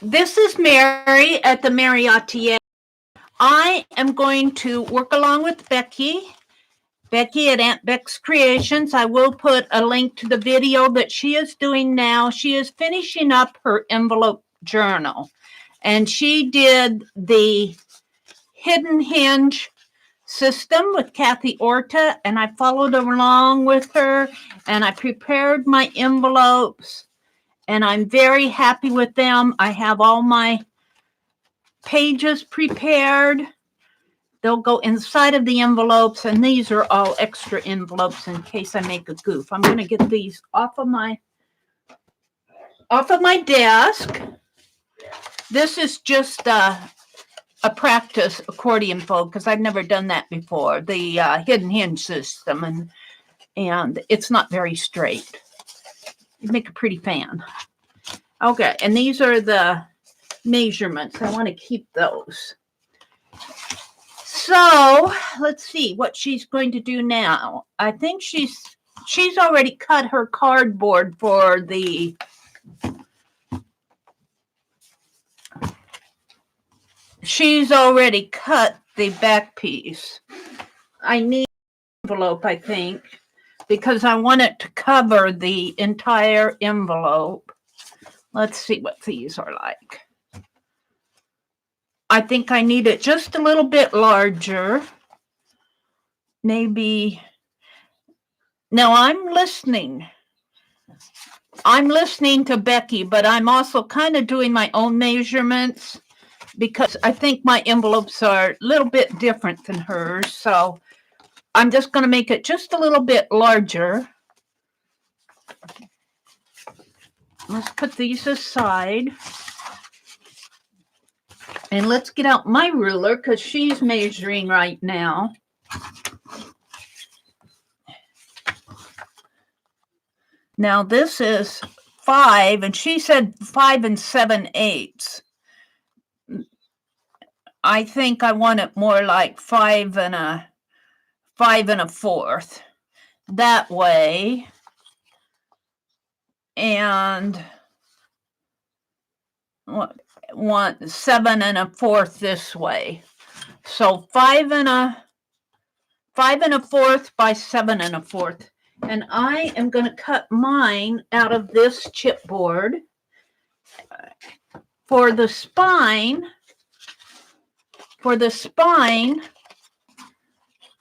This is Mary at the.meri.atelier. I am going to work along with Becky at Aunt Beck's Creations. I will put a link to the video that she is doing now. She is finishing up her envelope journal, and she did the hidden hinge system with Kathy Orta, and I followed along with her, and I prepared my envelopes, and I'm very happy with them. I have all my pages prepared. They'll go inside of the envelopes, and these are all extra envelopes in case I make a goof. I'm going to get these off of my desk. This is just a practice accordion fold because I've never done that before. The hidden hinge system, and it's not very straight. You make a pretty fan. Okay, and these are the measurements. I want to keep those. So let's see what she's going to do now. I think she's already cut her cardboard for the back piece. I need an envelope, I think, because I want it to cover the entire envelope. Let's see what these are like. I think I need it just a little bit larger. Maybe. Now I'm listening. I'm listening to Becky, but I'm also kind of doing my own measurements because I think my envelopes are a little bit different than hers. So I'm just going to make it just a little bit larger. Let's put these aside. And let's get out my ruler because she's measuring right now. Now this is 5, and she said 5 7/8. I think I want it more like 5 1/4. That way. And want 7 1/4 this way. So 5 1/4 by 7 1/4. And I am going to cut mine out of this chipboard. For the spine,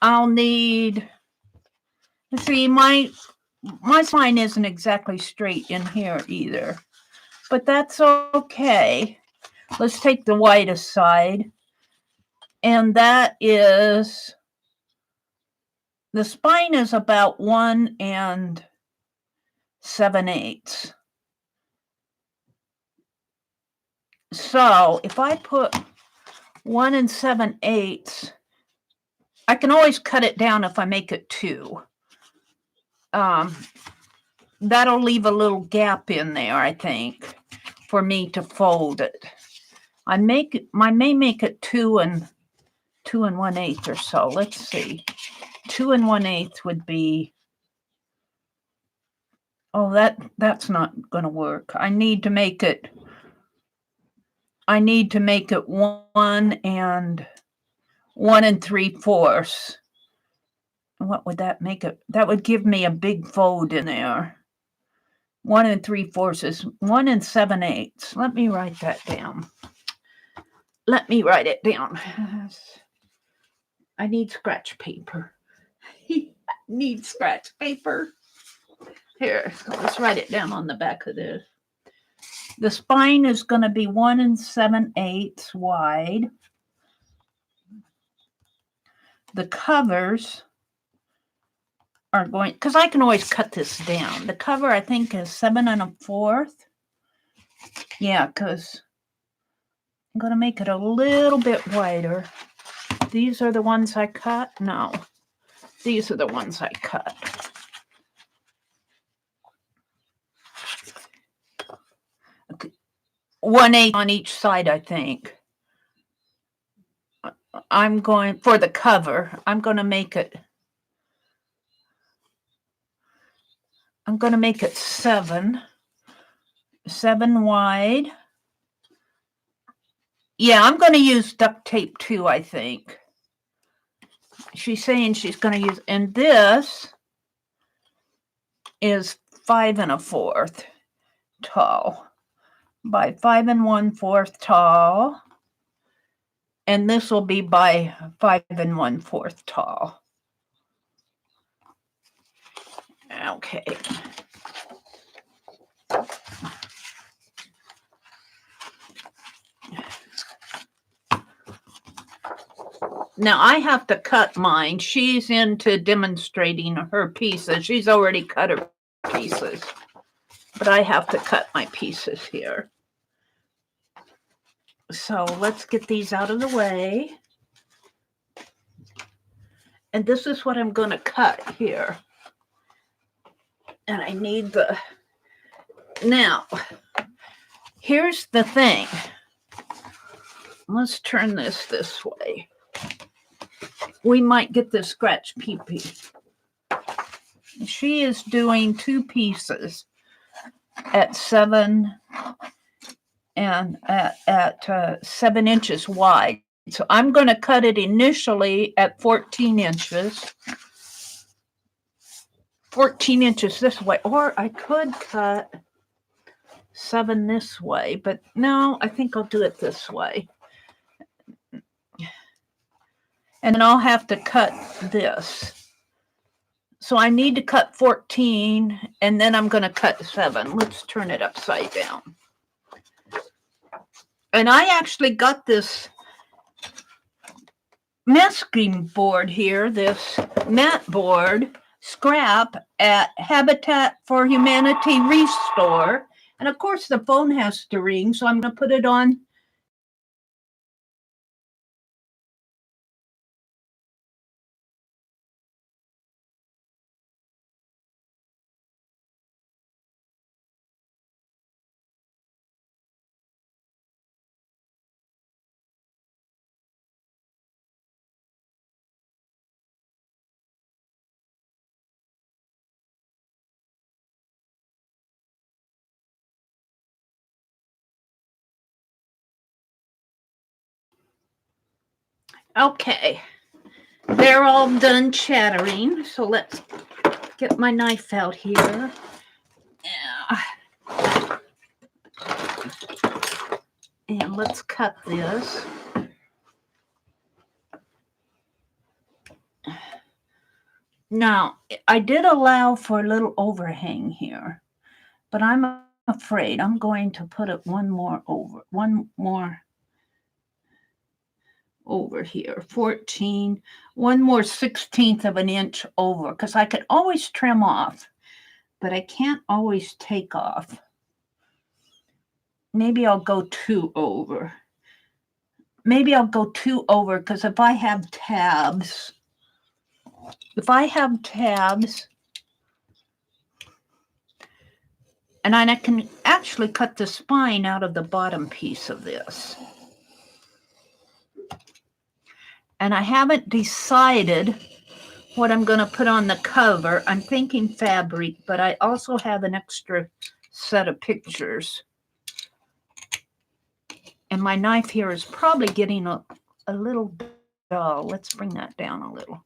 I'll need, see, my spine isn't exactly straight in here either, but that's okay. Let's take the white aside, and that is, the spine is about 1 7/8. So if I put 1 7/8, I can always cut it down if I make it 2. That'll leave a little gap in there, I think, for me to fold it. I may make it 2 1/8 or so. Let's see. 2 1/8 would be. Oh, that's not going to work. I need to make it 1 3/4. What would that make it? That would give me a big fold in there. 1 3/4 is 1 7/8. Let me write that down. I need scratch paper. Here, let's write it down on the back of this. The spine is going to be 1 7/8 wide. The covers are going, because I can always cut this down. The cover, I think, is 7 1/4. Yeah, because I'm going to make it a little bit wider. These are the ones I cut? No, these are the ones I cut. Okay. 1/8 on each side, I think. I'm going, for the cover, I'm going to make it 7 wide. Yeah, I'm going to use duct tape too, I think. She's saying she's going to use, and this is 5 1/4 tall by 5 1/4 tall. And this will be by 5 1/4 tall. Okay. Now I have to cut mine. She's into demonstrating her pieces. She's already cut her pieces. But I have to cut my pieces here. So let's get these out of the way. And this is what I'm going to cut here. And I need the... Now, here's the thing. Let's turn this way. We might get this scratch pee-pee. She is doing 2 pieces at 7 and at 7 inches wide. So I'm going to cut it initially at 14 inches. 14 inches this way, or I could cut 7 this way, but no, I think I'll do it this way. And then I'll have to cut this. So I need to cut 14, and then I'm going to cut 7. Let's turn it upside down. And I actually got this masking board here, this mat board, scrap at Habitat for Humanity Restore. And of course the phone has to ring, so I'm going to put it on. Okay, they're all done chattering, so let's get my knife out here. Yeah. And let's cut this. Now, I did allow for a little overhang here, but I'm afraid I'm going to put it one more over here, 14, one more 1/16 of an inch over, because I could always trim off, but I can't always take off. Maybe I'll go 2 over. Maybe I'll go 2 over, because if I have tabs, and I can actually cut the spine out of the bottom piece of this. And I haven't decided what I'm going to put on the cover. I'm thinking fabric, but I also have an extra set of pictures. And my knife here is probably getting a little dull. Let's bring that down a little.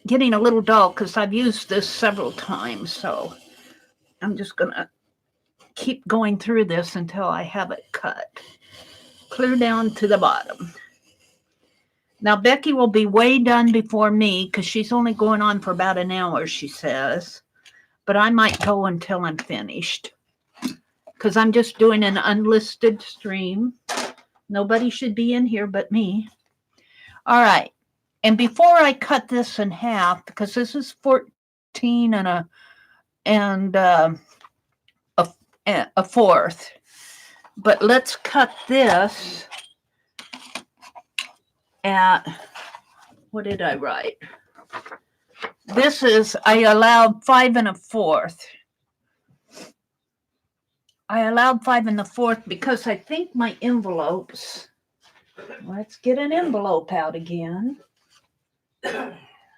Getting a little dull because I've used this several times. So I'm just going to keep going through this until I have it cut. Clear down to the bottom. Now, Becky will be way done before me because she's only going on for about an hour, she says. But I might go until I'm finished because I'm just doing an unlisted stream. Nobody should be in here but me. All right. And before I cut this in half, because this is 14 and a 1/4. But let's cut this at, what did I write? This is, I allowed 5 1/4. I allowed 5 1/4 because I think my envelopes, let's get an envelope out again.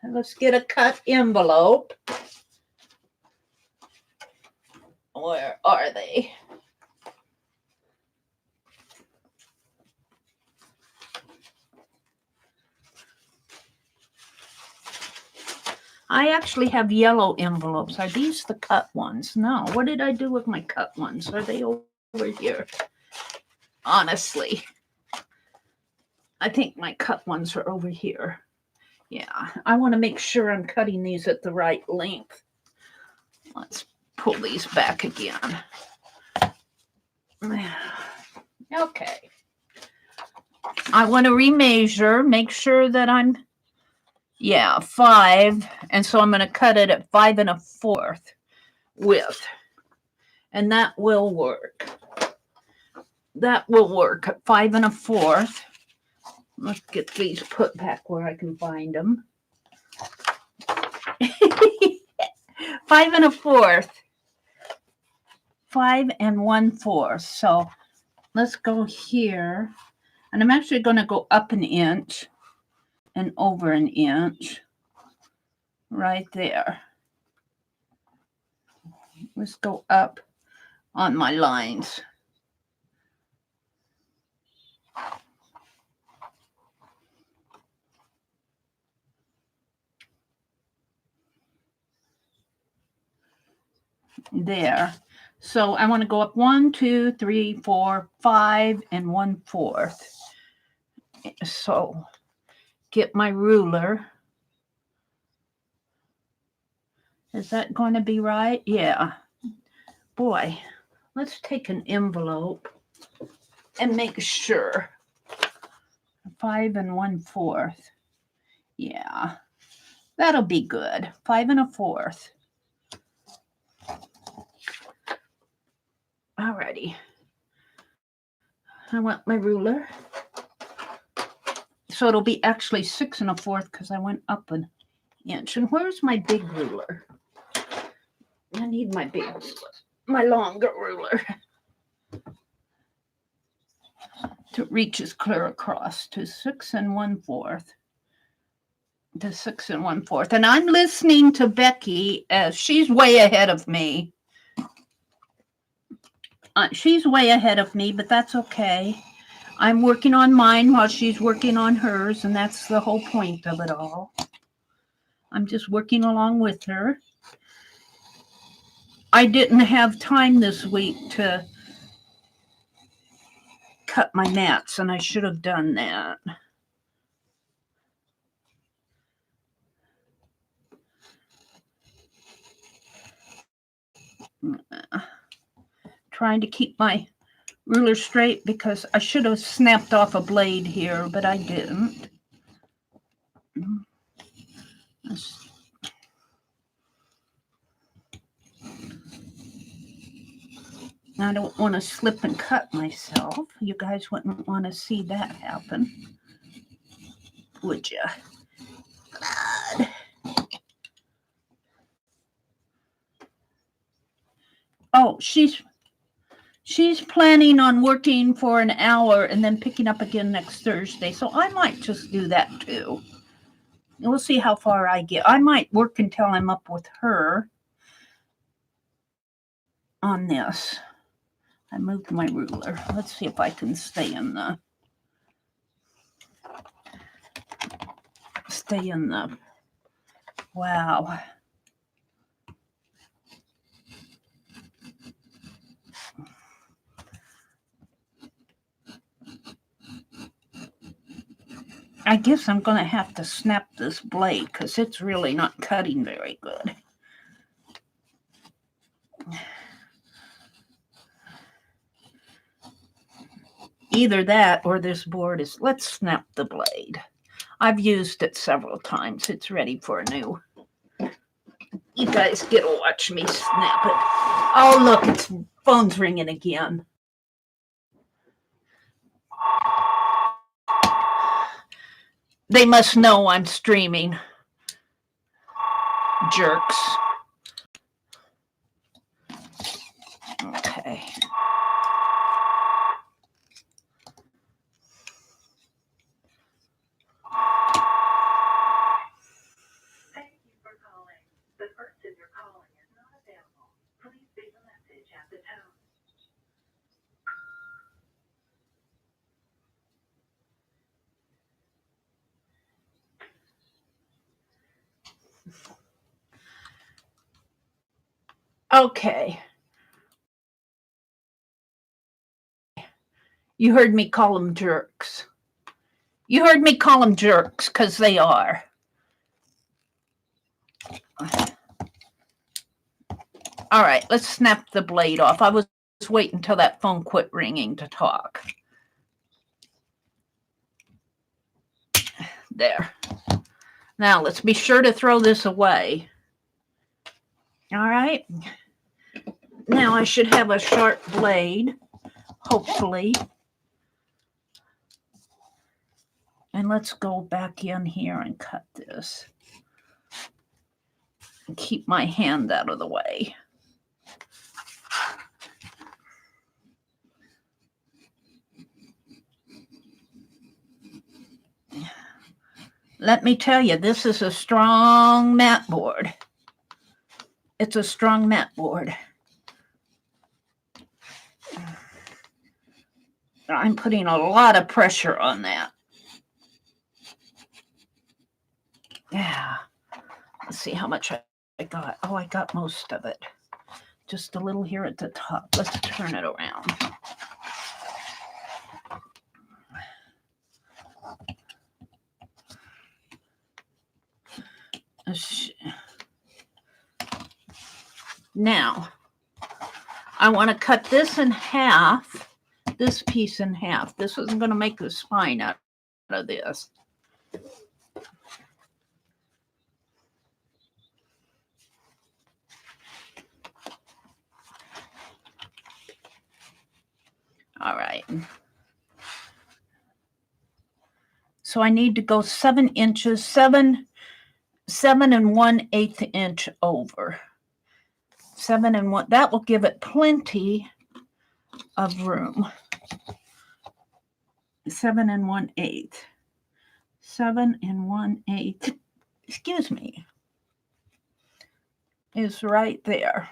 Let's get a cut envelope. Where are they? I actually have yellow envelopes. Are these the cut ones? No. What did I do with my cut ones? Are they over here? Honestly, I think my cut ones are over here. Yeah, I want to make sure I'm cutting these at the right length. Let's pull these back again. Okay. I want to remeasure, make sure that I'm, 5. And so I'm going to cut it at 5 1/4 width. And that will work. That will work at 5 1/4. Let's get these put back where I can find them. 5 1/4. 5 1/4. So let's go here. And I'm actually going to go up an inch and over an inch right there. Let's go up on my lines. There. So I want to go up 1, 2, 3, 4, 5 1/4. So get my ruler. Is that going to be right? Yeah. Boy, let's take an envelope and make sure. 5 1/4. Yeah, that'll be good. 5 1/4. Alrighty. I want my ruler. So it'll be actually 6 1/4 because I went up an inch. And where's my big ruler? I need my big ruler, my longer ruler. It reaches clear across to 6 1/4. To 6 1/4. And I'm listening to Becky as she's way ahead of me. She's way ahead of me, but that's okay. I'm working on mine while she's working on hers, and that's the whole point of it all. I'm just working along with her. I didn't have time this week to cut my mats, and I should have done that. Trying to keep my ruler straight because I should have snapped off a blade here, but I didn't. I don't want to slip and cut myself. You guys wouldn't want to see that happen, would you? God. Oh, she's planning on working for an hour and then picking up again next Thursday. So I might just do that too. We'll see how far I get. I might work until I'm up with her on this. I moved my ruler. Let's see if I can stay in the wow. I guess I'm going to have to snap this blade because it's really not cutting very good. Either that or this board is, let's snap the blade. I've used it several times. It's ready for a new. You guys get to watch me snap it. Oh, look, its phone's ringing again. They must know I'm streaming. Jerks. Okay. Thank you for calling. The person you're calling is not available. Please leave a message at the tone. Okay. You heard me call them jerks. You heard me call them jerks because they are. All right, let's snap the blade off. I was waiting until that phone quit ringing to talk. There. Now let's be sure to throw this away. All right. Now I should have a sharp blade, hopefully. And let's go back in here and cut this. And keep my hand out of the way. Let me tell you, this is a strong mat board. It's a strong mat board. I'm putting a lot of pressure on that. Yeah. Let's see how much I got. Oh, I got most of it. Just a little here at the top. Let's turn it around. Now, I want to cut this in half, this piece in half. This isn't going to make a spine out of this. All right. So I need to go 7 inches, 7 1/8 inch over. 7 and 1. That will give it plenty of room. 7 1/8. 7 1/8. Excuse me. Is right there.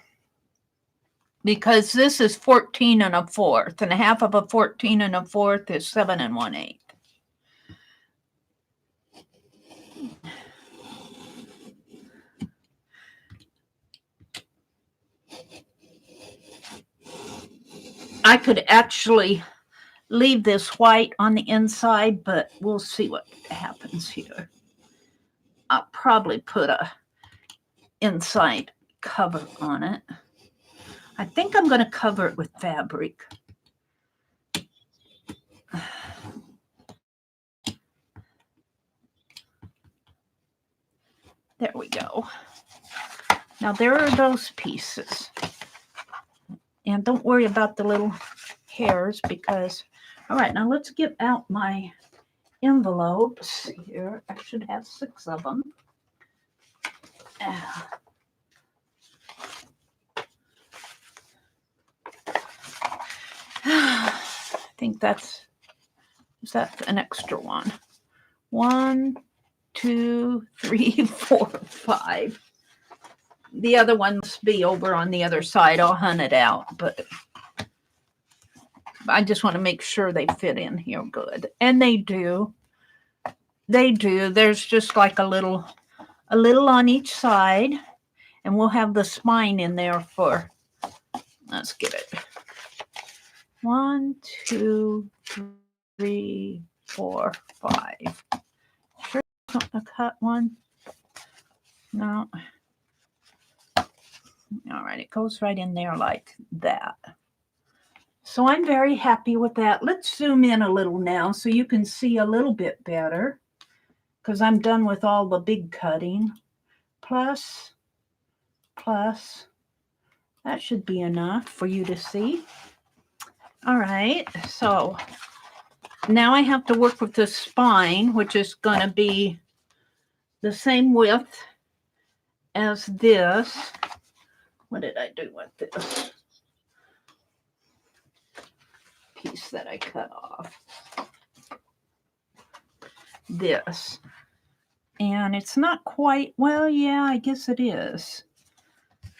Because this is 14 1/4, and a half of a 14 1/4 is 7 1/8. I could actually leave this white on the inside, but we'll see what happens here. I'll probably put a inside cover on it. I think I'm going to cover it with fabric. There we go. Now there are those pieces. And don't worry about the little hairs because, all right, now let's get out my envelopes here. I should have 6 of them. I think is that an extra one? 1, 2, 3, 4, 5. The other ones be over on the other side. I'll hunt it out, but I just want to make sure they fit in here good. And they do. They do. There's just like a little on each side. And we'll have the spine in there for, let's get it. 1, 2, 3, 4, 5. Sure, a cut one. No. All right, it goes right in there like that. So I'm very happy with that. Let's zoom in a little now so you can see a little bit better because I'm done with all the big cutting. Plus, that should be enough for you to see. All right, so now I have to work with the spine, which is going to be the same width as this. What did I do with this piece that I cut off? This. And it's not quite, well, yeah, I guess it is.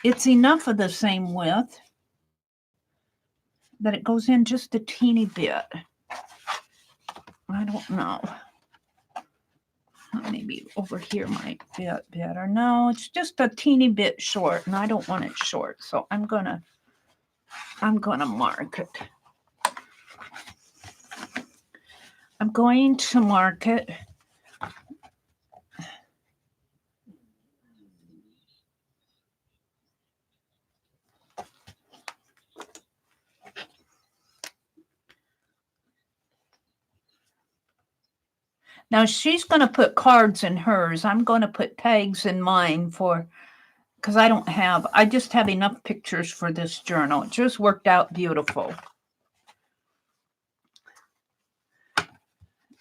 It's enough of the same width that it goes in just a teeny bit. I don't know. Maybe over here might fit better. No, it's just a teeny bit short, and I don't want it short, so I'm gonna mark it. I'm going to mark it. Now she's going to put cards in hers. I'm going to put tags in mine because I just have enough pictures for this journal. It just worked out beautiful.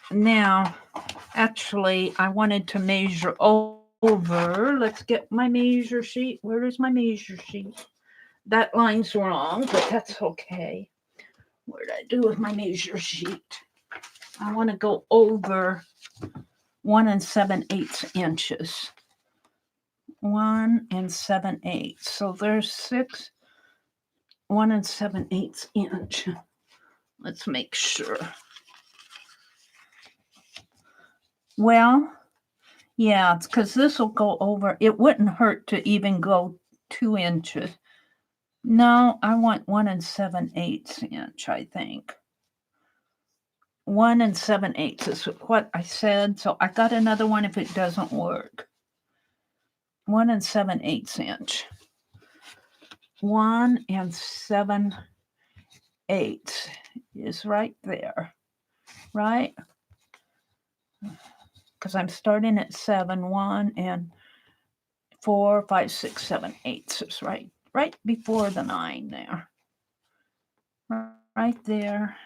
Now, actually, I wanted to measure over. Let's get my measure sheet. Where is my measure sheet? That line's wrong, but that's okay. What did I do with my measure sheet? I want to go over 1 7/8 inches. 1 7/8. So there's 6 1 7/8 inch. Let's make sure. Well, yeah, it's because this will go over. It wouldn't hurt to even go 2 inches. No, I want 1 7/8 inch, I think. 1 7/8 is what I said. So I got another one if it doesn't work. 1 7/8 inch. 1 7/8 is right there, right? Because I'm starting at 7, 1 and 4, 5, 6, 7, 8. It's right before the 9 there. Right there.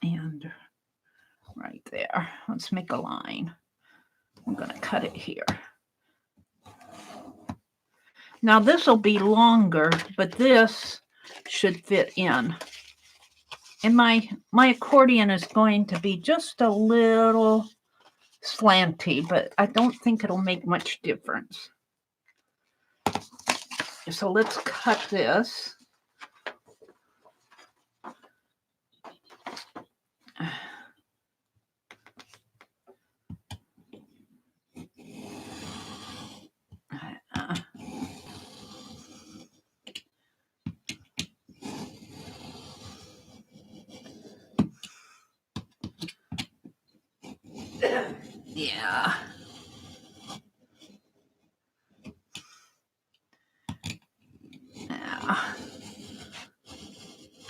And right there. Let's make a line. I'm going to cut it here. Now this will be longer, but this should fit in. And my accordion is going to be just a little slanty, but I don't think it'll make much difference. So let's cut this. Yeah.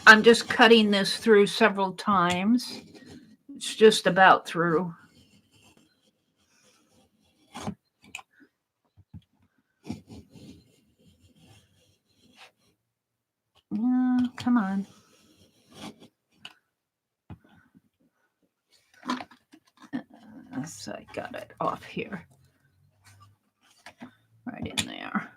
I'm just cutting this through several times. It's just about through. Come on. So I got it off here. Right in there.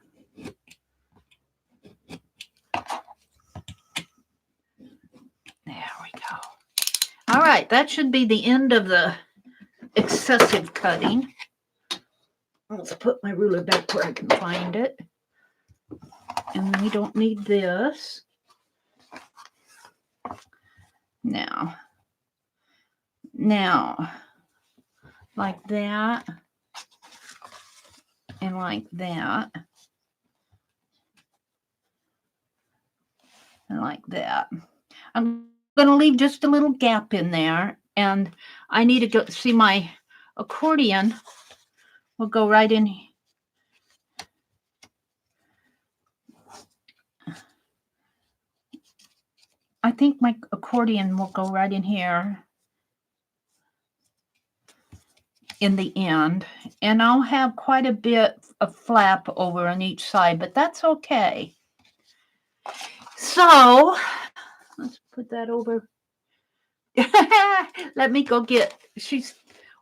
There we go. All right, that should be the end of the excessive cutting. Let's put my ruler back where I can find it. And we don't need this. Now, like that, and like that, and like that. I'm going to leave just a little gap in there, and I need to go see my accordion will go right in. I think my accordion will go right in here in the end, and I'll have quite a bit of flap over on each side, but that's okay. So let's put that over. Let me go get, she's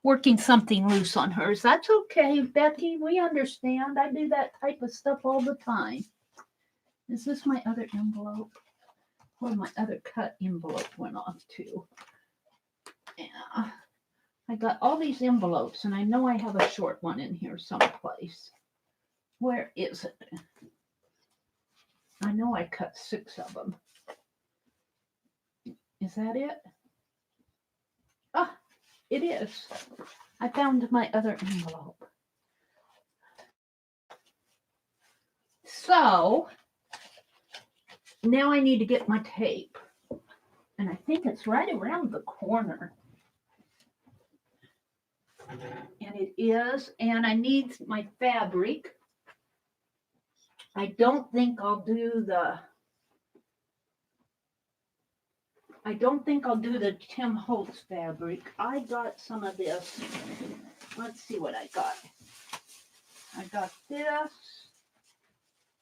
working something loose on hers. That's okay, Becky. We understand. I do that type of stuff all the time. Is this my other envelope? Well, my other cut envelope went off too. Yeah. I got all these envelopes, and I know I have a short one in here someplace. Where is it? I know I cut 6 of them. Is that it? Ah, It is. I found my other envelope. So now I need to get my tape. And I think it's right around the corner. And it is. And I need my fabric. I don't think I'll do the Tim Holtz fabric. I got some of this. Let's see what I got. I got this.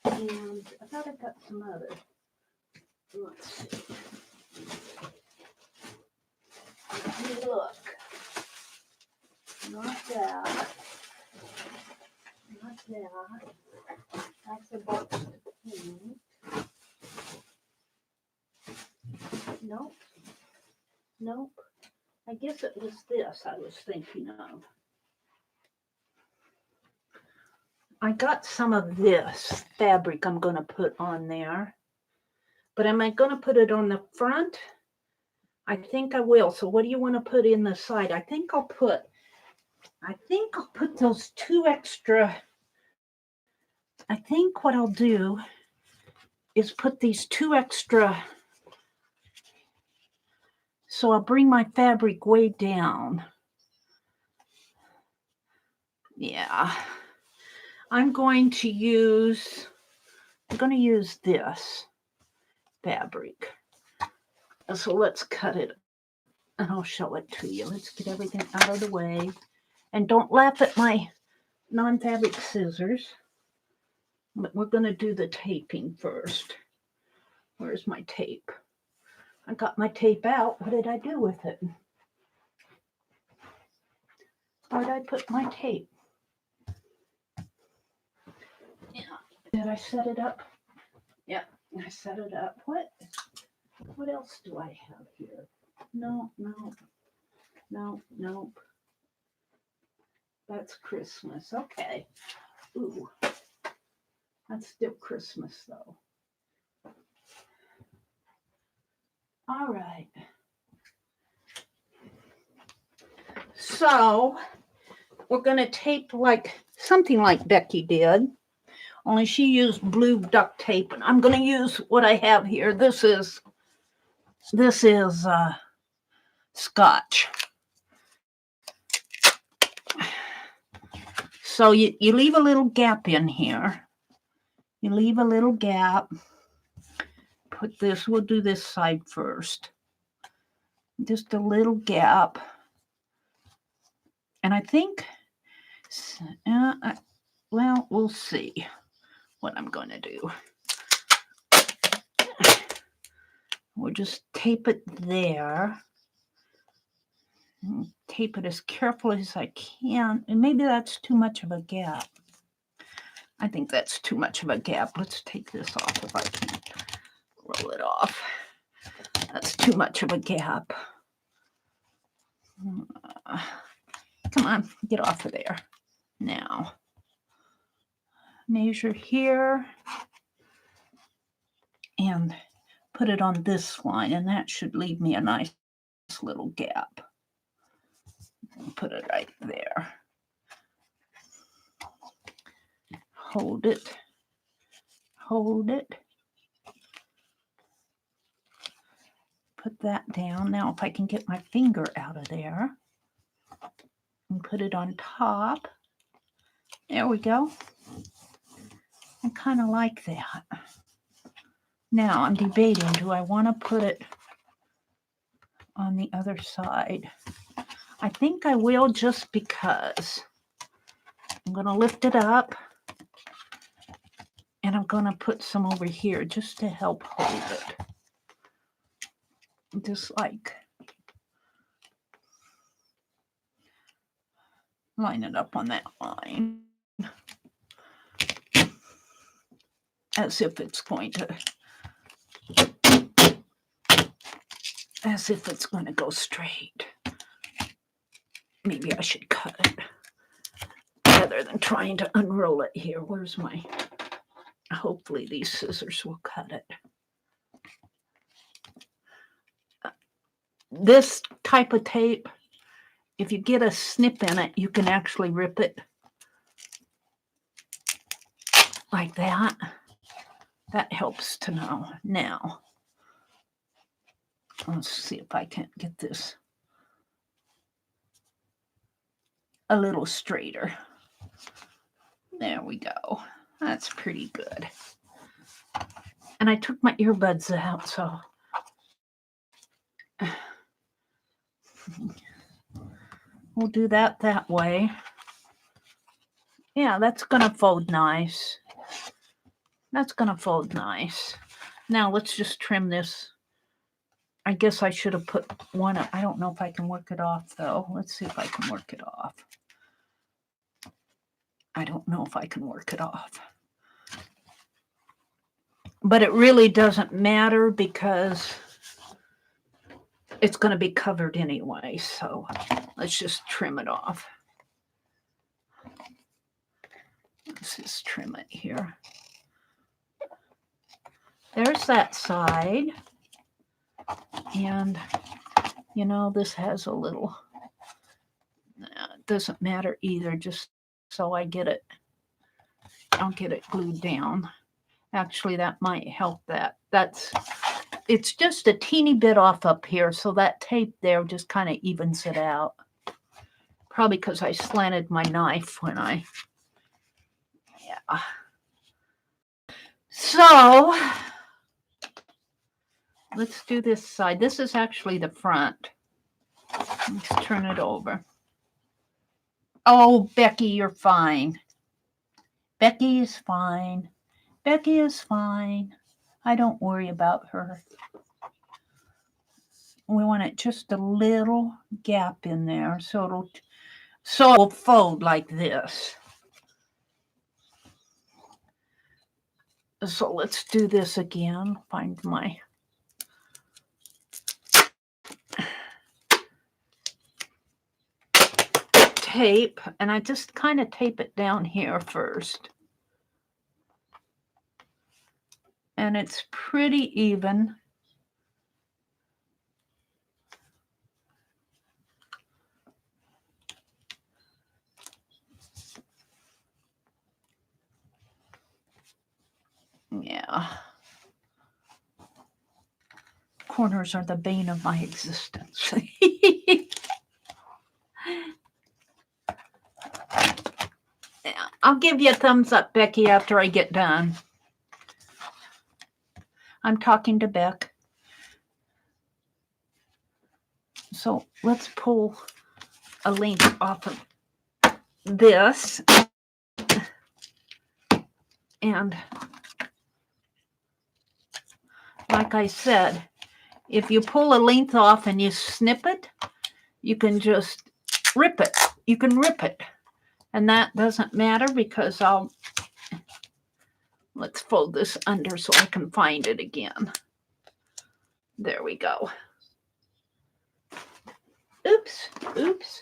And I thought I got some other. Let's see. Let me look. Not that. Not that. That's a box of paint. Nope. Nope. I guess it was this I was thinking of. I got some of this fabric I'm going to put on there. But am I going to put it on the front? I think I will. So what do you want to put in the side? I think I'll put those two extra. I think what I'll do is put these two extra. So I'll bring my fabric way down. Yeah. I'm going to use this fabric. So let's cut it and I'll show it to you. Let's get everything out of the way. And don't laugh at my non-fabric scissors. But we're going to do the taping first. Where's my tape? I got my tape out. What did I do with it? Where did I put my tape? Yeah. Did I set it up? Yeah, I set it up. What else do I have here? No. That's Christmas. Okay. Ooh. That's still Christmas though. All right. So we're going to tape like something like Becky did, only she used blue duct tape, and I'm going to use what I have here. This is Scotch. So you leave a little gap in here. You leave a little gap. Put this, we'll do this side first. Just a little gap. And I think, well, we'll see what I'm going to do. We'll just tape it there. Tape it as carefully as I can. And maybe that's too much of a gap. I think that's too much of a gap. Let's take this off if I can roll it off. That's too much of a gap. Come on, get off of there. Now, measure here and put it on this line, and that should leave me a nice little gap. Put it right there. Hold it. Hold it. Put that down. Now, if I can get my finger out of there and put it on top. There we go. I kind of like that. Now, I'm debating, do I want to put it on the other side? I think I will, just because. I'm going to lift it up. And I'm going to put some over here just to help hold it. Just like line it up on that line. As if it's going to go straight. Maybe I should cut it rather than trying to unroll it here. Where's my... Hopefully these scissors will cut it. This type of tape if you get a snip in it, you can actually rip it like that. That helps to know. Now, let's see if I can get this a little straighter. There we go. That's pretty good. And I took my earbuds out, so we'll do that way. Yeah, that's going to fold nice. That's going to fold nice. Now let's just trim this. I guess I should have put one up. I don't know if I can work it off, though. Let's see if I can work it off. I don't know if I can work it off. But it really doesn't matter because it's going to be covered anyway. So let's just trim it off. Let's just trim it here. There's that side. And, you know, this has a little, it doesn't matter either, just so I get it, I'll get it glued down. Actually, that might help that. It's just a teeny bit off up here, so that tape there just kind of evens it out. Probably because I slanted my knife when I, yeah. So, let's do this side. This is actually the front. Let's turn it over. Oh, Becky, you're fine. Becky is fine. Becky is fine. I don't worry about her. We want it just a little gap in there so it'll fold like this. So let's do this again. Find my tape, and I just kind of tape it down here first. And it's pretty even. Yeah. Corners are the bane of my existence. Yeah, I'll give you a thumbs up, Becky, after I get done. I'm talking to Beck. So let's pull a length off of this. And like I said, if you pull a length off and you snip it, you can just rip it. You can rip it. And that doesn't matter because let's fold this under so I can find it again. There we go. Oops, oops.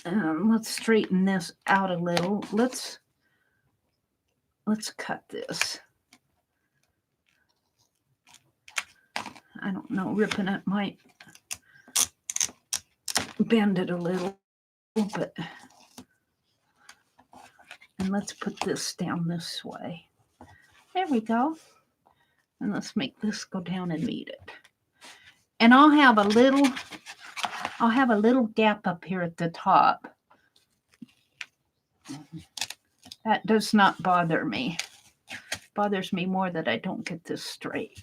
Let's straighten this out a little. Let's cut this. I don't know, ripping it might bend it a little, but, and let's put this down this way. There we go. And let's make this go down and meet it. And I'll have a little gap up here at the top. That does not bother me. It bothers me more that I don't get this straight.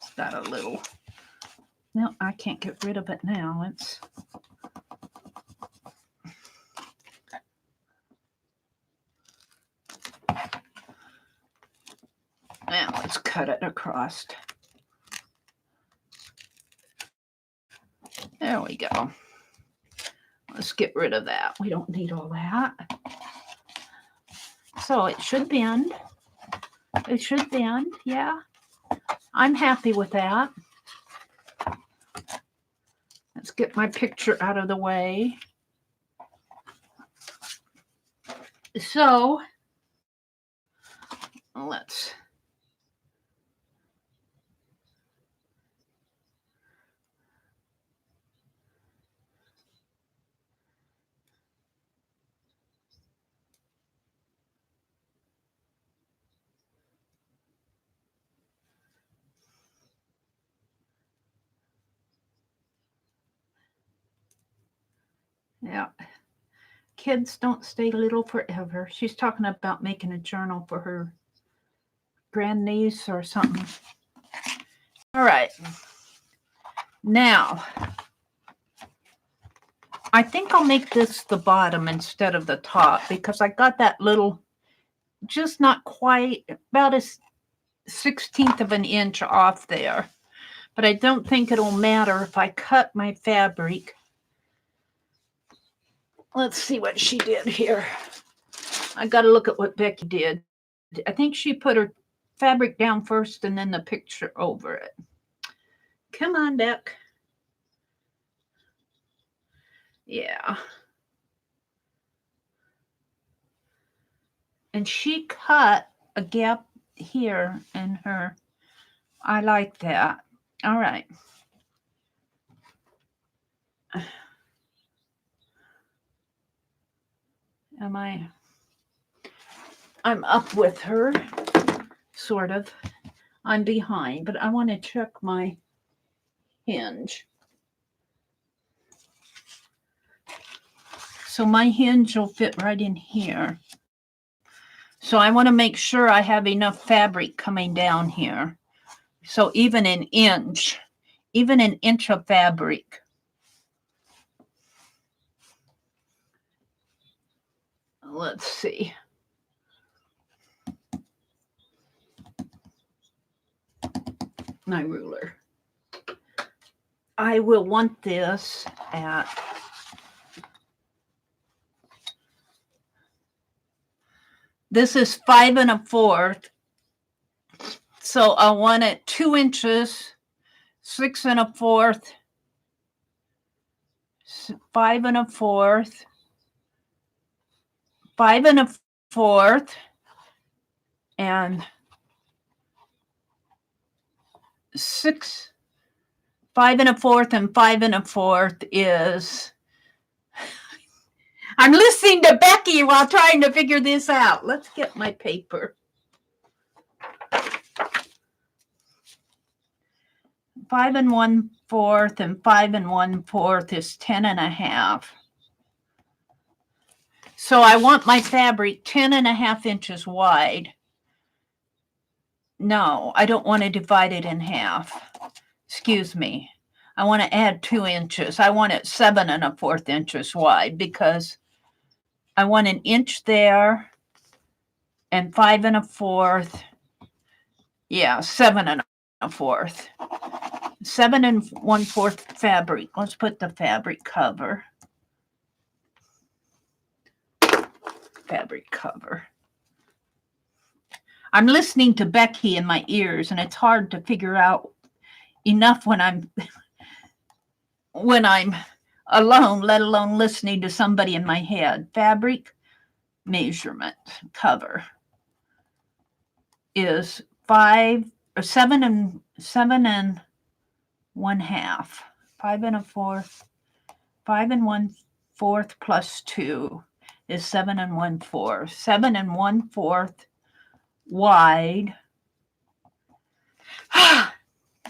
It's got a little, no, I can't get rid of it now. Now let's cut it across. There we go. Let's get rid of that. We don't need all that. So it should bend. It should bend, yeah. I'm happy with that. Let's get my picture out of the way. So let's yeah. Kids don't stay little forever. She's talking about making a journal for her grandniece or something. All right. Now, I think I'll make this the bottom instead of the top because I got that little, just not quite, about a 1/16 of an inch off there. But I don't think it'll matter if I cut my fabric. Let's see what she did here. I got to look at what Becky did. I think she put her fabric down first and then the picture over it. Come on, Beck. Yeah. And she cut a gap here in her. I like that. All right. I'm up with her, sort of. I'm behind, but I want to check my hinge. So my hinge will fit right in here. So I want to make sure I have enough fabric coming down here. So even an inch of fabric. Let's see. My ruler. I will want this at this is 5 1/4. So I want it 2 inches, 6 1/4, 5 1/4, 5 1/4, and 6, 5 1/4, and 5 1/4 is. I'm listening to Becky while trying to figure this out. Let's get my paper. 5 1/4 and 5 1/4 is 10 1/2. So I want my fabric 10 1/2 inches wide. No, I don't want to divide it in half. Excuse me. I want to add 2 inches. I want it 7 1/4 inches wide because I want an inch there and 5 1/4. Yeah, 7 1/4. 7 1/4 fabric. Let's put the fabric cover. Fabric cover. I'm listening to Becky in my ears, and it's hard to figure out enough when I'm alone, let alone listening to somebody in my head. Fabric measurement cover is 7 1/2. 5 1/4. 5 1/4 plus 2 is 7 1/4. 7 1/4 wide.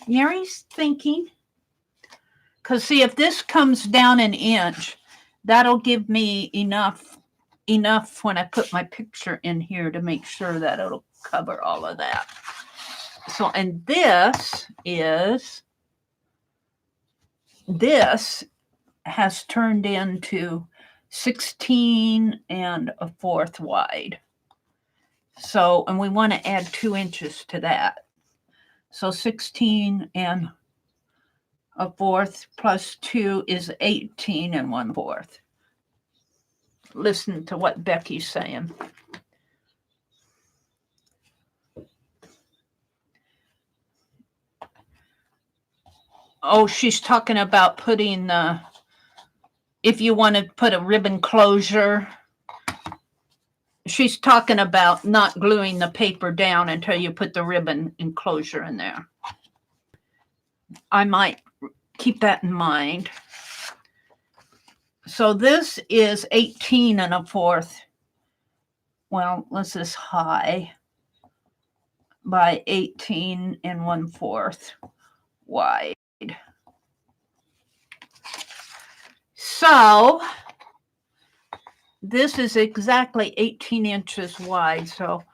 Mary's thinking. Because see, if this comes down an inch, that'll give me enough when I put my picture in here to make sure that it'll cover all of that. So, and this has turned into 16 1/4 wide. So, and we want to add 2 inches to that. So 16 1/4 plus 2 is 18 1/4. Listen to what Becky's saying. Oh, she's talking about putting the, if you want to put a ribbon closure. She's talking about not gluing the paper down until you put the ribbon enclosure in there. I might keep that in mind. So this is 18 1/4. Well, this is high by 18 1/4 wide. So this is exactly 18 inches wide. So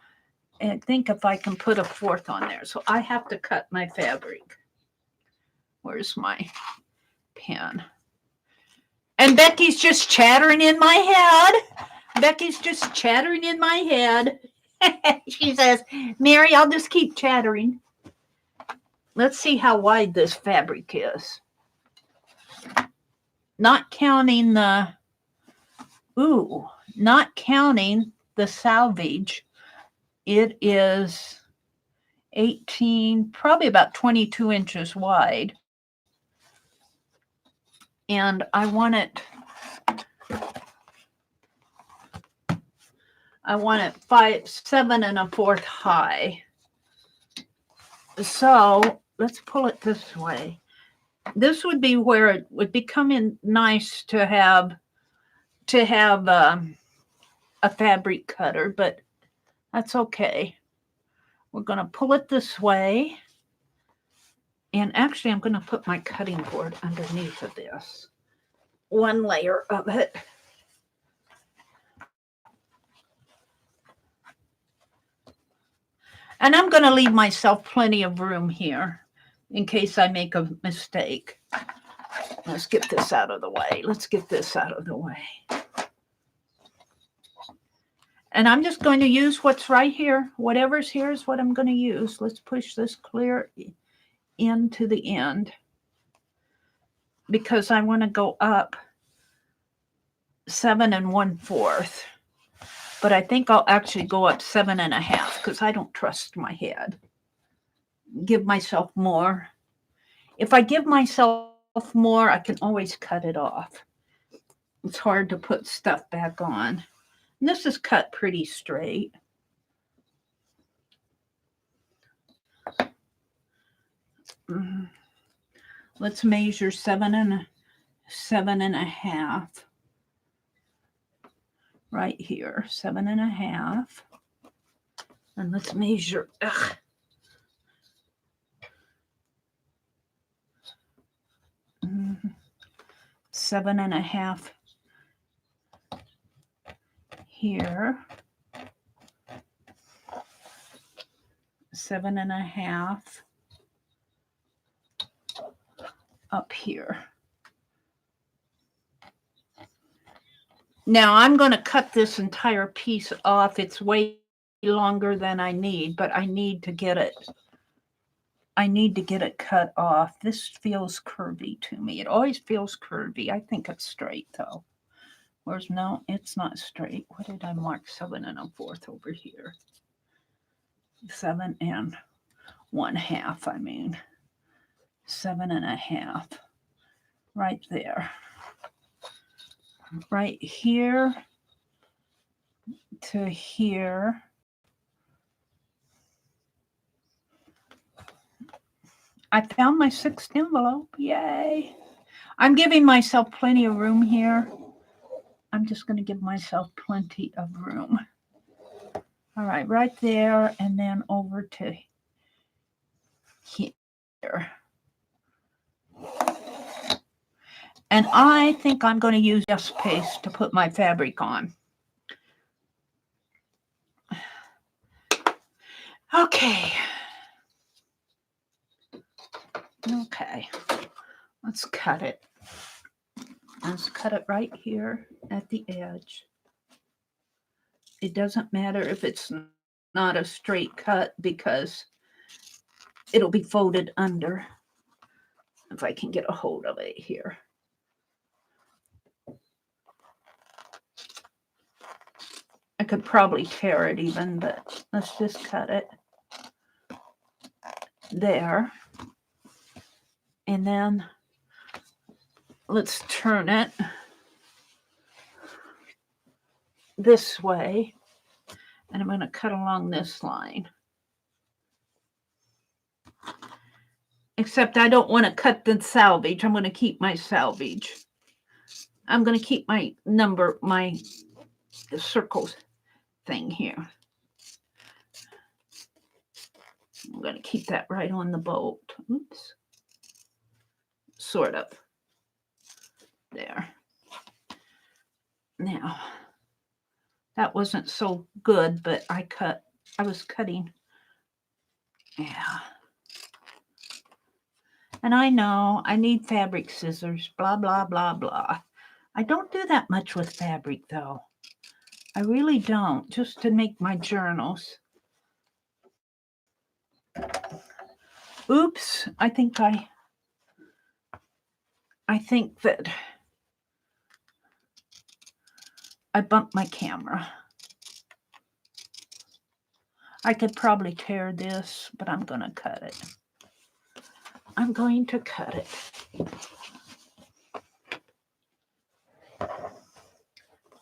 I think if I can put a 1/4 on there. So I have to cut my fabric. Where's my pen? And Becky's just chattering in my head. Becky's just chattering in my head. She says, Mary, I'll just keep chattering. Let's see how wide this fabric is. Not counting the, not counting the selvage. It is 18, probably about 22 inches wide. And I want it 7 1/4 high. So let's pull it this way. This would be where it would become nice to have a fabric cutter, but that's okay. We're going to pull it this way. And actually, I'm going to put my cutting board underneath of this. One layer of it. And I'm going to leave myself plenty of room here in case I make a mistake. Let's get this out of the way. Let's get this out of the way. And I'm just going to use what's right here. Whatever's here is what I'm going to use. Let's push this clear into the end because I want to go up 7 1/4. But I think I'll actually go up 7 1/2 because I don't trust my head. Give myself more. If I give myself more, I can always cut it off. It's hard to put stuff back on. And this is cut pretty straight. Let's measure 7 1/2. Right here, 7 1/2. And let's measure. 7 1/2 here. 7 1/2 up here. Now I'm going to cut this entire piece off. It's way longer than I need, but I need to get it. I need to get it cut off. This feels curvy to me. It always feels curvy. I think it's straight though. Where's no, it's not straight. What did I mark? 7 1/4 over here. 7 1/2. I mean, 7 1/2. Right there. Right here to here. I found my 6th envelope. Yay. I'm giving myself plenty of room here. I'm just going to give myself plenty of room. All right, right there, and then over to here. And I think I'm going to use this paste to put my fabric on. Okay. Okay. Let's cut it. Let's cut it right here at the edge. It doesn't matter if it's not a straight cut because it'll be folded under. If I can get a hold of it here. I could probably tear it even, but let's just cut it there. And then let's turn it this way. And I'm going to cut along this line. Except I don't want to cut the selvage. I'm going to keep my selvage. I'm going to keep my number, my circles thing here. I'm going to keep that right on the bolt. Oops. Sort of. There. Now, that wasn't so good, but I was cutting. Yeah. And I know I need fabric scissors, blah, blah, blah, blah. I don't do that much with fabric, though. I really don't, just to make my journals. Oops, I think that I bumped my camera. I could probably tear this, but I'm going to cut it. I'm going to cut it.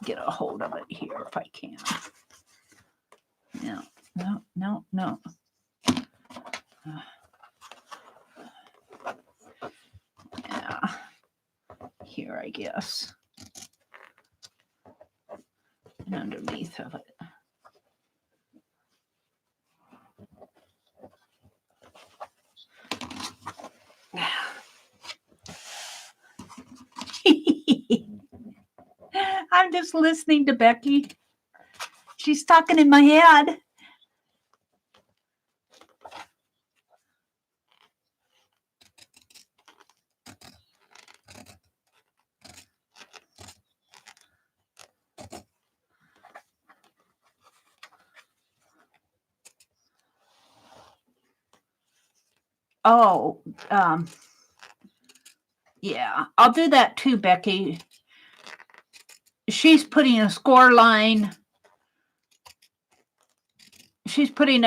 Get a hold of it here if I can. No. Yeah. Here, I guess. And underneath of it. I'm just listening to Becky. She's talking in my head. Oh, yeah, I'll do that too, Becky. She's putting a score line. She's putting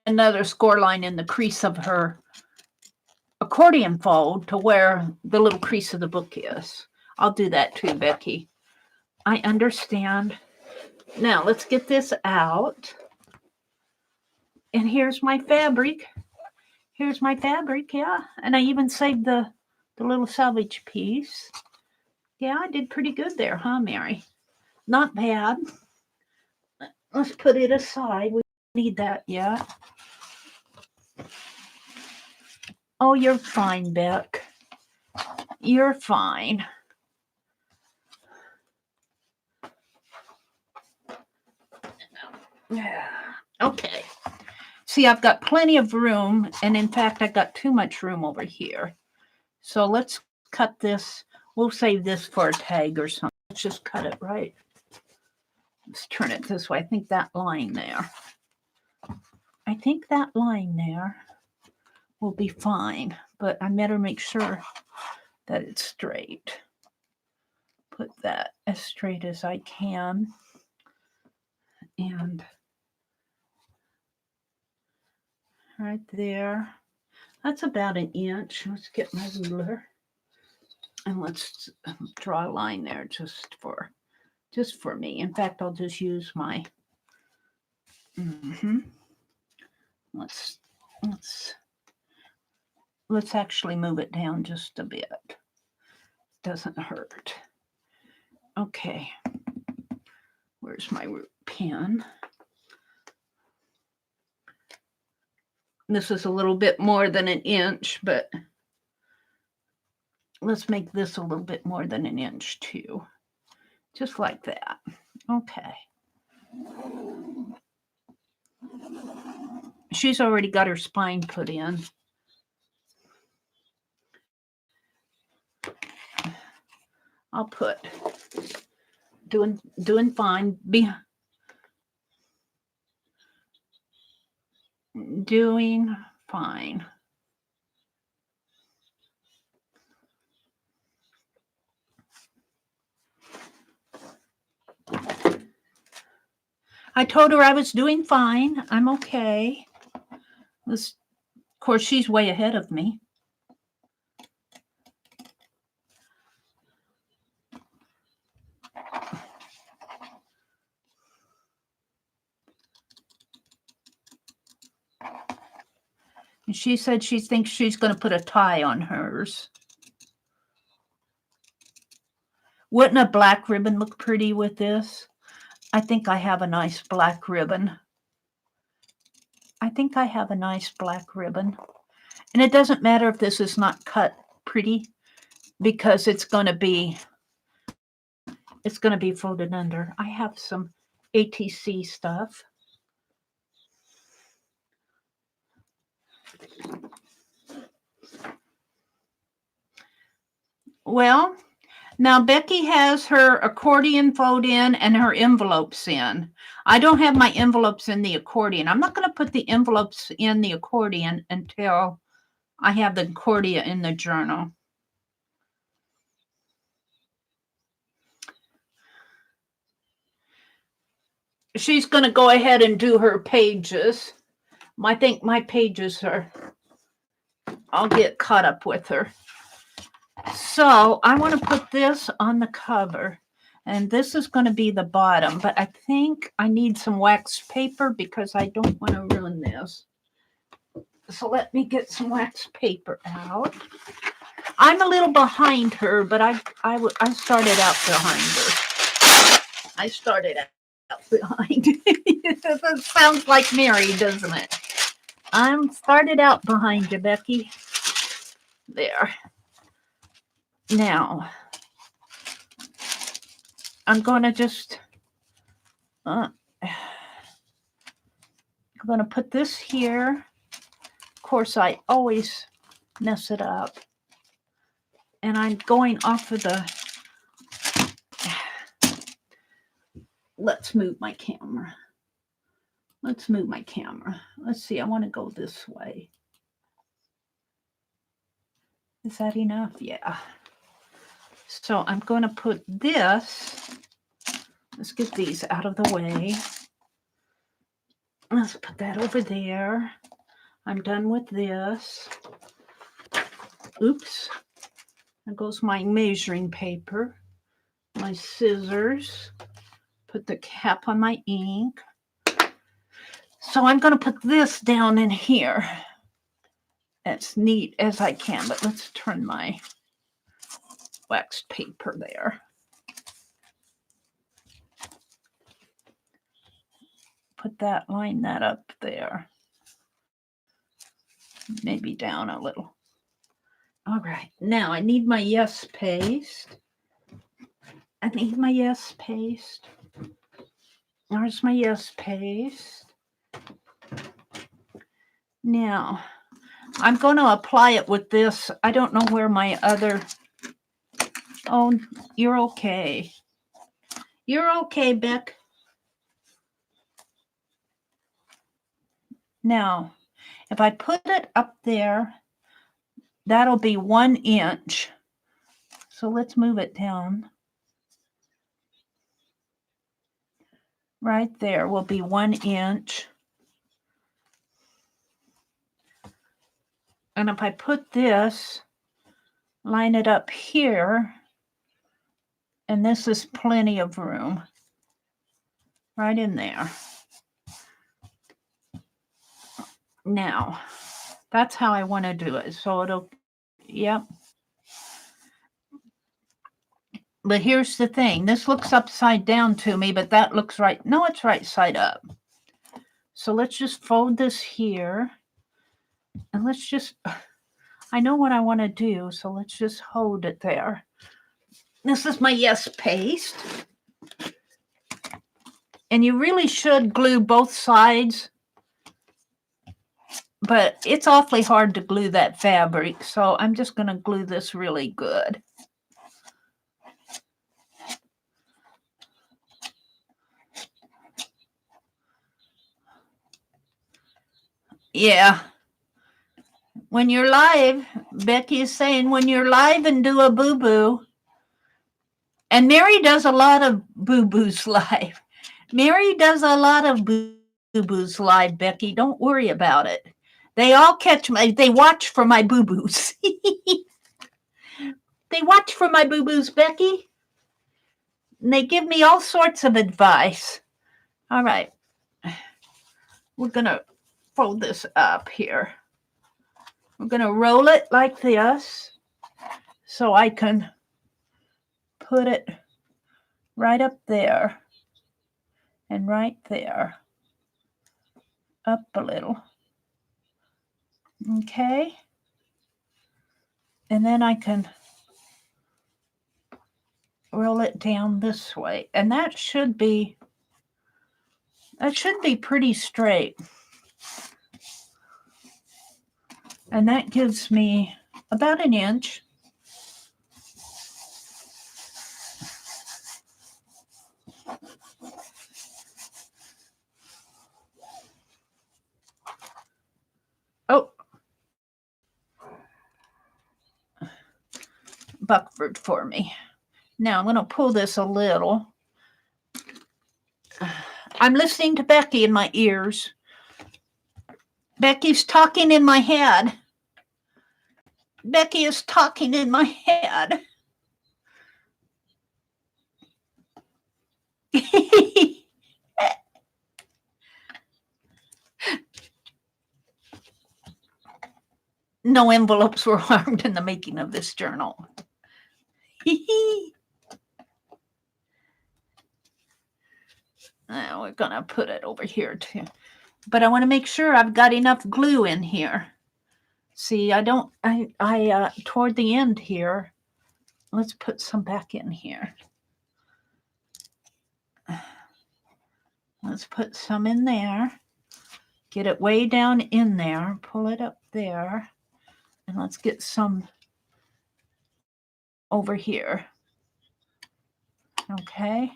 another score line in the crease of her accordion fold to where the little crease of the book is. I'll do that too, Becky. I understand. Now, let's get this out. And here's my fabric. Here's my fabric, yeah. And I even saved the little selvage piece. Yeah, I did pretty good there, huh, Mary? Not bad. Let's put it aside. We don't need that yet. Oh, you're fine, Beck. You're fine. Okay. See, I've got plenty of room, and in fact, I got too much room over here. So let's cut this. We'll save this for a tag or something. Let's just cut it right. Let's turn it this way. I think that line there will be fine, but I better make sure that it's straight. Put that as straight as I can. And right there. That's about an inch. Let's get my ruler. And let's draw a line there just for me. In fact, I'll just use my Let's actually move it down just a bit. Doesn't hurt. Okay. Where's my pen? This is a little bit more than an inch, but let's make this a little bit more than an inch too. Just like that. Okay. She's already got her spine put in. I'll put doing fine. Doing fine. I told her I was doing fine. I'm okay. Of course, she's way ahead of me. And she said she thinks she's going to put a tie on hers. Wouldn't a black ribbon look pretty with this? I think I have a nice black ribbon. I think I have a nice black ribbon. And it doesn't matter if this is not cut pretty because it's going to be folded under. I have some ATC stuff. Well, now Becky has her accordion fold in and her envelopes in. I don't have my envelopes in the accordion. I'm not going to put the envelopes in the accordion until I have the accordion in the journal. She's going to go ahead and do her pages. I think my pages are, I'll get caught up with her. So I want to put this on the cover. And this is going to be the bottom. But I think I need some wax paper because I don't want to ruin this. So let me get some wax paper out. I'm a little behind her, but I started out behind her. I started out behind. It sounds like Mary, doesn't it? I'm started out behind you, Becky. There. Now, I'm going to just, I'm going to put this here. Of course, I always mess it up. And I'm going off of the, let's move my camera. Let's move my camera. Let's see, I want to go this way. Is that enough? Yeah. So I'm going to put this, let's get these out of the way. Let's put that over there. I'm done with this. Oops. There goes my measuring paper, my scissors, put the cap on my ink. So I'm going to put this down in here as neat as I can, but let's turn my waxed paper there. Put that, line that up there. Maybe down a little. All right, now I need my yes paste. I need my yes paste. There's my yes paste. Now, I'm going to apply it with this. I don't know where my other... Oh, you're okay. You're okay, Beck. Now, if I put it up there, that'll be 1 inch. So let's move it down. Right there will be 1 inch. And if I put this, line it up here, and this is plenty of room. Right in there. Now, that's how I want to do it. So it'll, yep. But here's the thing. This looks upside down to me, but that looks right. No, it's right side up. So let's just fold this here. And let's just, I know what I want to do. So let's just hold it there. This is my yes paste. And you really should glue both sides. But it's awfully hard to glue that fabric. So I'm just going to glue this really good. Yeah. When you're live, Becky is saying, when you're live and do a boo-boo, and Mary does a lot of boo-boos live. Mary does a lot of boo-boos live, Becky. Don't worry about it. They all catch my, they watch for my boo-boos. They watch for my boo-boos, Becky. And they give me all sorts of advice. All right. We're going to fold this up here. I'm going to roll it like this so I can put it right up there and right there. Up a little. Okay. And then I can roll it down this way. And that should be pretty straight. And that gives me about an inch. Oh, buckford for me. Now I'm going to pull this a little. I'm listening to Becky in my ears. Becky's talking in my head. Becky is talking in my head. No envelopes were harmed in the making of this journal. Now we're going to put it over here too. But I want to make sure I've got enough glue in here. See, toward the end here, let's put some back in here. Let's put some in there. Get it way down in there. Pull it up there. And let's get some over here. Okay.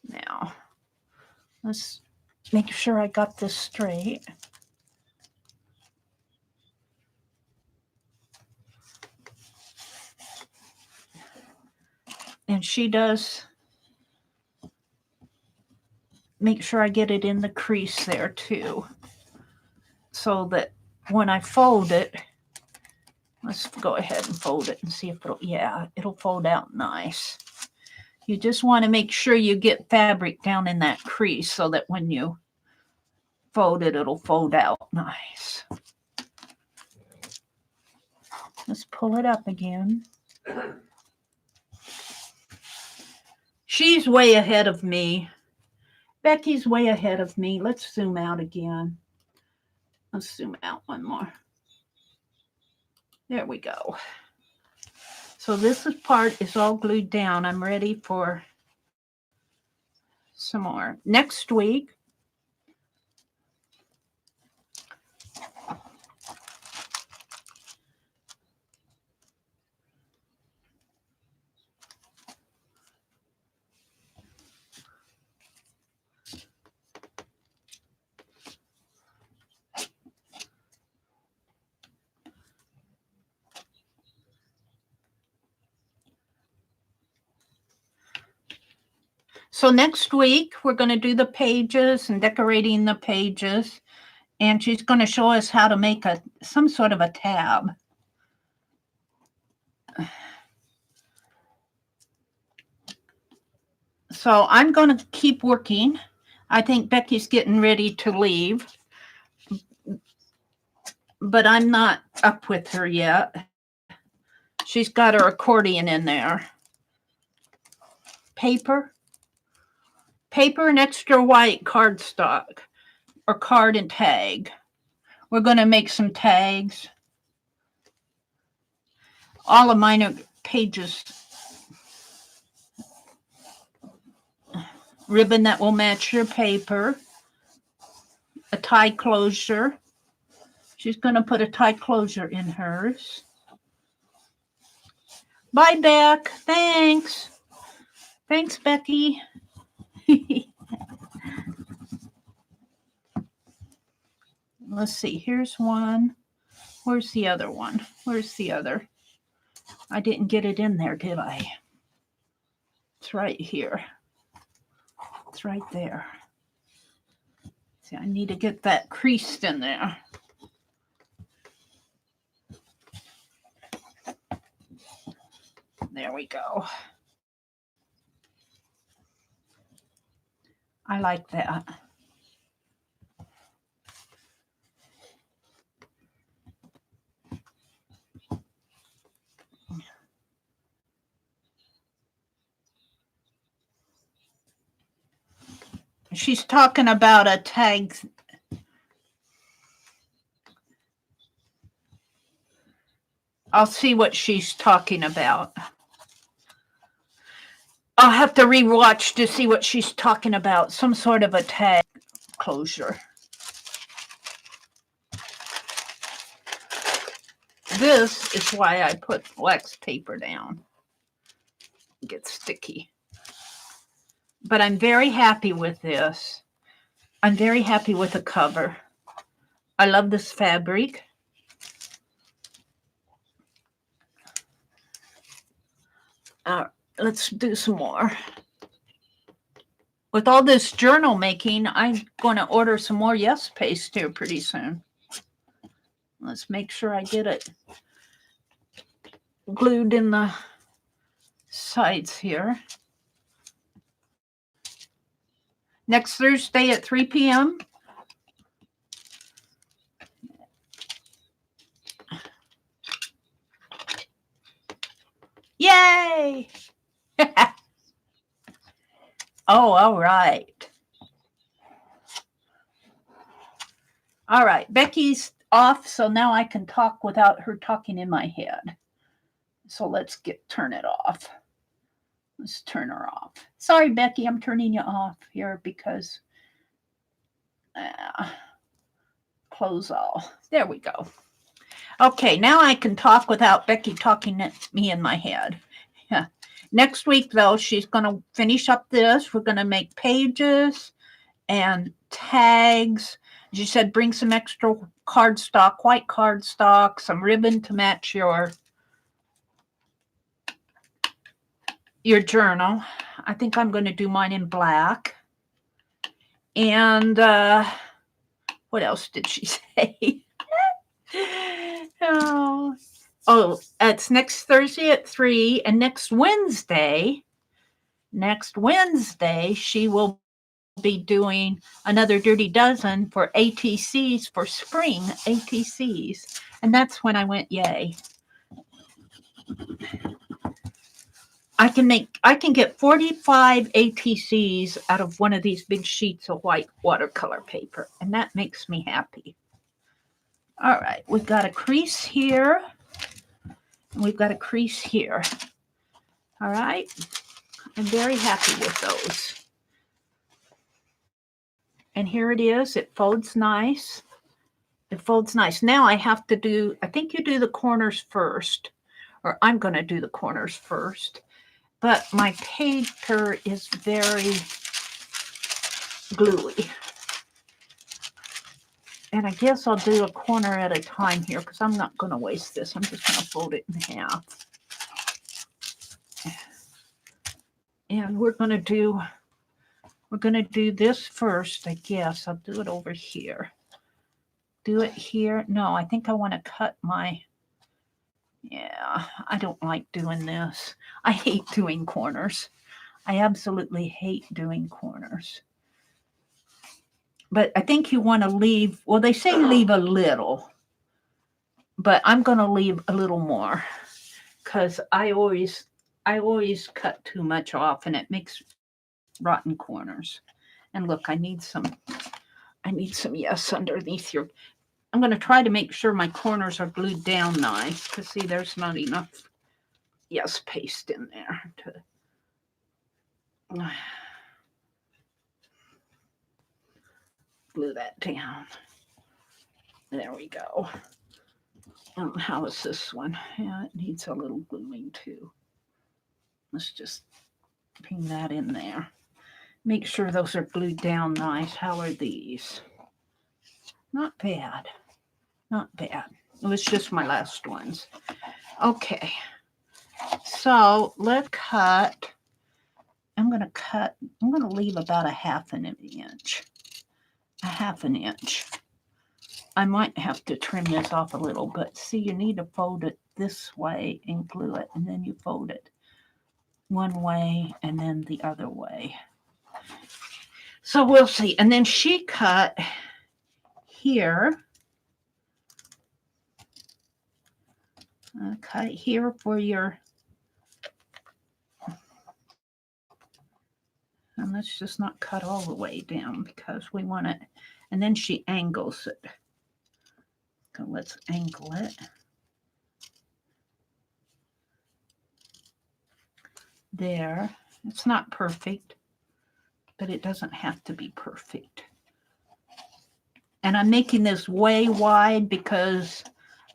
Now, let's make sure I got this straight. And she does make sure I get it in the crease there too. So that when I fold it, let's go ahead and fold it and see if it'll fold out nice. You just want to make sure you get fabric down in that crease so that when you fold it, it'll fold out nice. Let's pull it up again. She's way ahead of me. Becky's way ahead of me. Let's zoom out again. Let's zoom out one more. There we go. So this part is all glued down. I'm ready for some more. Next week, we're going to do the pages and decorating the pages. And she's going to show us how to make some sort of a tab. So I'm going to keep working. I think Becky's getting ready to leave. But I'm not up with her yet. She's got her accordion in there. Paper and extra white cardstock or card and tag. We're going to make some tags. All of mine are pages. Ribbon that will match your paper. A tie closure. She's going to put a tie closure in hers. Bye, Beck. Thanks. Thanks, Becky. Let's see. Here's one. Where's the other one? Where's the other? I didn't get it in there, did I? It's right here. It's right there. See, I need to get that creased in there. There we go. I like that. She's talking about a tag. I'll see what she's talking about. I'll have to rewatch to see what she's talking about. Some sort of a tag closure. This is why I put wax paper down. It gets sticky. But I'm very happy with this. I'm very happy with the cover. I love this fabric. Let's do some more. With all this journal making, I'm going to order some more Yes paste here pretty soon. Let's make sure I get it glued in the sides here. Next Thursday at 3 p.m. Yay! Oh, all right. All right, Becky's off, so now I can talk without her talking in my head. So let's turn it off. Let's turn her off. Sorry, Becky, I'm turning you off here because close all. There we go. Okay, now I can talk without Becky talking at me in my head. Yeah. Next week, though, she's going to finish up this. We're going to make pages and tags. She said bring some extra cardstock, white cardstock, some ribbon to match your journal. I think I'm going to do mine in black. And what else did she say? Oh, it's next Thursday at 3, and next Wednesday, she will be doing another Dirty Dozen for ATCs, for spring ATCs. And that's when I went, yay. I can get 45 ATCs out of one of these big sheets of white watercolor paper, and that makes me happy. All right, we've got a crease here, and we've got a crease here. All right, I'm very happy with those. And here it is. It folds nice. It folds nice. Now I have to do, I think you do the corners first, or I'm going to do the corners first. But my paper is very gluey. And I guess I'll do a corner at a time here because I'm not going to waste this. I'm just going to fold it in half. And we're going to do this first, I guess. I'll do it over here. Do it here. No, I think I want to cut my, yeah, I don't like doing this. I hate doing corners. I absolutely hate doing corners. But I think you want to leave, well, they say leave a little, but I'm going to leave a little more because I always cut too much off and it makes rotten corners. And look, I need some yes underneath here. I'm going to try to make sure my corners are glued down nice because see, there's not enough yes paste in there to glue that down. There we go. How is this one? Yeah, it needs a little gluing too. Let's just ping that in there. Make sure those are glued down nice. How are these? Not bad. Not bad. It was just my last ones. Okay. So let's cut. I'm going to leave about a half an inch. A half an inch. I might have to trim this off a little, but see, you need to fold it this way and glue it, and then you fold it one way and then the other way. So we'll see. And then she cut here. Cut here for your, I'm let's just not cut all the way down because we want it. And then she angles it. So let's angle it. There. It's not perfect, but it doesn't have to be perfect. And I'm making this way wide because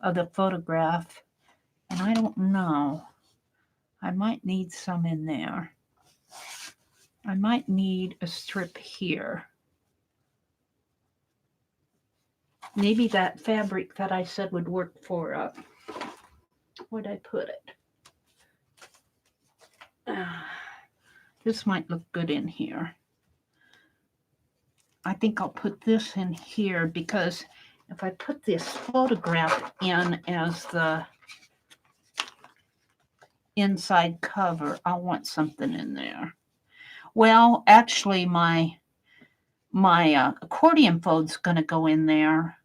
of the photograph. And I don't know. I might need some in there. I might need a strip here. Maybe that fabric that I said would work for, where'd I put it? This might look good in here. I think I'll put this in here because if I put this photograph in as the inside cover, I want something in there. Well, actually, my accordion fold's going to go in there,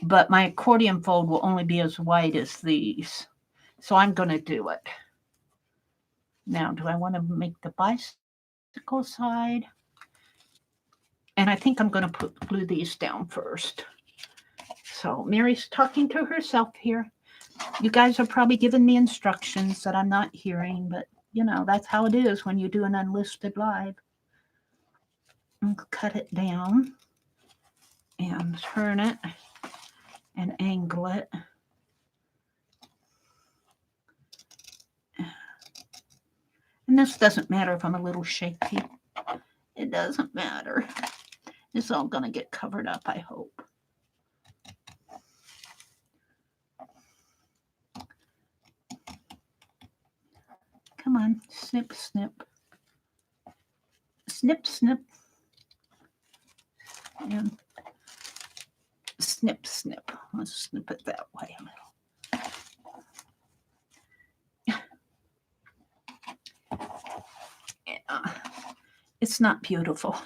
but my accordion fold will only be as wide as these. So I'm going to do it. Now, do I want to make the bicycle side? And I think I'm going to glue these down first. So Mary's talking to herself here. You guys are probably giving me instructions that I'm not hearing, but you know, that's how it is when you do an unlisted live. And cut it down and turn it and angle it. And this doesn't matter if I'm a little shaky. It doesn't matter. It's all going to get covered up, I hope. Come on, snip, snip. Snip, snip. And snip, snip. Let's snip it that way a little. Yeah. It's not beautiful.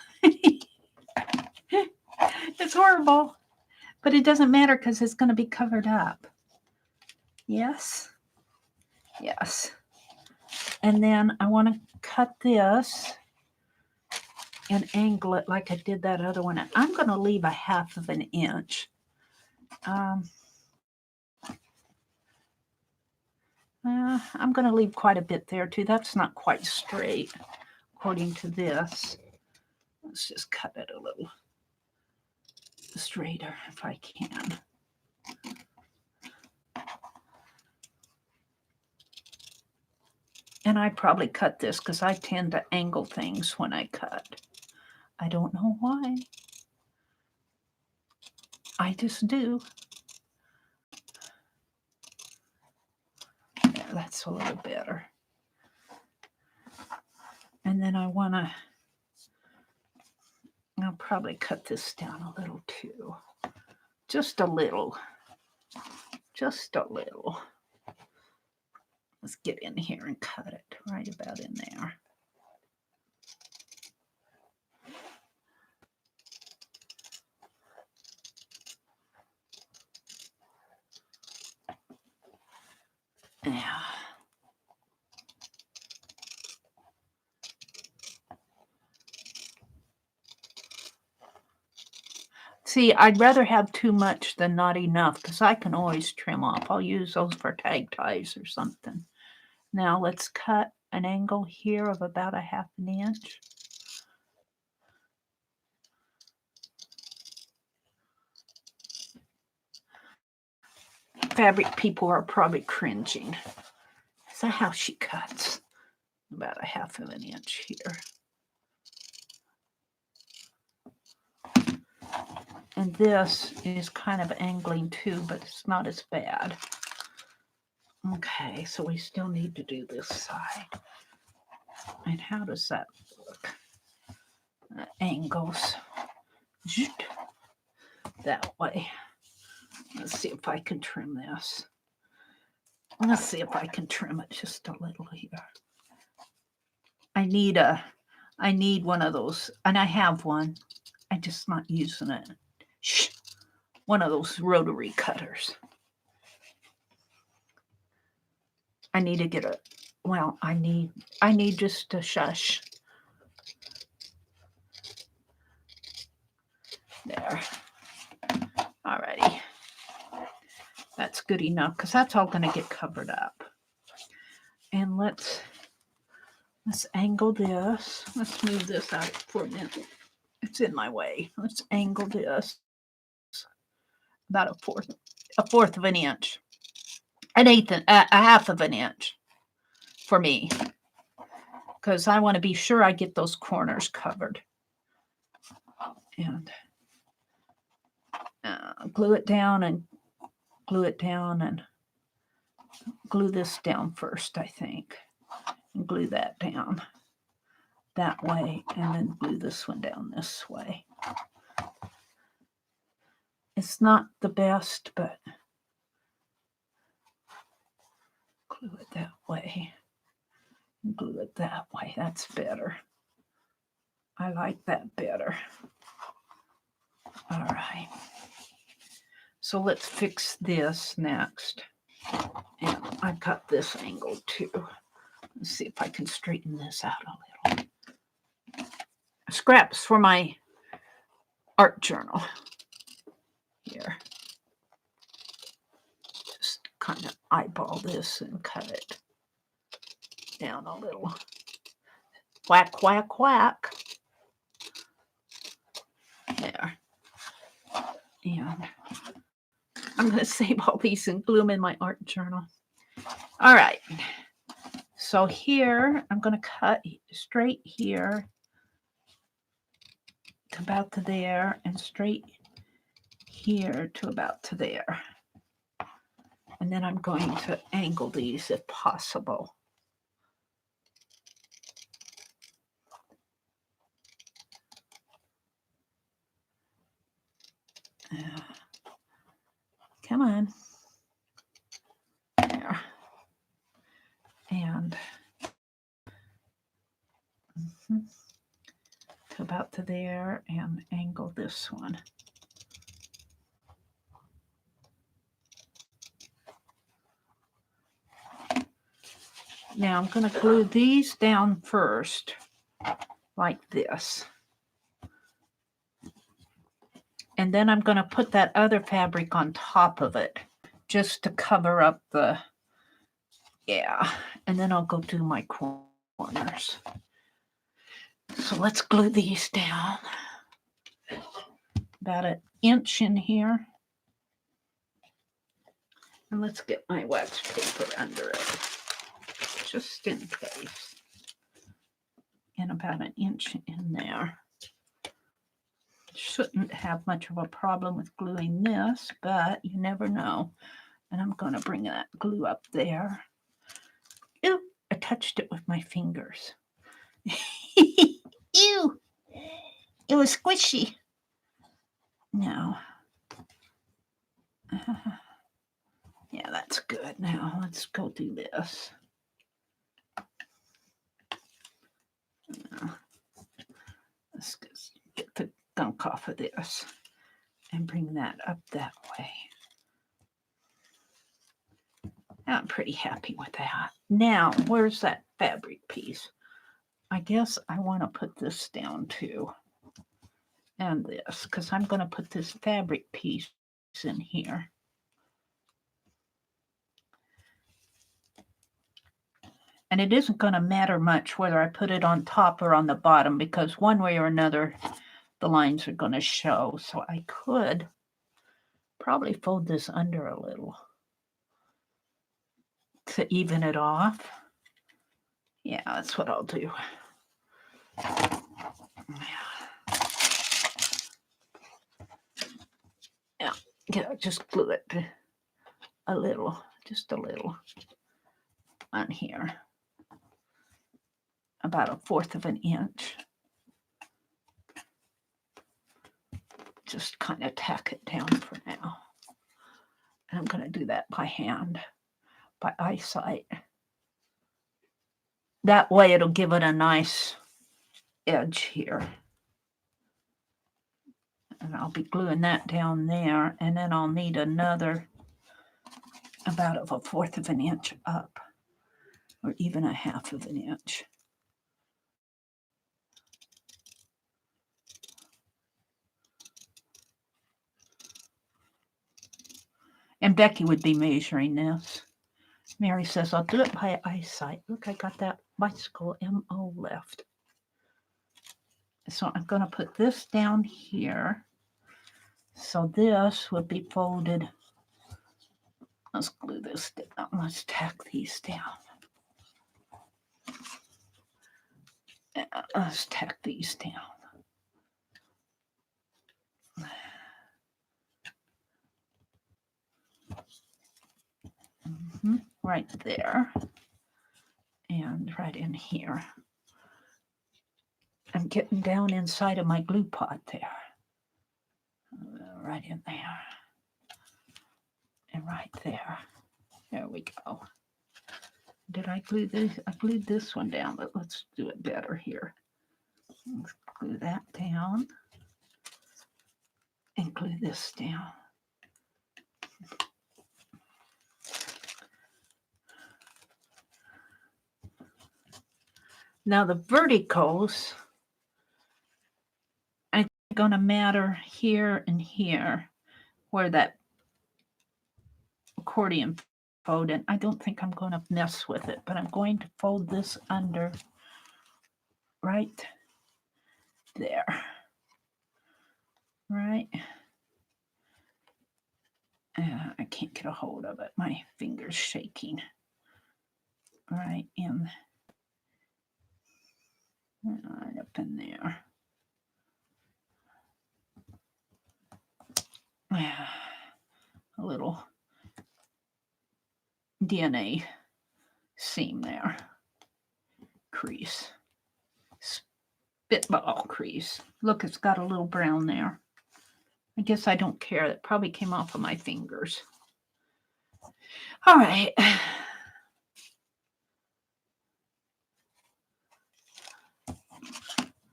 It's horrible. But it doesn't matter because it's going to be covered up. Yes. Yes. And then I want to cut this and angle it like I did that other one. I'm going to leave a 1/2 of an inch. I'm going to leave quite a bit there too. That's not quite straight according to this. Let's just cut it a little straighter if I can. And I probably cut this because I tend to angle things when I cut. I don't know why. I just do. Yeah, that's a little better. And then I want to, I'll probably cut this down a little too. Just a little. Just a little. Let's get in here and cut it right about in there. Yeah. See, I'd rather have too much than not enough because I can always trim off. I'll use those for tag ties or something. Now let's cut an angle here of about a 1/2 an inch. Fabric people are probably cringing. Is that how she cuts? About a 1/2 of an inch here. And this is kind of angling too, but it's not as bad. Okay, so we still need to do this side. And how does that look? Angles. That way. Let's see if I can trim this. Let's see if I can trim it just a little here. I need one of those, and I have one. I'm just not using it. Shh. One of those rotary cutters. I need to get a, well, I need just a shush. There. Alrighty. That's good enough because that's all going to get covered up. And let's angle this. Let's move this out for a minute. It's in my way. Let's angle this about a fourth of an inch, an eighth, a half of an inch for me, because I want to be sure I get those corners covered. And glue it down and glue it down and glue this down first, I think, and glue that down that way, and then glue this one down this way. It's not the best, but glue it that way. Glue it that way. That's better. I like that better. All right. So let's fix this next. And I got this angle too. Let's see if I can straighten this out a little. Scraps for my art journal. Here. Just kind of eyeball this and cut it down a little. Whack, whack, whack. There. And I'm going to save all these and glue them in my art journal. All right. So here, I'm going to cut straight here to about to there, and straight here to about to there. And then I'm going to angle these if possible. Come on. There. And to about to there, and angle this one. Now I'm going to glue these down first, like this. And then I'm going to put that other fabric on top of it, just to cover up the, and then I'll go do my corners. So let's glue these down. About an inch in here. And let's get my wax paper under it, just in case. And about an inch in there. Shouldn't have much of a problem with gluing this, but you never know. And I'm going to bring that glue up there. Ew, I touched it with my fingers. Ew, it was squishy. Now, yeah, that's good. Now let's go do this. Let's get the gunk off of this and bring that up that way. I'm pretty happy with that. Now, where's that fabric piece? I guess I want to put this down too. And this, because I'm going to put this fabric piece in here. And it isn't going to matter much whether I put it on top or on the bottom, because one way or another, the lines are going to show. So I could probably fold this under a little to even it off. Yeah, that's what I'll do. Yeah, just glue it a little, just a little on here. About a fourth of an inch. Just kind of tack it down for now. And I'm going to do that by hand, by eyesight. That way it'll give it a nice edge here. And I'll be gluing that down there, and then I'll need another about of a fourth of an inch up, or even a half of an inch. And Becky would be measuring this. Mary says, I'll do it by eyesight. Look, I got that bicycle MO left. So I'm going to put this down here. So this would be folded. Let's glue this down. Let's tack these down. Let's tack these down. Right there. And right in here. I'm getting down inside of my glue pot there. Right in there. And right there. There we go. Did I glue this? I glued this one down, but let's do it better here. Let's glue that down. And glue this down. Now the verticals are going to matter here and here where that accordion fold, and I don't think I'm going to mess with it, but I'm going to fold this under right there. Right. I can't get a hold of it. My finger's shaking. Right in. Right up in there. A little DNA seam there. Crease. Spitball crease. Look, it's got a little brown there. I guess I don't care. It probably came off of my fingers. All right.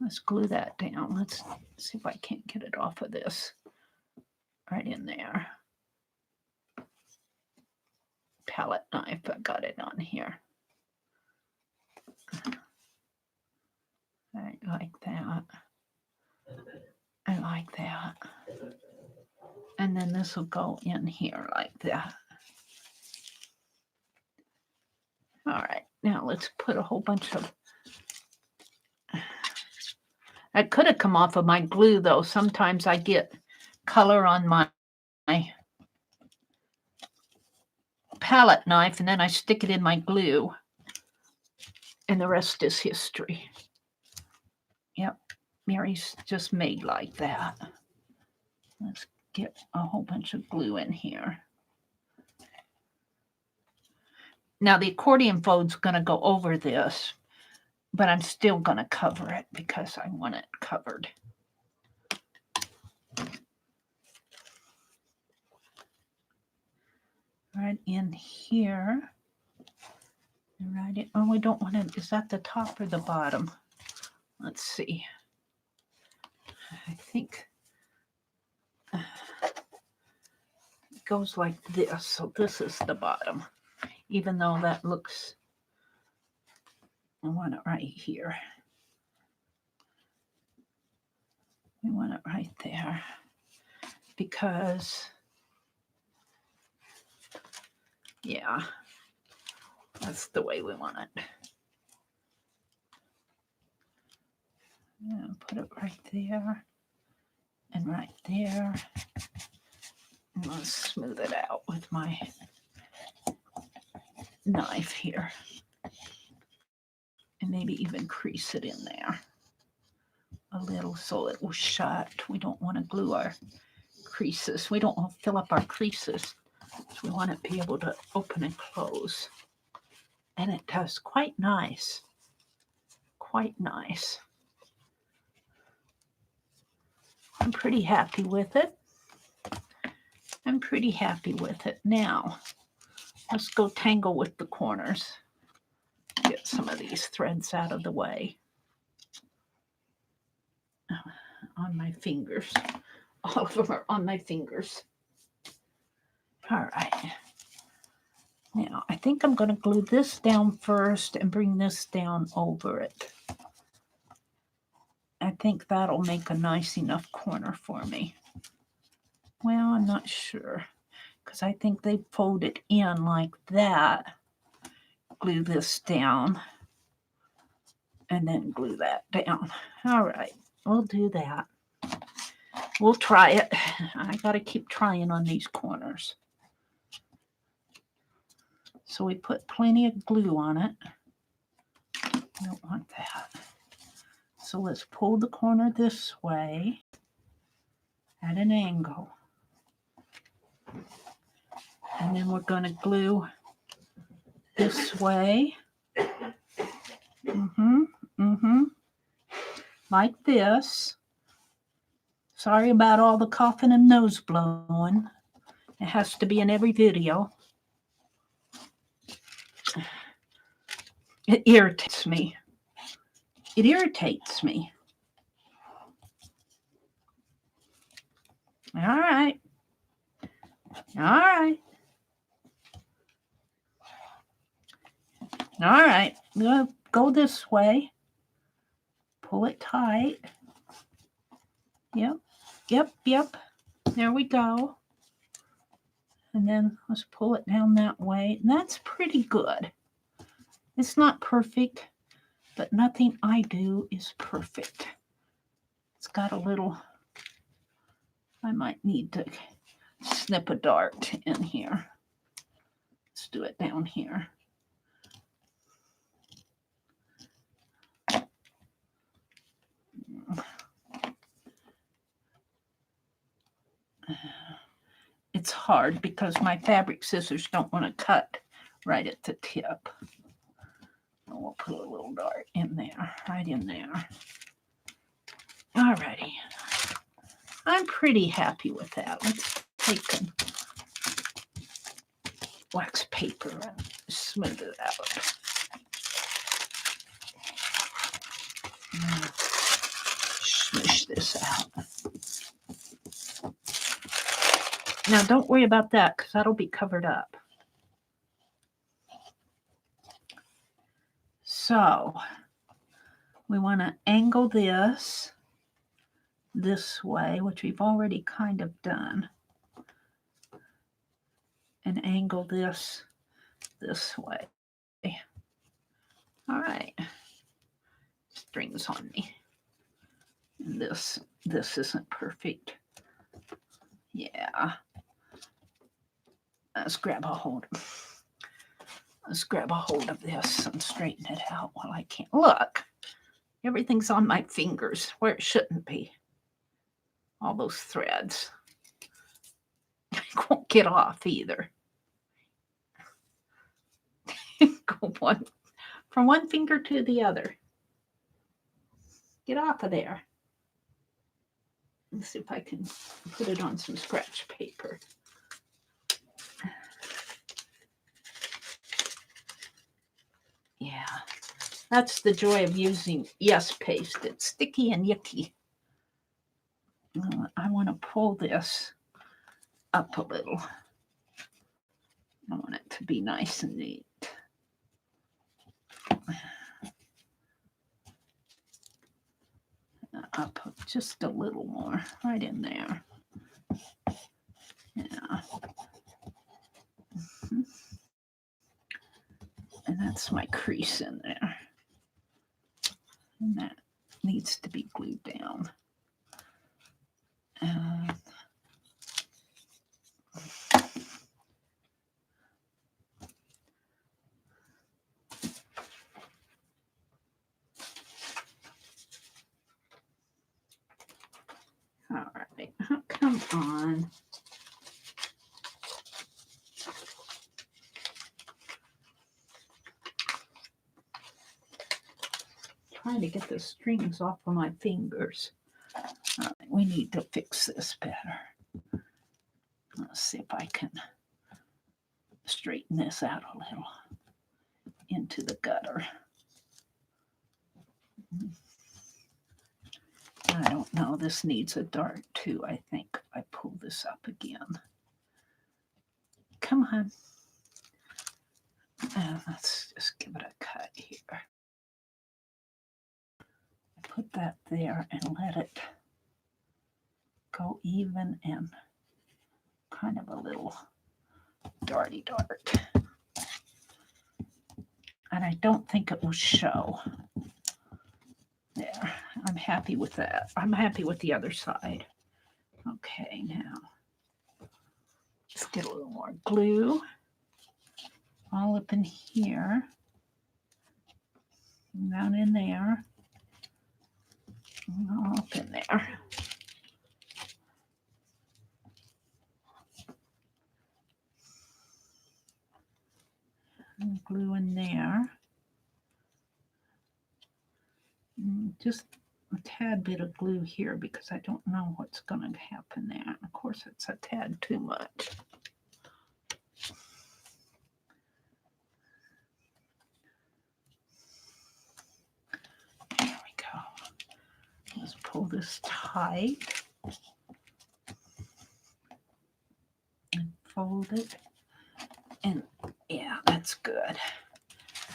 Let's glue that down. Let's see if I can't get it off of this. Right in there. Palette knife. I got it on here. I like that. I like that. And then this will go in here like that. All right. Now let's put a whole bunch of... I could have come off of my glue, though. Sometimes I get color on my palette knife, and then I stick it in my glue. And the rest is history. Yep. Mary's just made like that. Let's get a whole bunch of glue in here. Now the accordion fold's going to go over this, but I'm still going to cover it because I want it covered. Right in here. Right in, oh, we don't want to, is that the top or the bottom? Let's see. I think it goes like this. So this is the bottom, even though that looks, I want it right here. We want it right there because, yeah, that's the way we want it. Yeah, put it right there and right there. And let's smooth it out with my knife here. And maybe even crease it in there a little so it will shut. We don't want to glue our creases. We don't want to fill up our creases. So we want to be able to open and close. And it does quite nice. Quite nice. I'm pretty happy with it. I'm pretty happy with it. Now, let's go tangle with the corners. Get some of these threads out of the way. On my fingers. All of them are on my fingers. All right. Now, I think I'm going to glue this down first and bring this down over it. I think that'll make a nice enough corner for me. Well, I'm not sure. because I think they fold it in like that. Glue this down and then glue that down. All right, we'll do that. We'll try it. I got to keep trying on these corners. So we put plenty of glue on it. I don't want that. So let's pull the corner this way at an angle. And then we're going to glue this way. Like this. Sorry about all the coughing and nose blowing. It has to be in every video. It irritates me. It irritates me. All right. All right. All right. We'll go this way. Pull it tight. Yep. There we go. And then let's pull it down that way. And that's pretty good. It's not perfect, but nothing I do is perfect. It's got a little, I might need to snip a dart in here. Let's do it down here. It's hard because my fabric scissors don't want to cut right at the tip. And we'll put a little dart in there, right in there. Alrighty. I'm pretty happy with that. Let's take some wax paper and smooth it out. Smush this out. Now, don't worry about that because that'll be covered up. So, we want to angle this way, which we've already kind of done, and angle this way. All right. Strings on me. And this isn't perfect. Yeah. Let's grab a hold of this and straighten it out while I can't. Look, everything's on my fingers where it shouldn't be. All those threads. I won't get off either. Go from one finger to the other. Get off of there. Let's see if I can put it on some scratch paper. Yeah, that's the joy of using Yes paste. It's sticky and yucky. I want to pull this up a little. I want it to be nice and neat. Up just a little more, right in there. Yeah. And that's my crease in there. And that needs to be glued down. All right, come on. Trying to get the strings off of my fingers. All right, we need to fix this better. Let's see if I can straighten this out a little into the gutter. I don't know, this needs a dart too, I think. I pull this up again. Come on. Let's just give it a cut here. Put that there and let it go even and kind of a little Darty dart. And I don't think it will show. There, I'm happy with that. I'm happy with the other side. Okay, now let's get a little more glue all up in here, down in there, all up in there. And glue in there. Just a tad bit of glue here because I don't know what's going to happen there. And of course, it's a tad too much. There we go. Let's pull this tight and fold it. And yeah, that's good.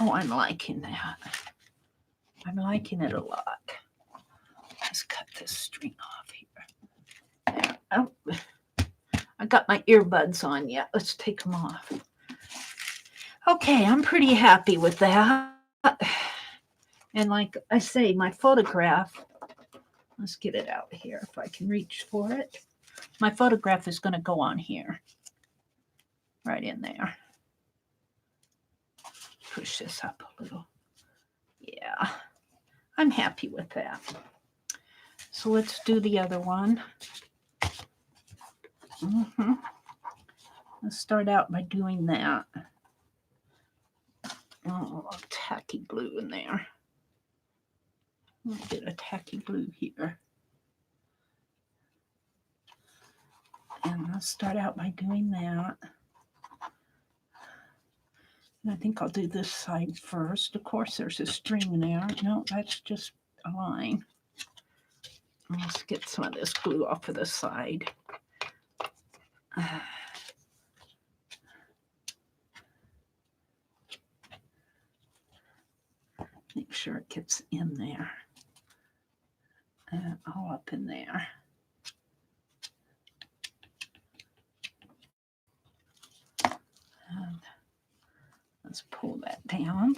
Oh, I'm liking that. I'm liking it a lot. Let's cut this string off here. There. Oh, I got my earbuds on yet. Let's take them off. Okay, I'm pretty happy with that. And like I say, my photograph, let's get it out here if I can reach for it. My photograph is going to go on here, right in there. Push this up a little. Yeah, I'm happy with that. So let's do the other one. Let's start out by doing that. Oh, tacky glue in there. A little bit of tacky glue here. And let's start out by doing that. And I think I'll do this side first. Of course, there's a string there. No, that's just a line. Let's get some of this glue off of the side. Make sure it gets in there. All up in there. And let's pull that down.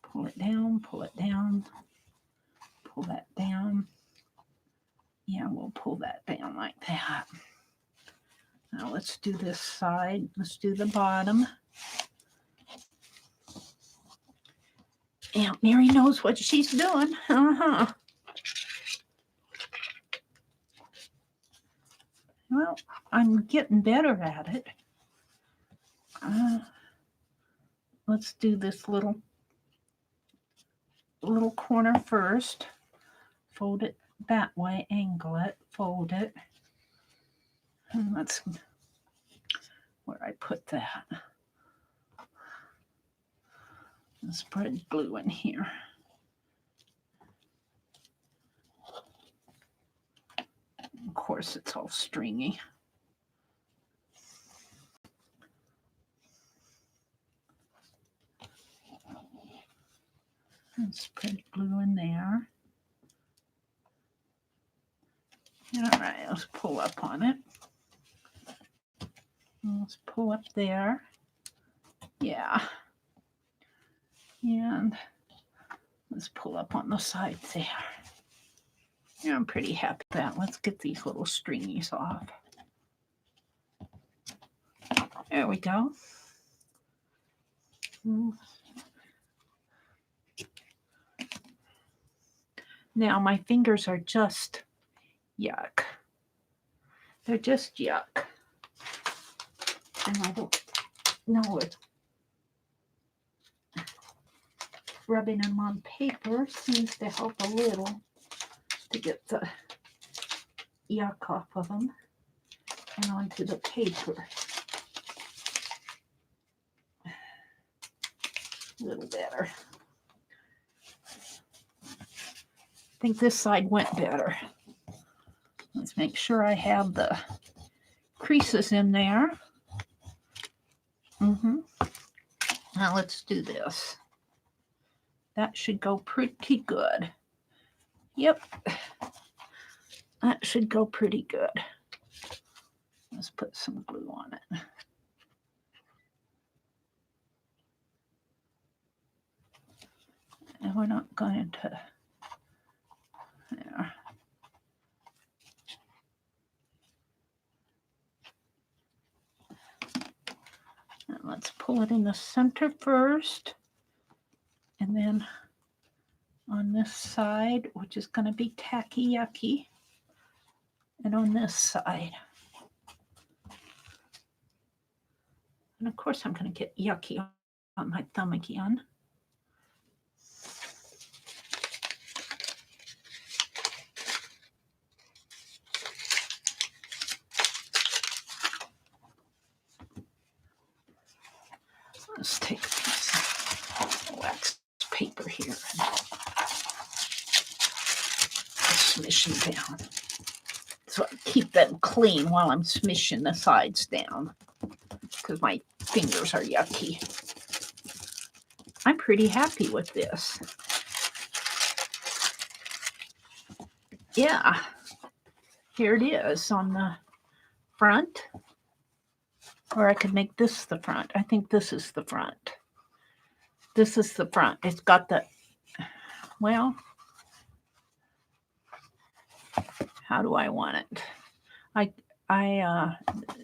Pull it down, pull it down, pull that down. Yeah, we'll pull that down like that. Now let's do this side. Let's do the bottom. Aunt Mary knows what she's doing. Well, I'm getting better at it. Let's do this little corner first. Fold it that way, angle it, fold it. And let's, where I put that. Let's put glue in here. Of course, it's all stringy. And spread glue in there. All right, let's pull up on it. Let's pull up there. Yeah. And let's pull up on the side there. Yeah, I'm pretty happy with that. Let's get these little stringies off. There we go. Now my fingers are just yuck. They're just yuck. And I don't know it. Rubbing them on paper seems to help a little to get the yuck off of them and onto the paper. A little better. I think this side went better. Let's make sure I have the creases in there. Now let's do this. That should go pretty good. Yep. That should go pretty good. Let's put some glue on it. And we're not going to, there. And let's pull it in the center first. And then on this side, which is going to be tacky yucky. And on this side. And of course I'm going to get yucky on my thumb again. Let's take a piece of wax paper here and smish them down. So I keep them clean while I'm smishing the sides down because my fingers are yucky. I'm pretty happy with this. Yeah, here it is on the front. Or I could make this the front. I think this is the front. This is the front. It's got the, well, how do I want it?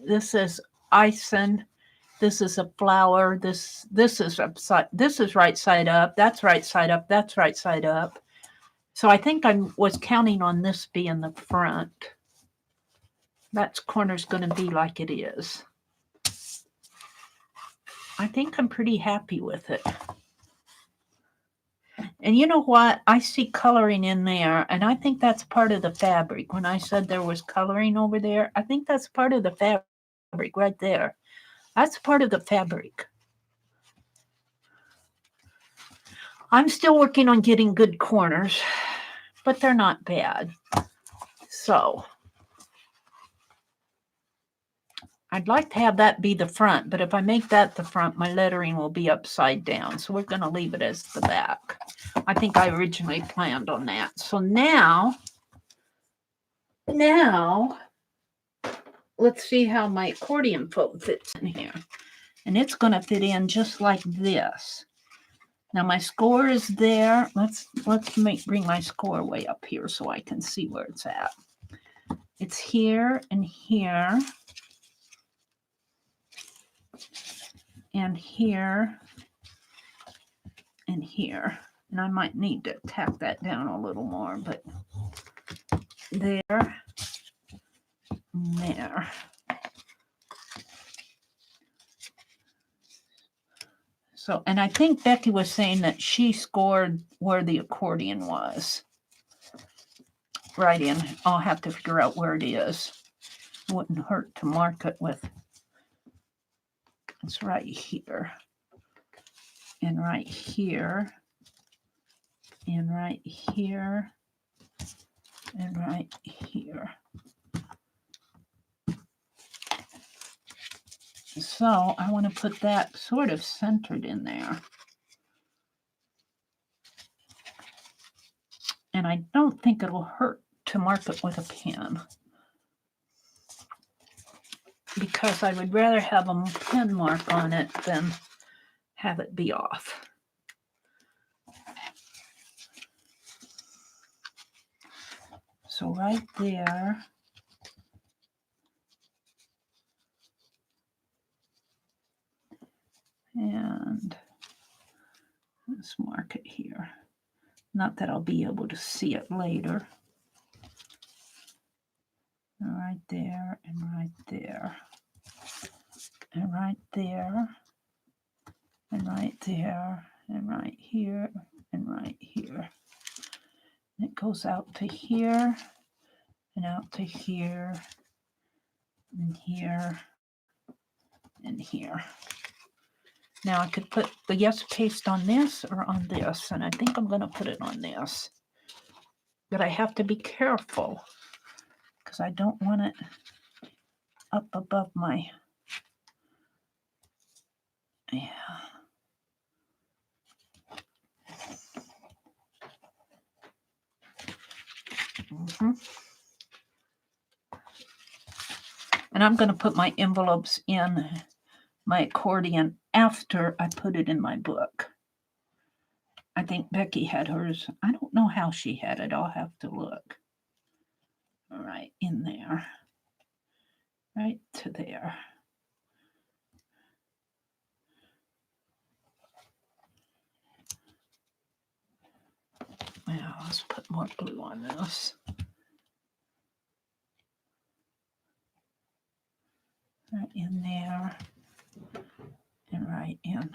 This is icing. This is a flower. This is upside. This is right side up. That's right side up. That's right side up. So I think I was counting on this being the front. That corner's going to be like it is. I think I'm pretty happy with it. And you know what? I see coloring in there, and I think that's part of the fabric. When I said there was coloring over there, I think that's part of the fabric right there. That's part of the fabric. I'm still working on getting good corners, but they're not bad. So I'd like to have that be the front, but if I make that the front, my lettering will be upside down. So we're going to leave it as the back. I think I originally planned on that. So now, let's see how my accordion foam fits in here. And it's going to fit in just like this. Now my score is there. Let's bring my score way up here so I can see where it's at. It's here and here. And here and here. And I might need to tack that down a little more, but there and there. So, and I think Becky was saying that she scored where the accordion was. Right in. I'll have to figure out where it is. It wouldn't hurt to mark it with. It's right here. And right here. And right here. And right here. So I want to put that sort of centered in there. And I don't think it'll hurt to mark it with a pen, because I would rather have a pen mark on it than have it be off. So right there. And let's mark it here. Not that I'll be able to see it later. Right there and right there. And right there. And right there. And right here. And right here. And it goes out to here. And out to here. And here. And here. Now I could put the yes paste on this or on this, and I think I'm going to put it on this. But I have to be careful because I don't want it up above my, yeah. And I'm going to put my envelopes in my accordion after I put it in my book. I think Becky had hers. I don't know how she had it. I'll have to look. All right, in there. Right to there. Now, let's put more glue on this. Right in there. And right in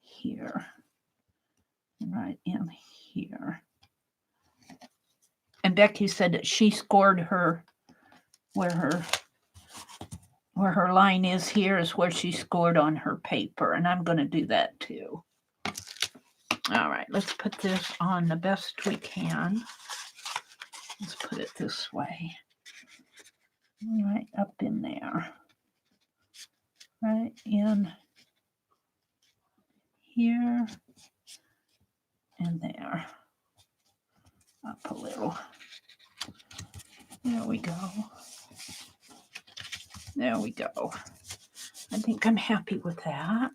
here. And right in here. And Becky said that she scored her where her line is here is where she scored on her paper, and I'm going to do that too. All right, let's put this on the best we can. Let's put it this way. Right up in there. Right in here and there. Up a little. There we go. There we go. I think I'm happy with that.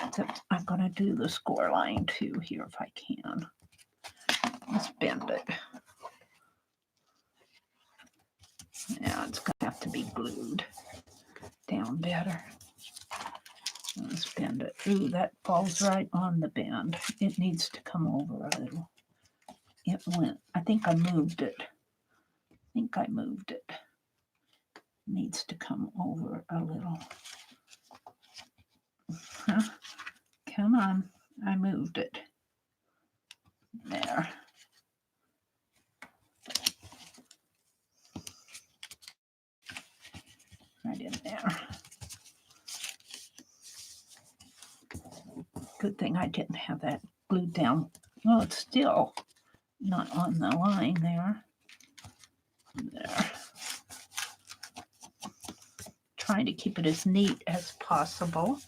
Except I'm going to do the score line too here if I can. Let's bend it. Yeah, it's going to have to be glued down better. Let's bend it. Ooh, that falls right on the bend. It needs to come over a little. It went. I think I moved it. It needs to come over a little. Huh? Come on. I moved it. There. Right in there. Good thing I didn't have that glued down. Well, it's still not on the line there. There. Trying to keep it as neat as possible.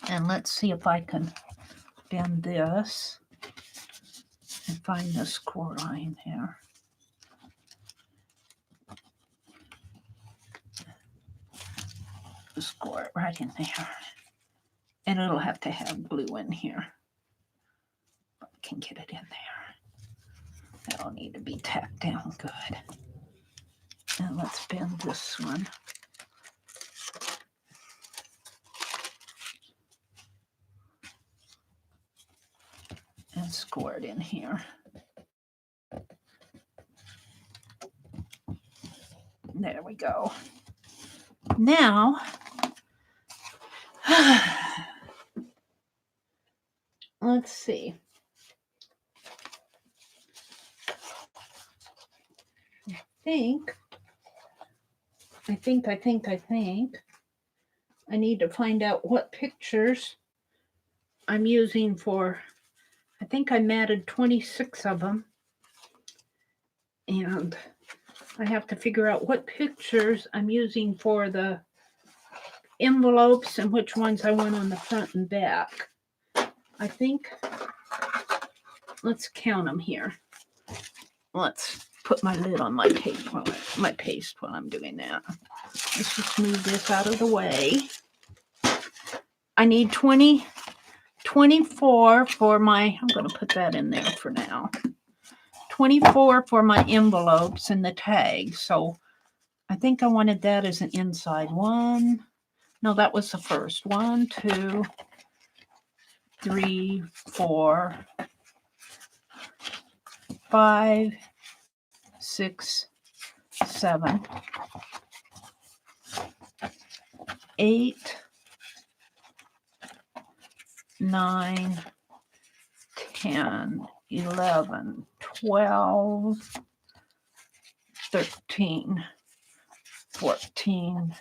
And let's see if I can bend this and find the score line there. Score it right in there. And it'll have to have glue in here. But I can get it in there. That'll need to be tacked down good. And let's bend this one. And score it in here. There we go. Now, let's see. I need to find out what pictures I'm using for, I think I matted 26 of them. And I have to figure out what pictures I'm using for the envelopes and which ones I want on the front and back. I think, let's count them here. Let's put my lid on my paste while I'm doing that. Let's just move this out of the way. I need 24 for my, I'm going to put that in there for now. 24 for my envelopes and the tags. So I think I wanted that as an inside one. No, that was the first. 1, 2, 3, 4, 5, 6, 7, 8, 9, 10, 11, 12, 13, 14,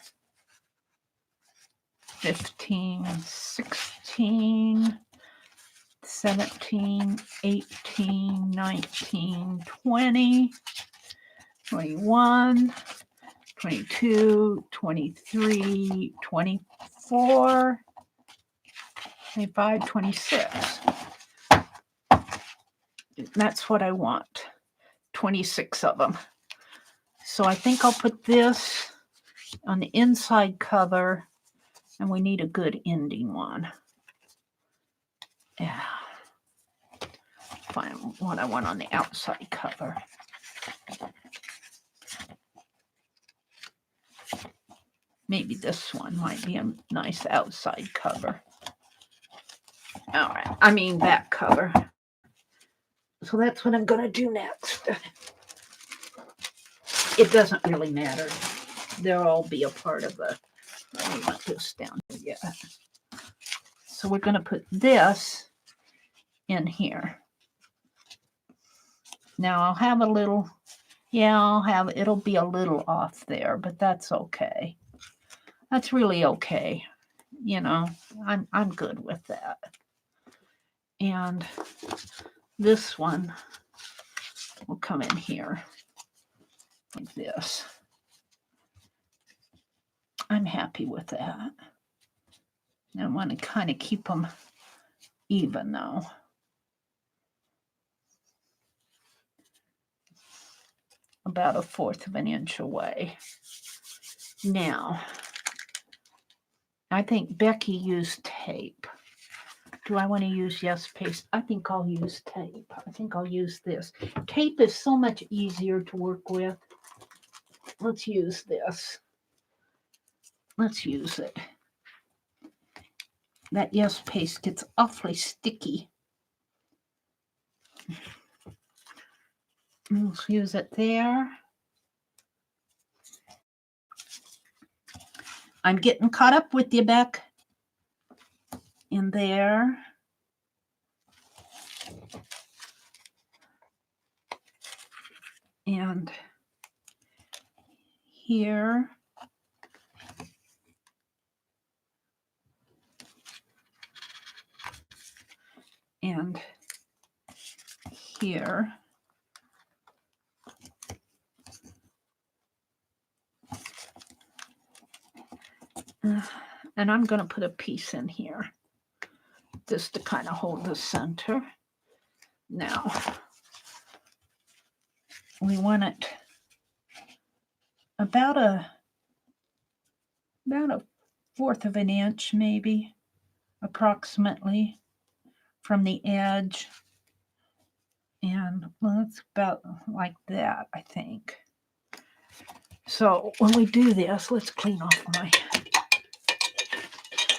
15, 16, 17, 18, 19, 20, 21, 22, 23, 24, 25, 26. That's what I want. 26 of them. So I think I'll put this on the inside cover And we need a good ending one. Yeah. Find what I want on the outside cover. Maybe this one might be a nice outside cover. All right, I mean back cover. So that's what I'm going to do next. It doesn't really matter. They'll all be a part of the, let me put this down here. Yeah. So we're going to put this in here. Now I'll have a little, it'll be a little off there, but that's okay. That's really okay. You know, I'm good with that. And this one will come in here like this. I'm happy with that. I want to kind of keep them even though. About 1/4 of an inch away. Now, I think Becky used tape. Do I want to use yes paste? I think I'll use tape. I think I'll use this. Tape is so much easier to work with. Let's use this. Let's use it. That yes paste gets awfully sticky. Let's use it there. I'm getting caught up with you, Beck. In there. And here. And here. And I'm going to put a piece in here just to kind of hold the center. Now, we want it about a 1/4 of an inch, maybe, approximately, from the edge. And well, it's about like that, I think. So when we do this, let's clean off my...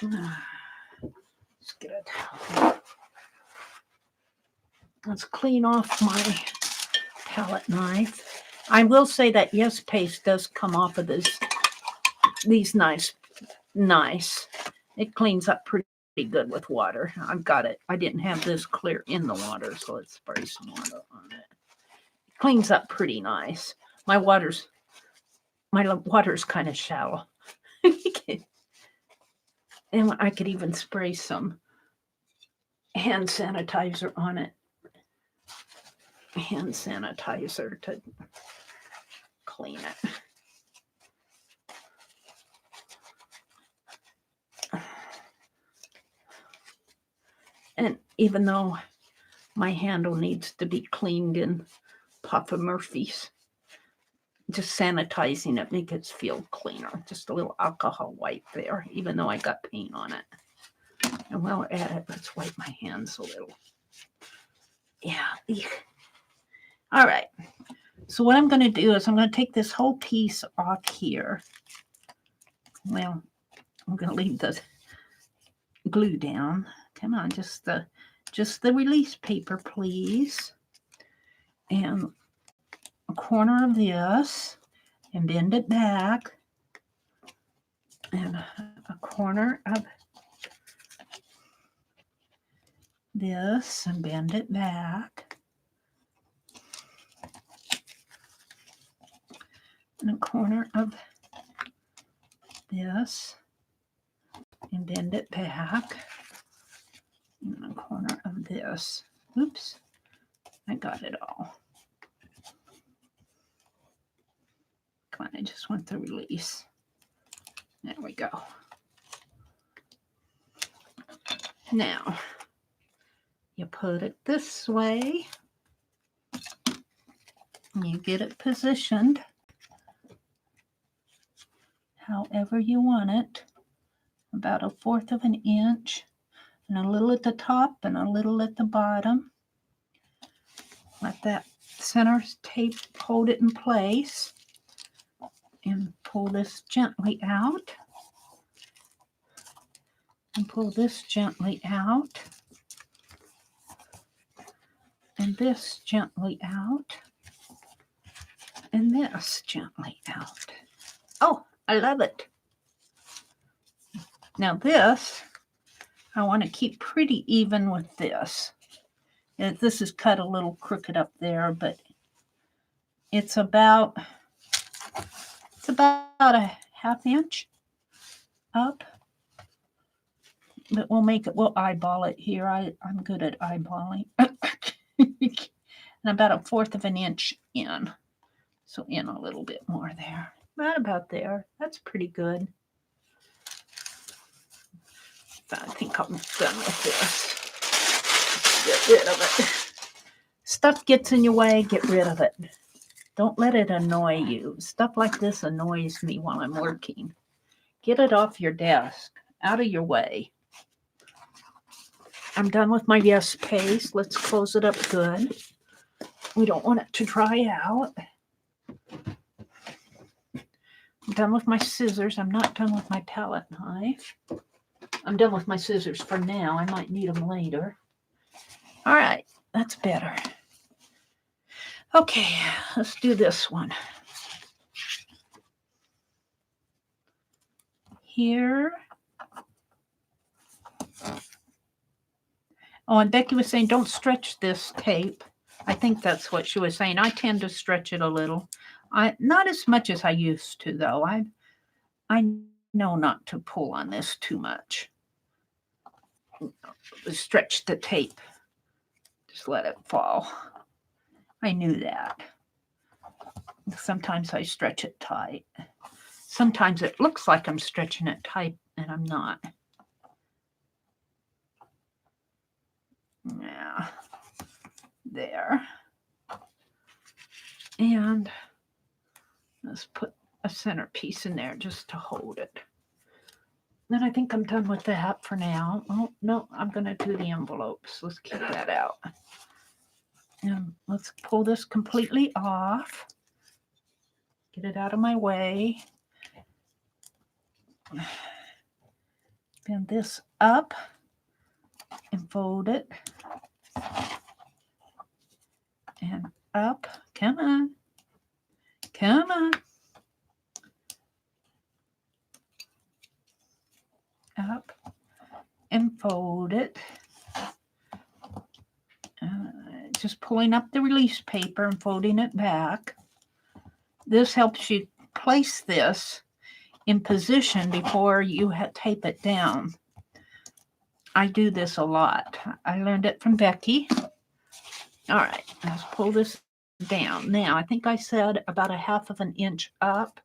Let's get a towel. Let's clean off my palette knife. I will say that yes paste does come off of these nice. It cleans up pretty good with water. I've got it. I didn't have this clear in the water, so let's spray some water on it. It cleans up pretty nice. My water's kind of shallow. And I could even spray some hand sanitizer on it. Hand sanitizer to clean it. And even though my handle needs to be cleaned in Papa Murphy's, just sanitizing it makes it feel cleaner. Just a little alcohol wipe there, even though I got paint on it. And while we're at it, let's wipe my hands a little. Yeah. All right. So what I'm going to do is I'm going to take this whole piece off here. Well, I'm going to leave the glue down. Come on, just the release paper, please. And a corner of this and bend it back. And a corner of this and bend it back. And a corner of this and bend it back. And a corner of this. Oops, I got it all. Come on, I just want the release. There we go. Now, you put it this way. And you get it positioned however you want it. about 1/4 of an inch, and a little at the top and a little at the bottom. Let that center tape hold it in place, and pull this gently out, and pull this gently out, and this gently out, and this gently out. Oh, I love it. Now this, I want to keep pretty even with this. And this is cut a little crooked up there, but it's about a 1/2 inch up. But we'll eyeball it here. I'm good at eyeballing. And about 1/4 of an inch in. So in a little bit more there. Right about there. That's pretty good. I think I'm done with this. Get rid of it. Stuff gets in your way, get rid of it. Don't let it annoy you. Stuff like this annoys me while I'm working. Get it off your desk, out of your way. I'm done with my yes paste. Let's close it up good. We don't want it to dry out. I'm done with my scissors. I'm not done with my palette knife. I'm done with my scissors for now. I might need them later. All right, that's better. Okay, let's do this one. Here. Oh, and Becky was saying, don't stretch this tape. I think that's what she was saying. I tend to stretch it a little. Not as much as I used to, though. I know not to pull on this too much. Stretch the tape. Just let it fall. I knew that. Sometimes I stretch it tight. Sometimes it looks like I'm stretching it tight, and I'm not. Yeah. There. And let's put a centerpiece in there just to hold it. Then I think I'm done with that for now. Oh, no, I'm going to do the envelopes. Let's keep that out. And let's pull this completely off. Get it out of my way. Bend this up and fold it. And up. Come on. Come on. Up and fold it. Just pulling up the release paper and folding it back. This helps you place this in position before you tape it down. I do this a lot. I learned it from Becky. All right, let's pull this down. Now, I think I said about 1/2 of an inch up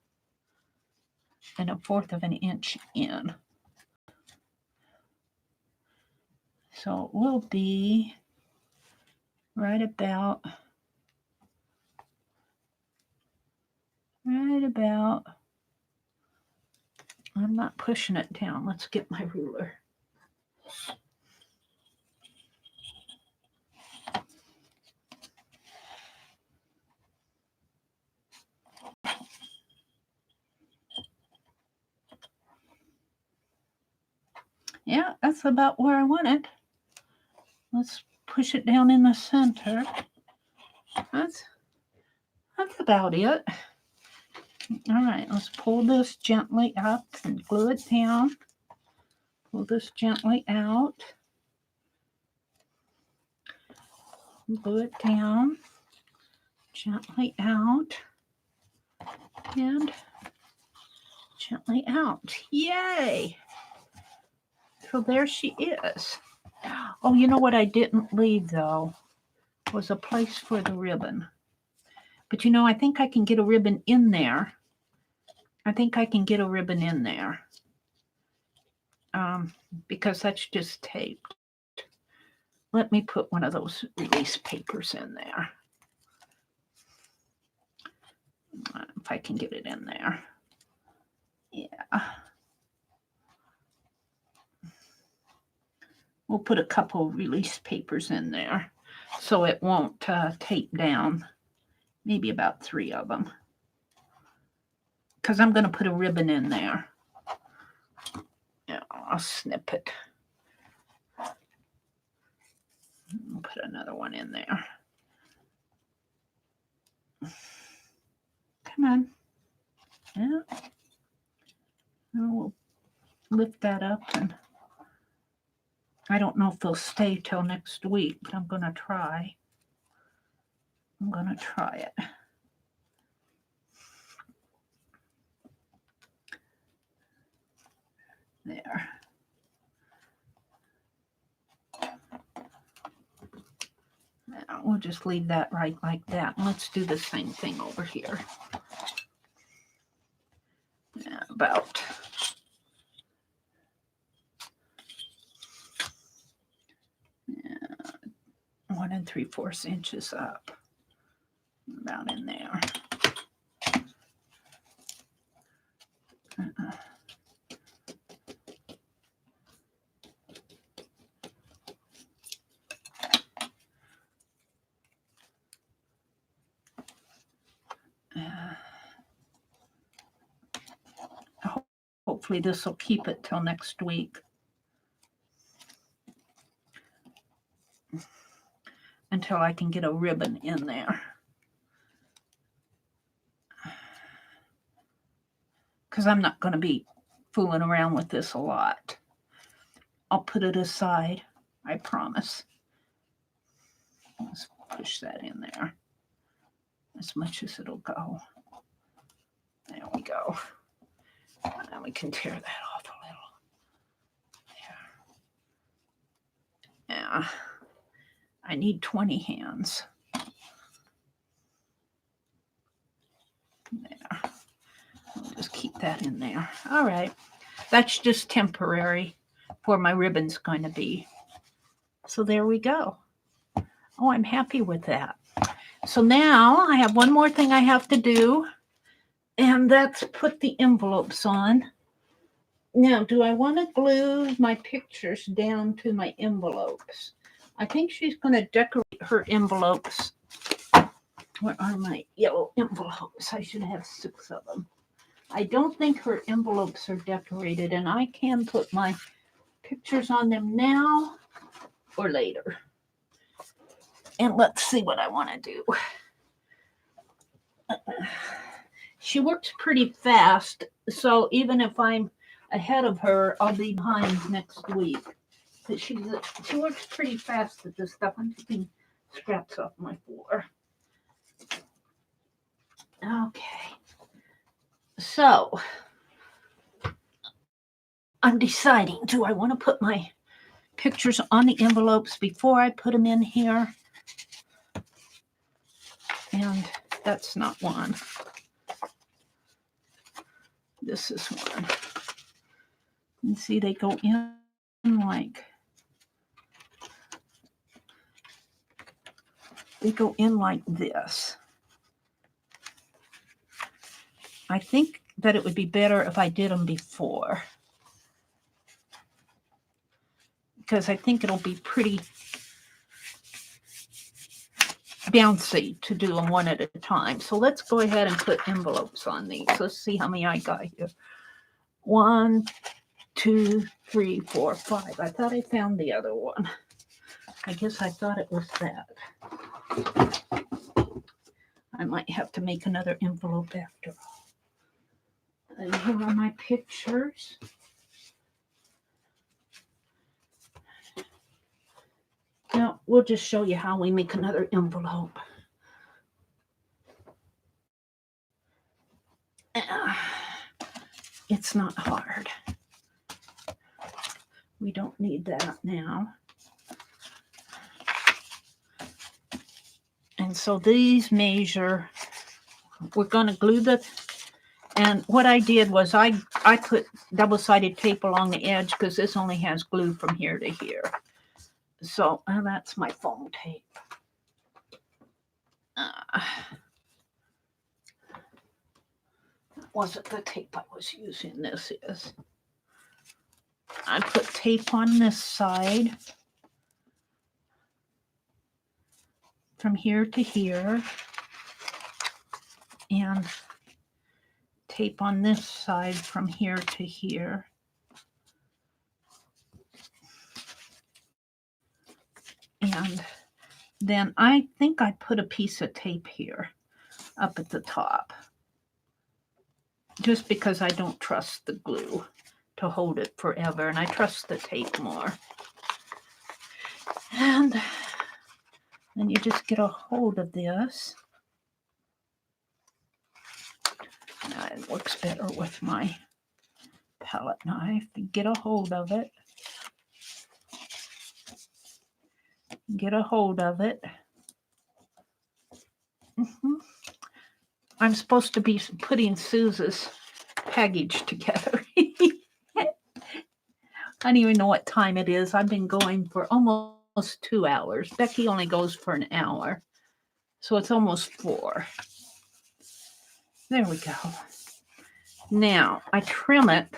and 1/4 of an inch in. So it will be right about, I'm not pushing it down. Let's get my ruler. Yeah, that's about where I want it. Let's push it down in the center. That's about it. All right, let's pull this gently up and glue it down. Pull this gently out. Glue it down. Gently out. And gently out. Yay! So there she is. Oh, you know what I didn't leave, though, was a place for the ribbon. But, you know, I think I can get a ribbon in there. Because that's just taped. Let me put one of those release papers in there. If I can get it in there. Yeah. We'll put a couple release papers in there so it won't tape down. Maybe about 3 of them. Because I'm going to put a ribbon in there. Yeah, I'll snip it. I'll put another one in there. Come on. Yeah. We'll lift that up, and I don't know if they'll stay till next week, but I'm going to try. I'm going to try it. There. Now we'll just leave that right like that. And let's do the same thing over here. Yeah, about 1 3/4 inches up. About in there. Hopefully this will keep it till next week. Until I can get a ribbon in there. Because I'm not going to be fooling around with this a lot. I'll put it aside, I promise. Let's push that in there as much as it'll go. There we go. And then we can tear that off a little. There. Yeah. I need 20 hands. There. I'll just keep that in there. All right. That's just temporary where my ribbon's going to be. So there we go. Oh, I'm happy with that. So now I have one more thing I have to do, and that's put the envelopes on. Now, do I want to glue my pictures down to my envelopes? I think she's going to decorate her envelopes. Where are my yellow envelopes? I should have 6 of them. I don't think her envelopes are decorated, and I can put my pictures on them now or later. And let's see what I want to do. She works pretty fast, so even if I'm ahead of her, I'll be behind next week. But she works pretty fast at this stuff. I'm taking scraps off my floor. Okay. So, I'm deciding, do I want to put my pictures on the envelopes before I put them in here? And that's not one. This is one. You see, they go in like, this. I think that it would be better if I did them before, because I think it'll be pretty bouncy to do them one at a time. So let's go ahead and put envelopes on these. Let's see how many I got here. 1, 2, 3, 4, 5. I thought I found the other one. I guess I thought it was that. I might have to make another envelope after all. And here are my pictures. Now, we'll just show you how we make another envelope. It's not hard. We don't need that now. And so these measure, we're going to glue and what I did was I put double-sided tape along the edge because this only has glue from here to here. So that's my foam tape. Wasn't the tape I was using, this is. I put tape on this side from here to here, and tape on this side from here to here. And then I think I put a piece of tape here up at the top, just because I don't trust the glue to hold it forever, and I trust the tape more. And then you just get a hold of this. Now it works better with my palette knife. You get a hold of it. Get a hold of it. I'm supposed to be putting Suze's package together. I don't even know what time it is. I've been going for almost 2 hours. Becky only goes for an hour. So it's almost 4. There we go. Now I trim it.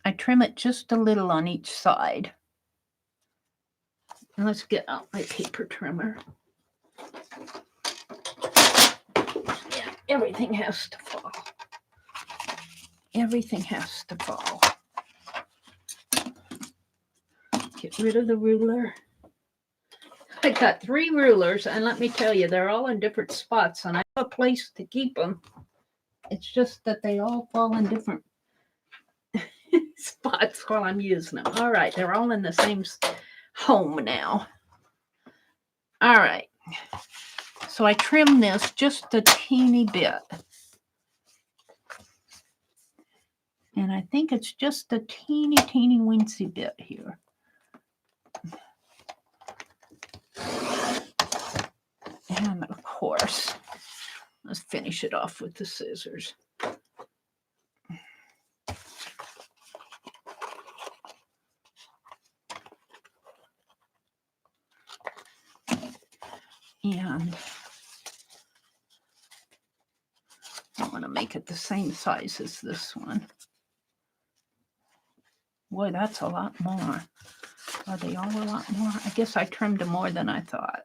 I trim it just a little on each side. And let's get out my paper trimmer. Yeah, everything has to fall. Everything has to fall. Get rid of the ruler. I got 3 rulers, and let me tell you, they're all in different spots, and I have a place to keep them. It's just that they all fall in different spots while I'm using them. All right, they're all in the same home now. All right. So I trim this just a teeny bit. And I think it's just a teeny weensy bit here. And of course, let's finish it off with the scissors. And I want to make it the same size as this one. Boy, that's a lot more. Are they all a lot more? I guess I trimmed them more than I thought.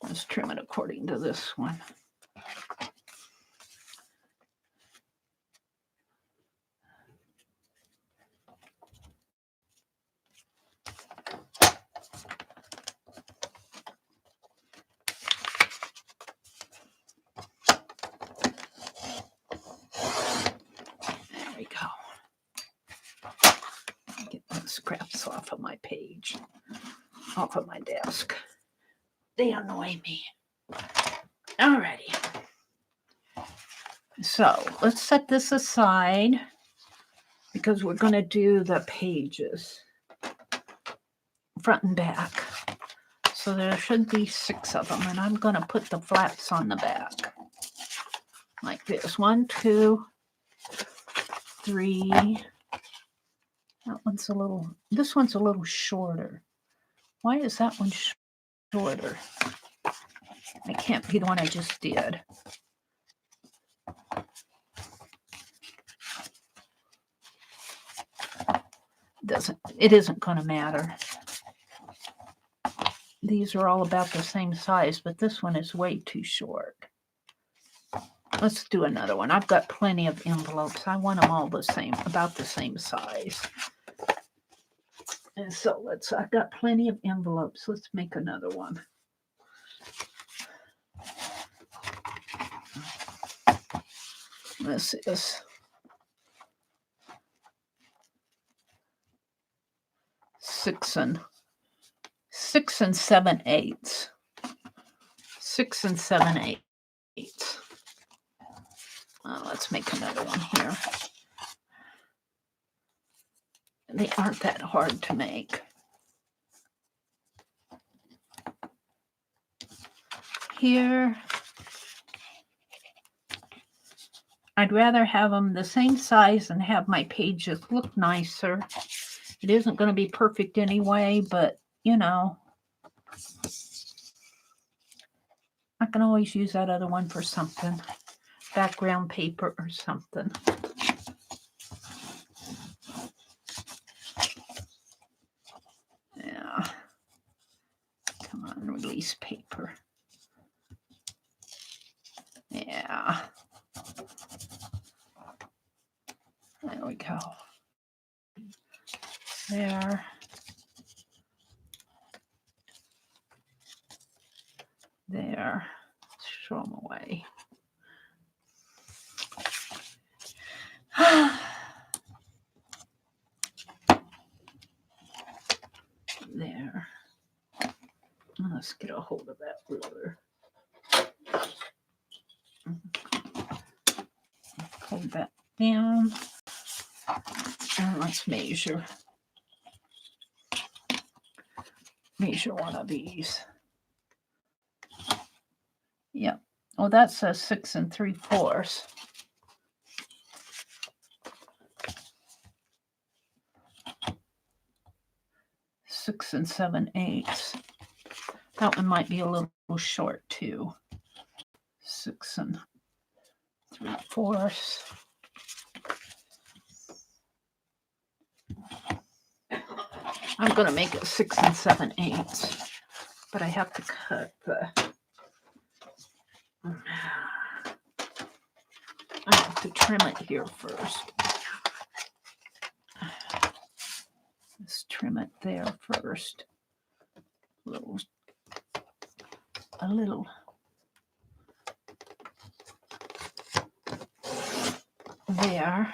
Let's trim it according to this one. There we go. Get those scraps off of my page, off of my desk. They annoy me. Alrighty. So let's set this aside because we're going to do the pages front and back. So there should be 6 of them, and I'm going to put the flaps on the back like this. 1, 2, 3. This one's a little shorter. Why is that one shorter? It can't be the one I just did. It isn't going to matter. These are all about the same size, but this one is way too short. Let's do another one. I've got plenty of envelopes. I want them all the same, about the same size. And so I've got plenty of envelopes. Let's make another one. This is 6 and 7/8. 6 and 7/8. Let's make another one here. They aren't that hard to make. Here, I'd rather have them the same size and have my pages look nicer. It isn't going to be perfect anyway, but you know, I can always use that other one for something. Background paper or something. release paper. Yeah. There we go. There. There. Throw them away. There. Let's get a hold of that ruler. Hold that down. And let's measure. Measure one of these. Yep. Oh, that says 6 3/4. Six and 7/8. That one might be a little short too. 6 3/4. I'm going to make it 6 7/8, but I have to cut the. I have to trim it here first. Let's trim it there first. A little. There.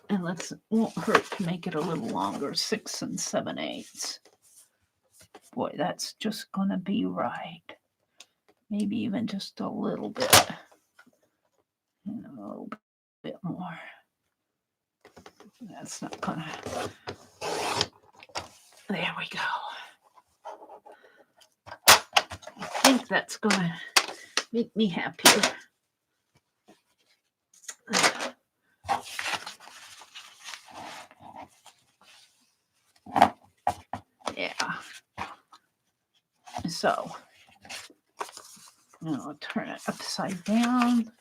And won't hurt to make it a little longer, 6 7/8. Boy, that's just going to be right. Maybe even just a little bit. And a little bit more. That's not going to. There we go. I think that's going to make me happier. Yeah. So, I'll turn it upside down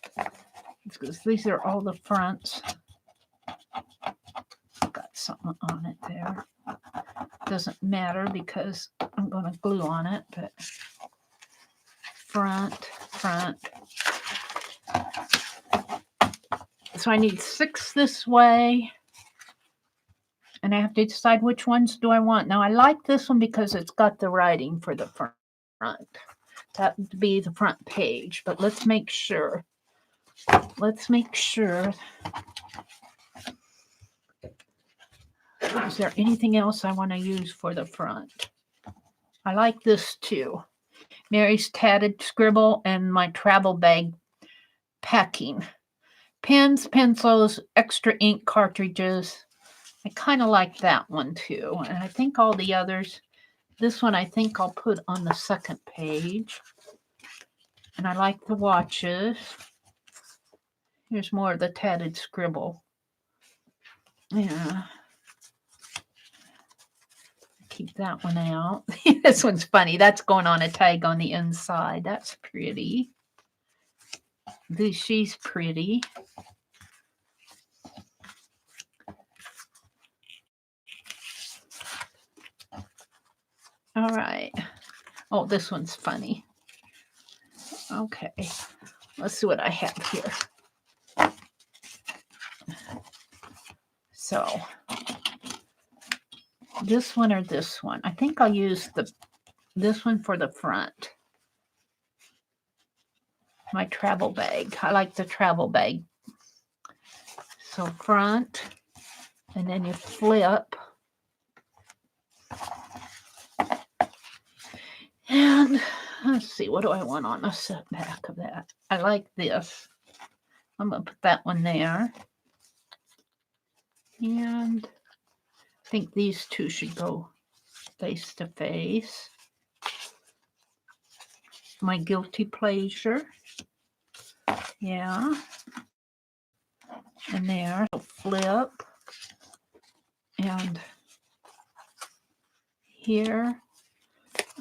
because these are all the fronts. Got something on it there. Doesn't matter because I'm going to glue on it, but front. So I need 6 this way. And I have to decide which ones do I want. Now I like this one because it's got the writing for the front. That would be the front page, but let's make sure. Is there anything else I want to use for the front? I like this too. Mary's tatted scribble and my travel bag packing. Pens, pencils, extra ink cartridges. I kind of like that one too. And I think all the others, this one I think I'll put on the second page. And I like the watches. Here's more of the tatted scribble. Yeah. Keep that one out. This one's funny. That's going on a tag on the inside. That's pretty. She's pretty. All right. Oh, this one's funny. Okay. Let's see what I have here. So, this one or this one? I think I'll use this one for the front. My travel bag. I like the travel bag. So front, and then you flip. And let's see, what do I want on the back of that? I like this. I'm going to put that one there. And I think these two should go face to face. My guilty pleasure. Yeah. And there. So flip. And here.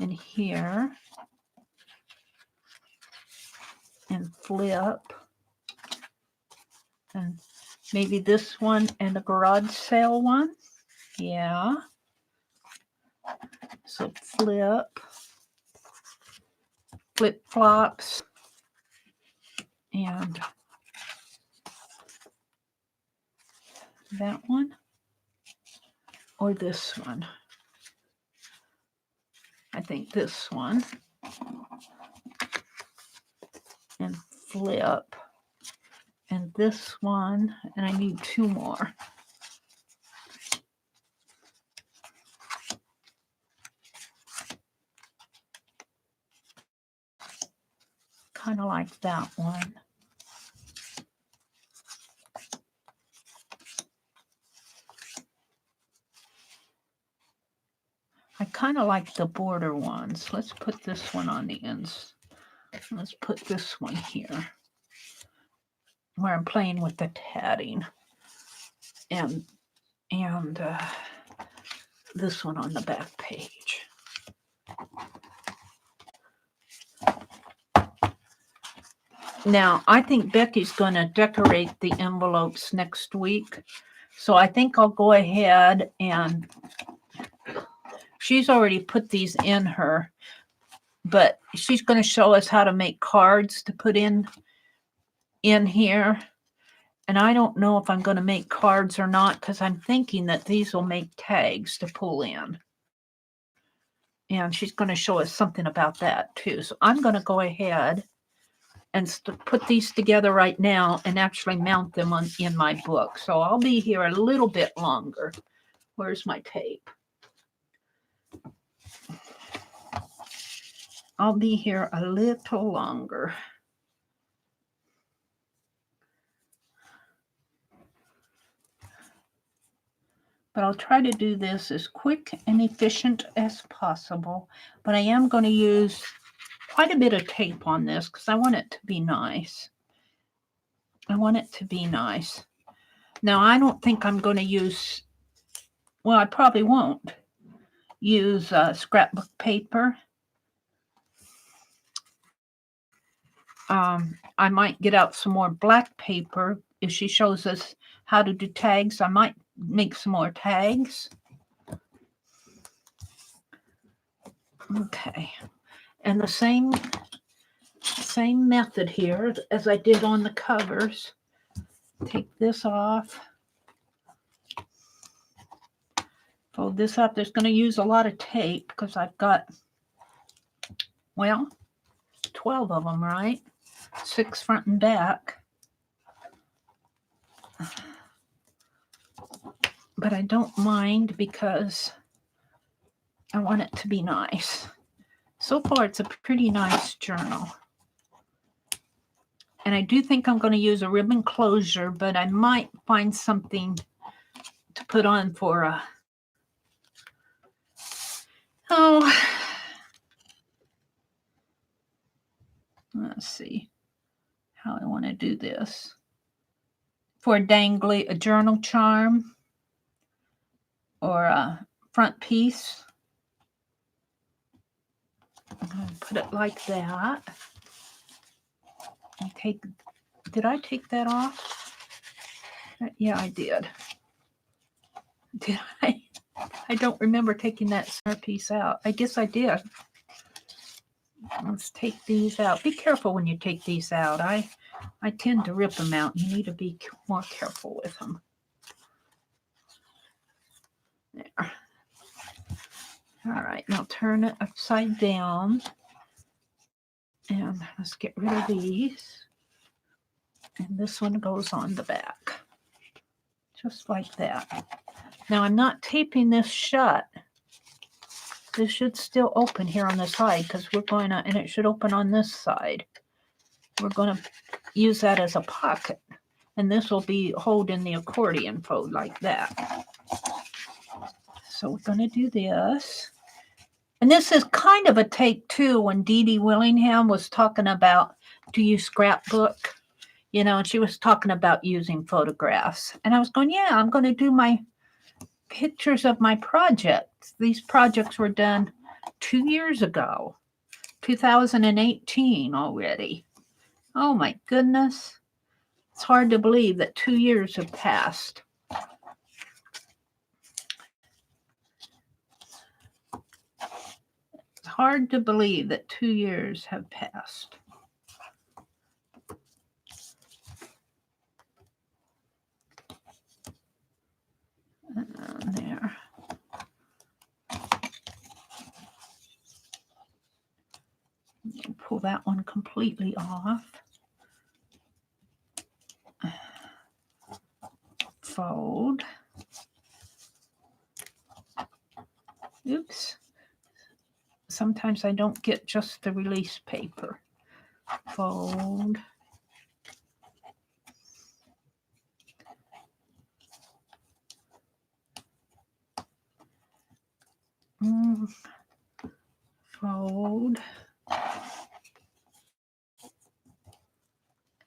And here. And flip. And maybe this one and the garage sale one. Yeah. So flip. flip-flops. And that one or this one. I think this one. And flip. And this one. And I need 2 more. Kind of like that one. I kind of like the border ones. Let's put this one on the ends. Let's put this one here where I'm playing with the tatting. And this one on the back page. Now, I think Becky's going to decorate the envelopes next week. So I think I'll go ahead and she's already put these in her, but she's going to show us how to make cards to put in here. And I don't know if I'm going to make cards or not because I'm thinking that these will make tags to pull in. And she's going to show us something about that too. So I'm going to go ahead and put these together right now and actually mount them in my book. So I'll be here a little bit longer. Where's my tape? I'll be here a little longer. But I'll try to do this as quick and efficient as possible. But I am going to use quite a bit of tape on this because I want it to be nice. I want it to be nice. Now, I don't think I'm going to use, well, I probably won't use scrapbook paper. I might get out some more black paper. If she shows us how to do tags, I might make some more tags. Okay. And the same method here as I did on the covers. Take this off. Fold this up. There's going to use a lot of tape because I've got, well, 12 of them, right? 6 front and back. But I don't mind because I want it to be nice. So far, it's a pretty nice journal. And I do think I'm going to use a ribbon closure, but I might find something to put on for a, let's see how I want to do this. For a journal charm or a front piece. I'm going to put it like that. Did I take that off? Yeah, I did. Did I? I don't remember taking that center piece out. I guess I did. Let's take these out. Be careful when you take these out. I tend to rip them out. You need to be more careful with them. There. All right, now turn it upside down. And let's get rid of these. And this one goes on the back. Just like that. Now I'm not taping this shut. This should still open here on the side because we're going to, and it should open on this side. We're going to use that as a pocket. And this will be holding the accordion fold like that. So we're going to do this. And this is kind of a take too when Dee Dee Willingham was talking about, do you scrapbook? You know, and she was talking about using photographs. And I was going, yeah, I'm going to do my pictures of my projects. These projects were done 2 years ago, 2018 already. Oh my goodness. It's hard to believe that 2 years have passed. It's hard to believe that 2 years have passed. And there. Pull that one completely off. Fold. Oops. Sometimes I don't get just the release paper. Fold. Fold.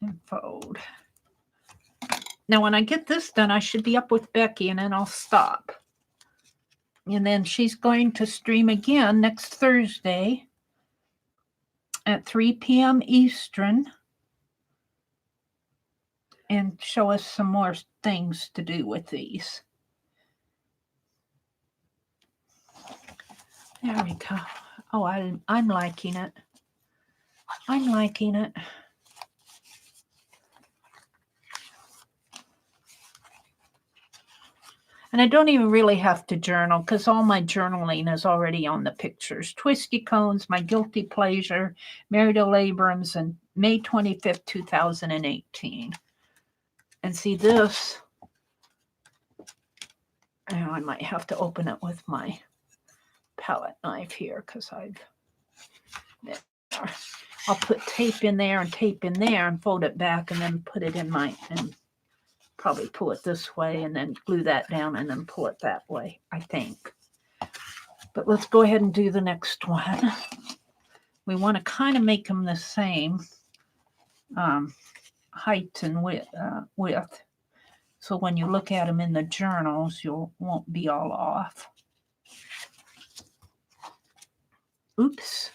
And fold. Now, when I get this done, I should be up with Becky, and then I'll stop. And then she's going to stream again next Thursday at 3 p.m. Eastern and show us some more things to do with these. There we go. Oh, I'm liking it. I'm liking it. And I don't even really have to journal because all my journaling is already on the pictures. Twisty Cones, My Guilty Pleasure, Meridel Abrams, and May 25th, 2018. And see this, now I might have to open it with my palette knife here because I'll put tape in there and tape in there and fold it back and then put it in and probably pull it this way and then glue that down and then pull it that way, I think. But let's go ahead and do the next one. We want to kind of make them the same height and width. So when you look at them in the journals, you won't be all off. Oops.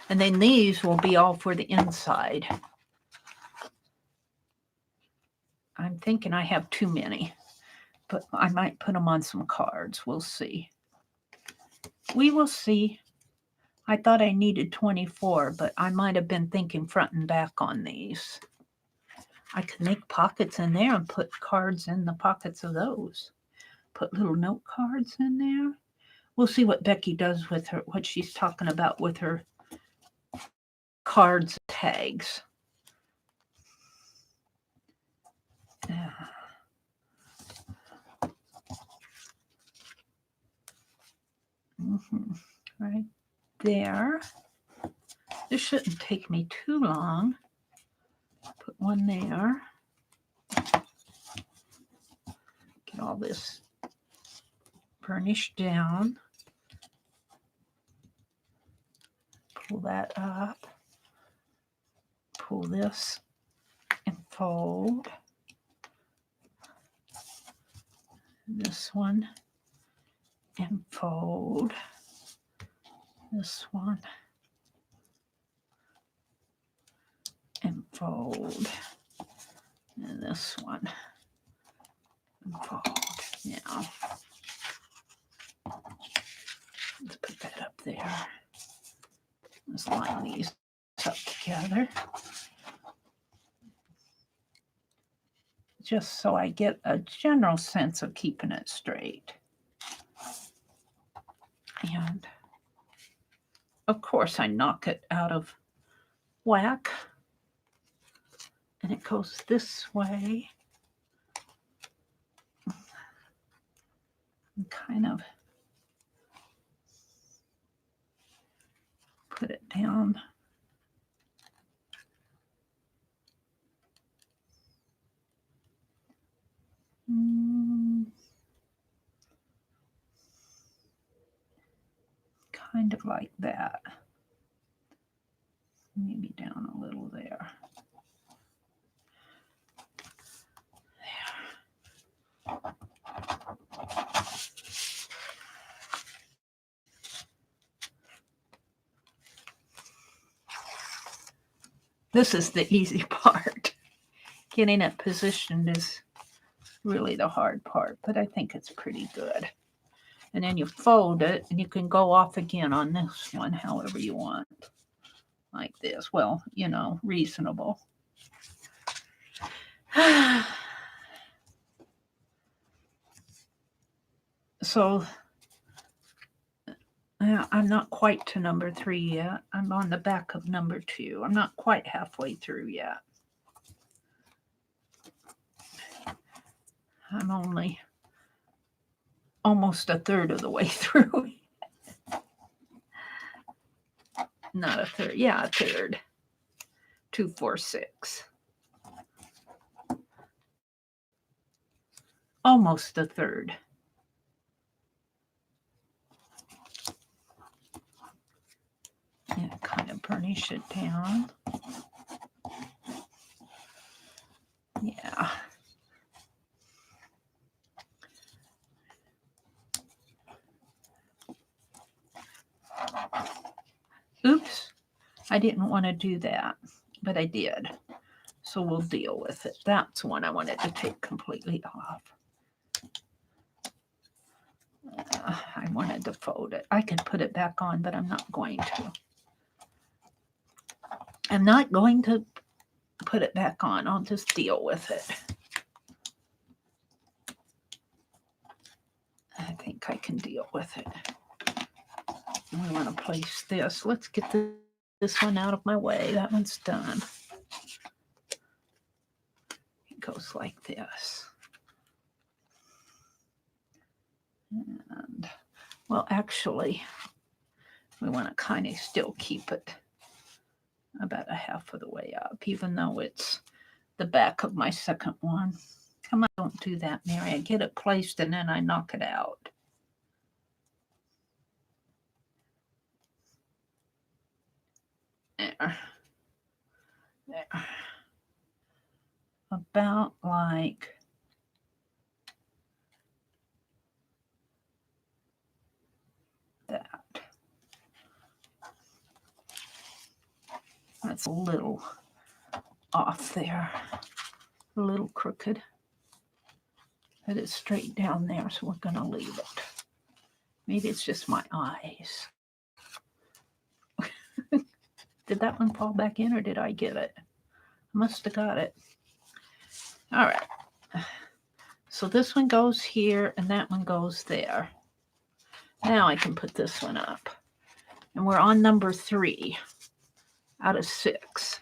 And then these will be all for the inside. I'm thinking I have too many, but I might put them on some cards. We'll see. We will see. I thought I needed 24, but I might have been thinking front and back on these. I could make pockets in there and put cards in the pockets of those. Put little note cards in there. We'll see what Becky does with her, what she's talking about with her cards tags. Right there. This shouldn't take me too long. Put one there. Get all this burnished down. Pull that up. Pull this and fold. This one and fold. This one and fold. And this one and fold. Now, let's put that up there. Let's line these up together. Just so I get a general sense of keeping it straight. And of course I knock it out of whack. And it goes this way. And kind of put it down. Kind of like that. Maybe down a little there. There. This is the easy part. Getting it positioned is really the hard part, but I think it's pretty good. And then you fold it, and you can go off again on this one however you want. Like this. Well, you know, reasonable. So I'm not quite to number 3 yet. I'm on the back of number 2. I'm not quite halfway through yet. I'm only almost a third of the way through. Not a third. Yeah, a third. 2, 4, 6. Almost a third. Yeah, kind of burnish it down. Yeah. Oops. I didn't want to do that, but I did. So we'll deal with it. That's one I wanted to take completely off. I wanted to fold it. I can put it back on, but I'm not going to. I'm not going to put it back on. I'll just deal with it. I think I can deal with it. We want to place this. Let's get this one out of my way. That one's done. It goes like this. And, well, actually, we want to kind of still keep it about a half of the way up, even though it's the back of my second one. Come on, don't do that, Mary. I get it placed and then I knock it out. There. There. About like that. That's a little off there. A little crooked. But it's straight down there, so we're going to leave it. Maybe it's just my eyes. Did that one fall back in or did I get it? I must have got it. All right. So this one goes here and that one goes there. Now I can put this one up. And we're on number 3 out of 6.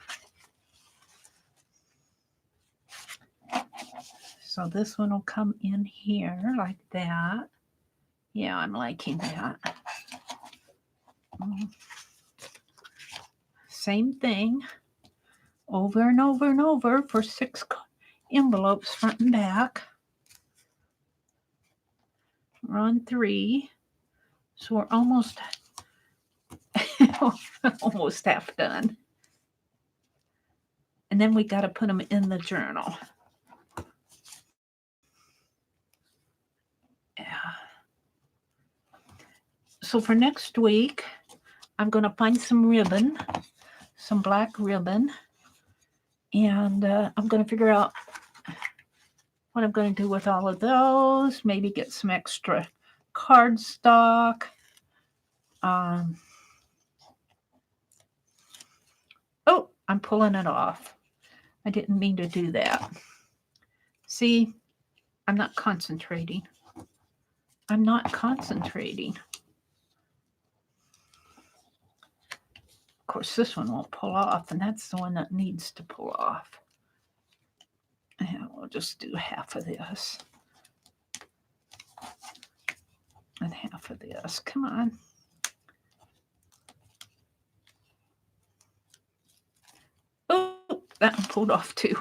So this one will come in here like that. Yeah, I'm liking that. Same thing. Over and over and over for 6 envelopes front and back. We're on 3. So we're almost almost half done. And then we got to put them in the journal. Yeah. So for next week, I'm going to find some ribbon, some black ribbon, and I'm going to figure out what I'm going to do with all of those. Maybe get some extra cardstock. Oh, I'm pulling it off. I didn't mean to do that. See, I'm not concentrating. I'm not concentrating. Of course, this one won't pull off, and that's the one that needs to pull off. And we'll just do half of this. And half of this. Come on. Oh, that one pulled off too.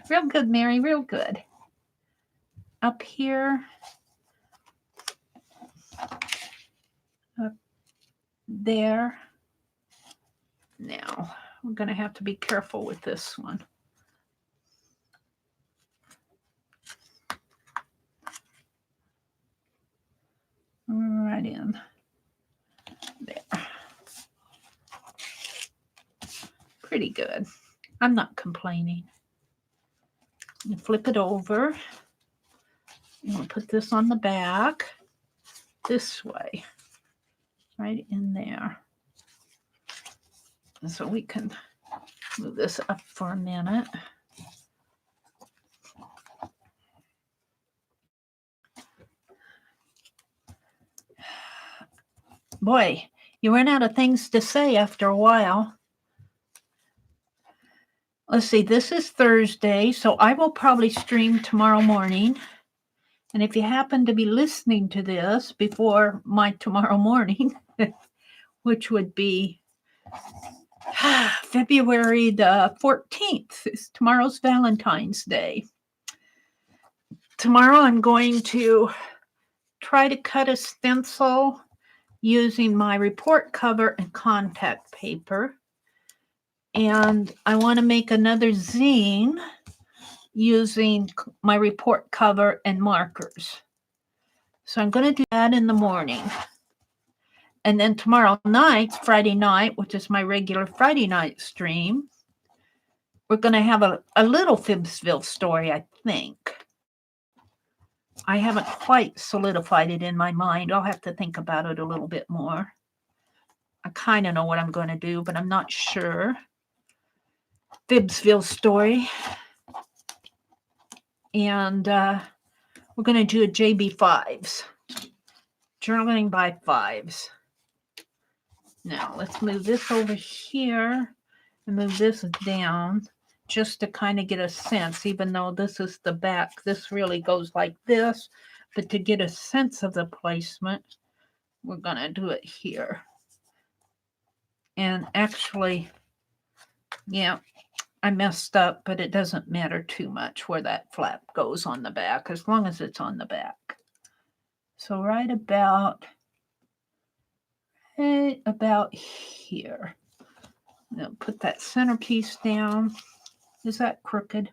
Real good, Mary, real good. Up here. Up there. Now, we're going to have to be careful with this one. Right in there. Pretty good. I'm not complaining. You flip it over. I'm going to put this on the back this way, right in there. And so we can move this up for a minute. Boy, you run out of things to say after a while. Let's see, this is Thursday, so I will probably stream tomorrow morning. And if you happen to be listening to this before my tomorrow morning, which would be February the 14th, is tomorrow's Valentine's Day. Tomorrow I'm going to try to cut a stencil using my report cover and contact paper. And I want to make another zine using my report cover and markers. So I'm going to do that in the morning. And then tomorrow night, Friday night, which is my regular Friday night stream, we're going to have a little Fibsville story, I think. I haven't quite solidified it in my mind. I'll have to think about it a little bit more. I kind of know what I'm going to do, but I'm not sure. Fibsville story. And we're going to do a JB5s. Journaling by 5s. Now, let's move this over here and move this down just to kind of get a sense, even though this is the back, this really goes like this, but to get a sense of the placement, we're going to do it here. And actually, yeah, I messed up, but it doesn't matter too much where that flap goes on the back, as long as it's on the back. So right about here. Now put that centerpiece down. Is that crooked?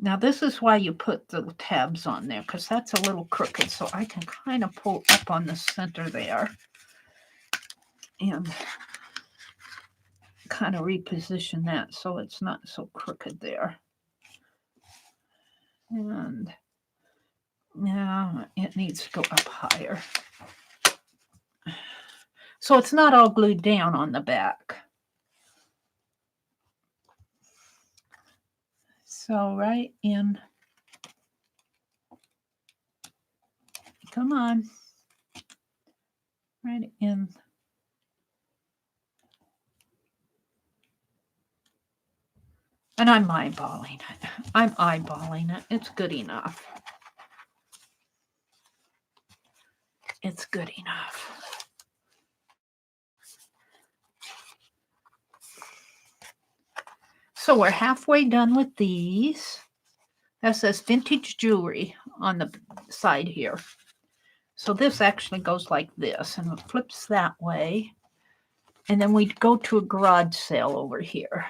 Now this is why you put the tabs on there, because that's a little crooked. So I can kind of pull up on the center there and kind of reposition that so it's not so crooked there. And now it needs to go up higher. So it's not all glued down on the back. So right in, come on, right in. And I'm eyeballing it. I'm eyeballing it. It's good enough. It's good enough. So we're halfway done with these. That says vintage jewelry on the side here. So this actually goes like this and it flips that way. And then we go to a garage sale over here.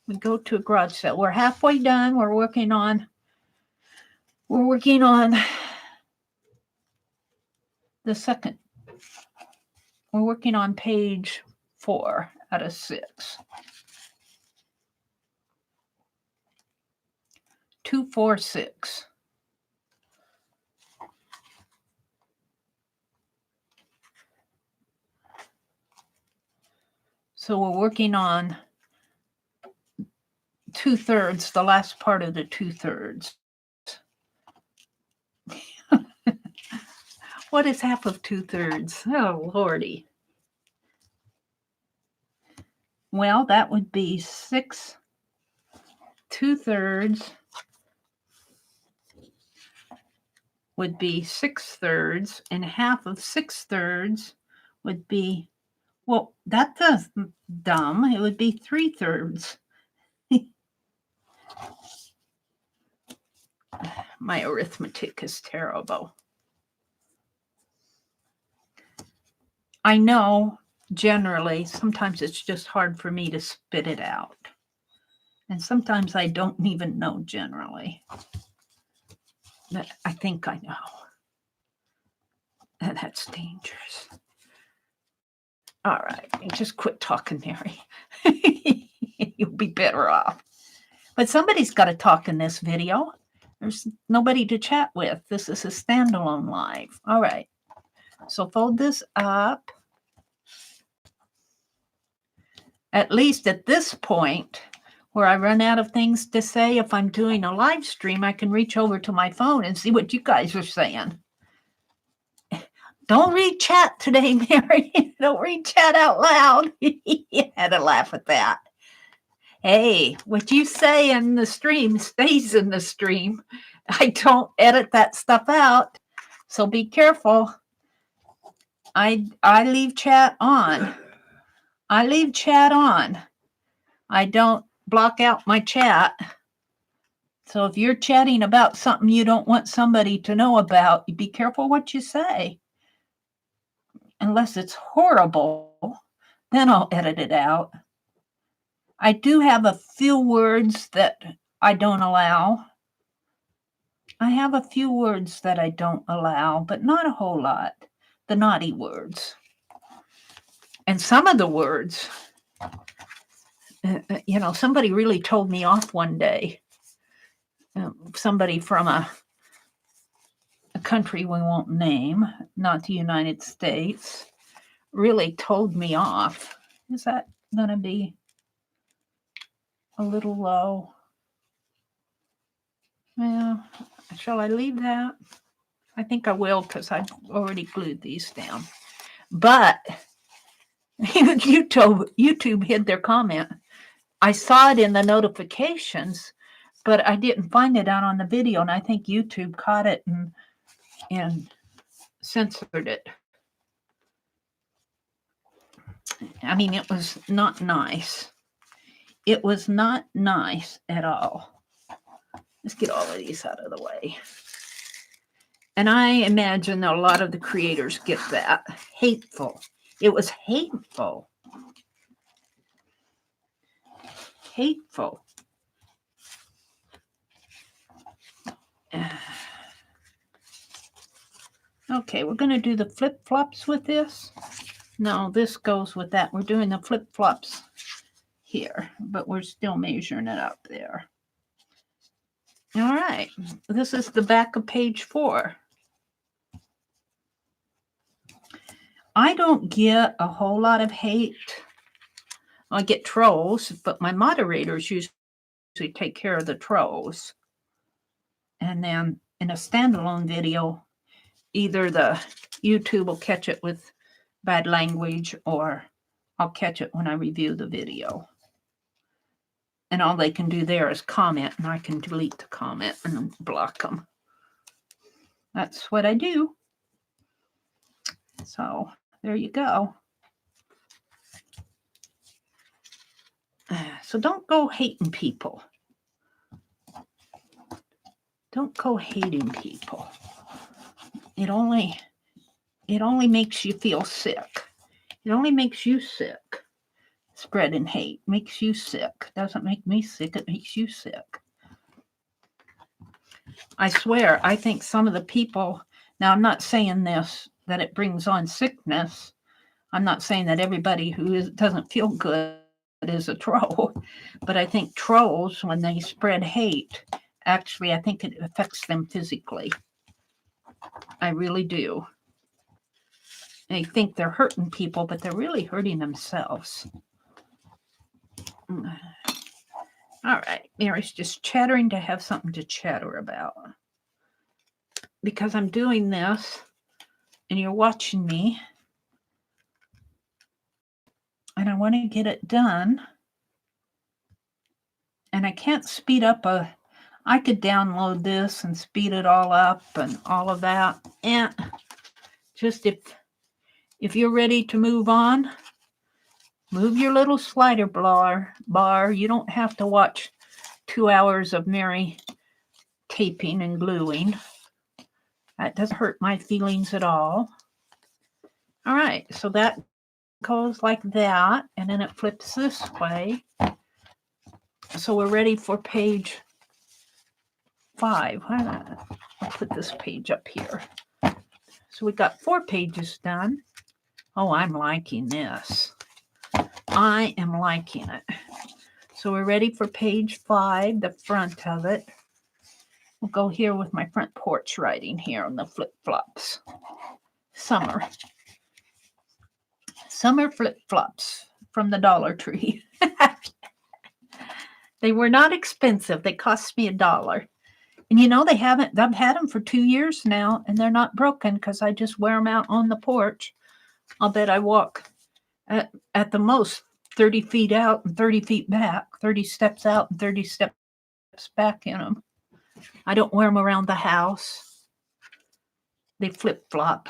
We go to a garage sale. We're halfway done. We're working on the second. We're working on page 4 out of 6. 2, 4, 6. So we're working on 2/3, the last part of the 2/3. What is half of 2/3? Oh, Lordy. Well, that would be 6 2/3 would be 6/3, and half of 6/3 would be, well, that does dumb. It would be 3/3. My arithmetic is terrible. I know generally, sometimes it's just hard for me to spit it out. And sometimes I don't even know generally. But I think I know. And that's dangerous. All right, just quit talking, Mary. You'll be better off. But somebody's got to talk in this video. There's nobody to chat with. This is a standalone live. All right. So fold this up. At least at this point, where I run out of things to say, if I'm doing a live stream, I can reach over to my phone and see what you guys are saying. Don't read chat today, Mary. Don't read chat out loud. You had to laugh at that. Hey, what you say in the stream stays in the stream. I don't edit that stuff out, so be careful. I leave chat on. I leave chat on. I don't block out my chat. So if you're chatting about something you don't want somebody to know about, be careful what you say. Unless it's horrible, then I'll edit it out. I do have a few words that I don't allow. I have a few words that I don't allow, but not a whole lot. The naughty words. And some of the words, somebody really told me off one day. Somebody from a country we won't name, not the United States, really told me off. Is that going to be a little low? Well, shall I leave that? I think I will because I've already glued these down. But YouTube hid their comment. I saw it in the notifications, but I didn't find it out on the video, and I think YouTube caught it and censored it. I mean, it was not nice. It was not nice at all. Let's get all of these out of the way. And I imagine that a lot of the creators get that. Hateful. It was hateful. Hateful. Okay, we're going to do the flip-flops with this. No, this goes with that. We're doing the flip-flops here, but we're still measuring it up there. All right, this is the back of page 4. I don't get a whole lot of hate. I get trolls, but my moderators usually take care of the trolls. And then in a standalone video, either the YouTube will catch it with bad language or I'll catch it when I review the video. And all they can do there is comment, and I can delete the comment and block them. That's what I do. So there you go. So don't go hating people. Don't go hating people. It only makes you feel sick. It only makes you sick. Spreading hate makes you sick. Doesn't make me sick. It makes you sick. I swear, I think some of the people, now I'm not saying this, that it brings on sickness. I'm not saying that everybody who doesn't feel good is a troll, but I think trolls, when they spread hate, actually, I think it affects them physically. I really do. They think they're hurting people, but they're really hurting themselves. All right, Mary's just chattering to have something to chatter about. Because I'm doing this, and you're watching me, and I want to get it done, and I can't speed up I could download this and speed it all up and all of that. And just if you're ready to move on, move your little slider bar. You don't have to watch 2 hours of Mary taping and gluing. That doesn't hurt my feelings at all. All right, so that goes like that, and then it flips this way. So we're ready for page 5. I'll put this page up here. So we got 4 pages done. Oh, I'm liking this. I am liking it. So we're ready for page 5, the front of it. We'll go here with my front porch writing here on the flip-flops. Summer flip-flops from the Dollar Tree. They were not expensive. They cost me $1. And you know, I've had them for 2 years now, and they're not broken because I just wear them out on the porch. I'll bet I walk at the most 30 feet out and 30 feet back, 30 steps out and 30 steps back in them. I don't wear them around the house. They flip-flop.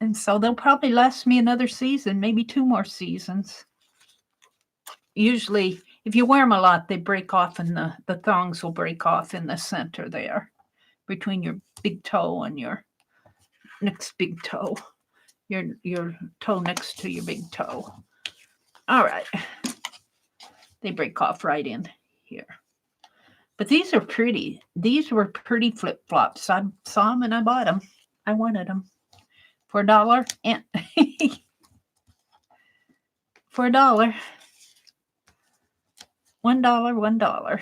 And so they'll probably last me another season, maybe 2 more seasons. Usually, if you wear them a lot, they break off and the thongs will break off in the center there between your big toe and your next big toe. Your toe next to your big toe. All right. They break off right in here. But these are pretty. These were pretty flip-flops. I saw them and I bought them. I wanted them for $1 and for $1. $1.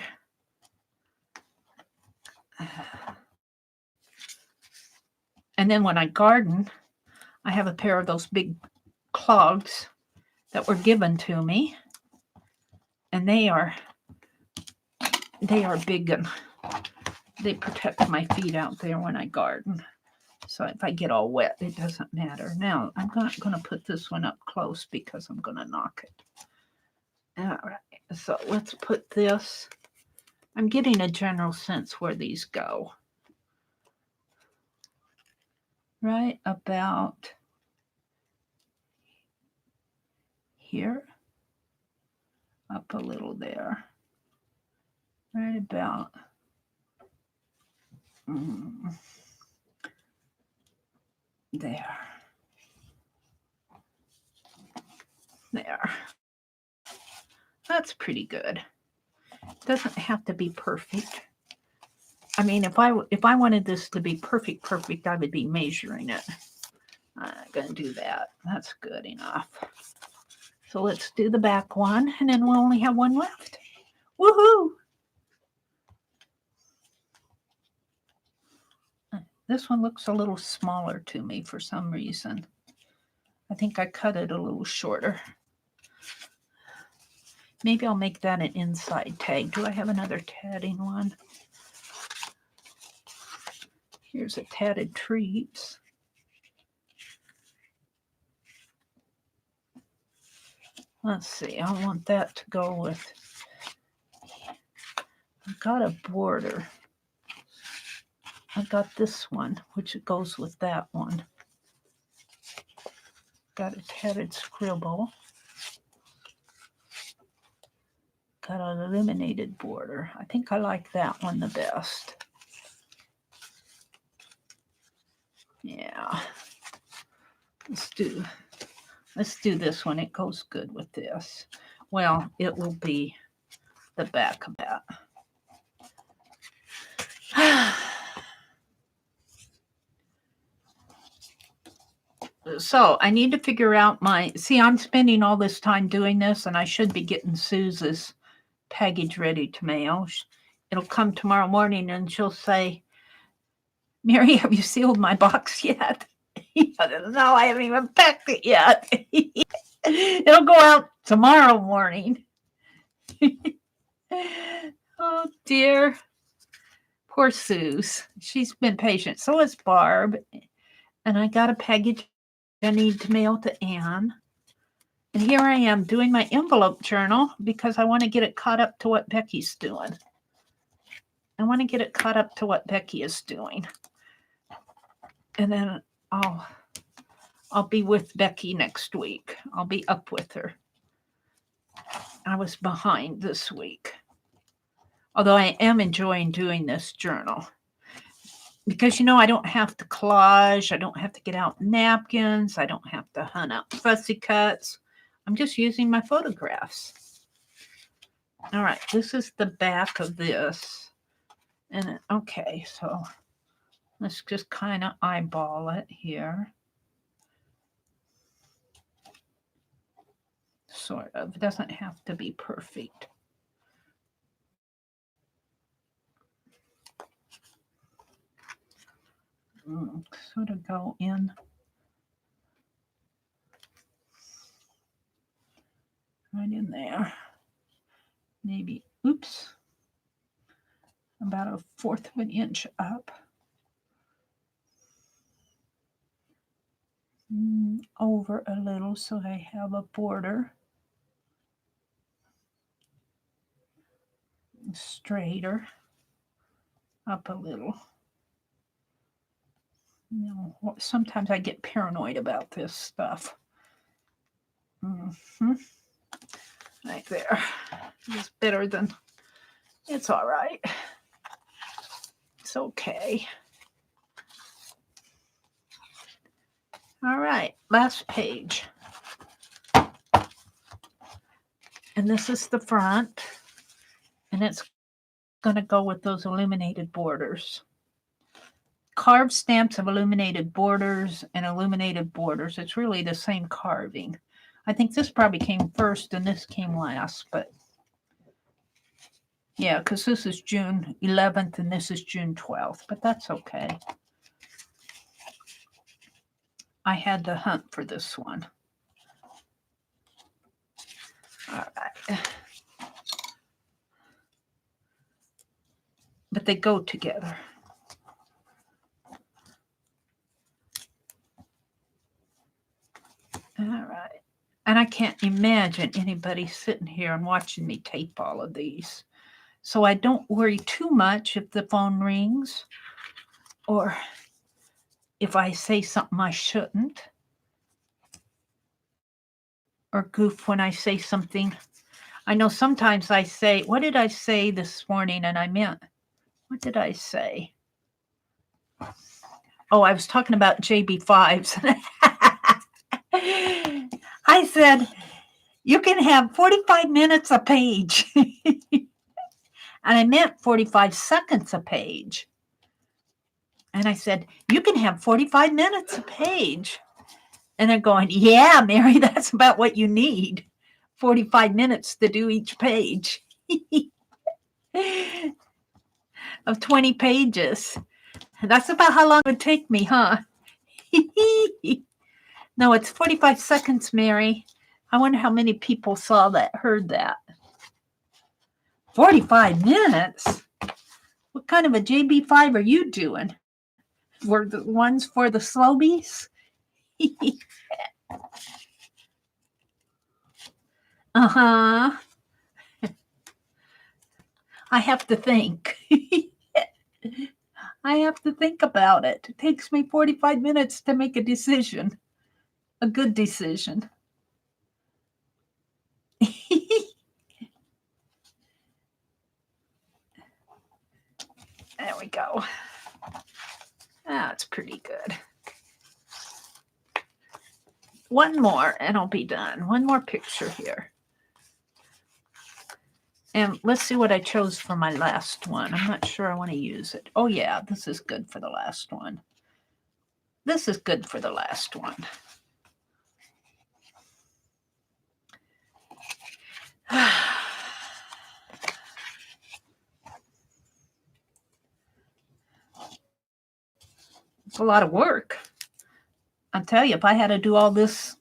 And then when I garden, I have a pair of those big clogs that were given to me. And they are big and they protect my feet out there when I garden. So if I get all wet, it doesn't matter. Now, I'm not going to put this one up close because I'm going to knock it. All right, so let's put this. I'm getting a general sense where these go. Right about here. Up a little there. Right about there. There. That's pretty good. Doesn't have to be perfect. I mean, if I wanted this to be perfect, I would be measuring it. I'm not going to do that. That's good enough. So let's do the back one, and then we'll only have one left. Woohoo! This one looks a little smaller to me for some reason. I think I cut it a little shorter. Maybe I'll make that an inside tag. Do I have another tatting one? Here's a tatted treats. Let's see. I want that to go with. I've got a border. I got this one, which goes with that one. Got a tatted scribble. Got an illuminated border. I think I like that one the best. Yeah. Let's do this one. It goes good with this. Well, it will be the back of that. So I need to figure out I'm spending all this time doing this, and I should be getting Suze's package ready to mail. It'll come tomorrow morning, and she'll say, "Mary, have you sealed my box yet?" No, I haven't even packed it yet. It'll go out tomorrow morning. Oh, dear. Poor Suze. She's been patient. So is Barb. And I got a package I need to mail to Anne. And here I am doing my envelope journal because I want to get it caught up to what Becky's doing. I want to get it caught up to what Becky is doing. And then I'll be with Becky next week. I'll be up with her. I was behind this week. Although I am enjoying doing this journal. Because, I don't have to collage. I don't have to get out napkins. I don't have to hunt out fussy cuts. I'm just using my photographs. All right, this is the back of this. And okay, so let's just kind of eyeball it here. Sort of. It doesn't have to be perfect. Sort of go in. Right in there. Maybe, oops, about 1/4 of an inch up. Over a little so I have a border. Straighter. Up a little. You know, sometimes I get paranoid about this stuff. Right there. It's better than, it's all right. It's okay. All right, last page. And this is the front. And it's going to go with those illuminated borders. Carved stamps of illuminated borders and illuminated borders. It's really the same carving. I think this probably came first and this came last, but yeah, because this is June 11th and this is June 12th, but that's okay. I had to hunt for this one. All right. But they go together. All right. And I can't imagine anybody sitting here and watching me tape all of these. So I don't worry too much if the phone rings or if I say something I shouldn't or goof when I say something. I know sometimes I say, what did I say this morning? And I meant, what did I say? Oh, I was talking about JB5s. I said, you can have 45 minutes a page. And I meant 45 seconds a page. And I said, you can have 45 minutes a page. And they're going, yeah, Mary, that's about what you need. 45 minutes to do each page of 20 pages. That's about how long it would take me, huh? No, it's 45 seconds, Mary. I wonder how many people saw that, heard that. 45 minutes? What kind of a JB5 are you doing? Were the ones for the slowies? Uh-huh. I have to think. I have to think about it. It takes me 45 minutes to make a decision. A good decision. There we go. That's pretty good. One more and I'll be done. One more picture here. And let's see what I chose for my last one. I'm not sure I want to use it. Oh yeah, this is good for the last one. This is good for the last one. It's a lot of work. I'll tell you, if I had to do all this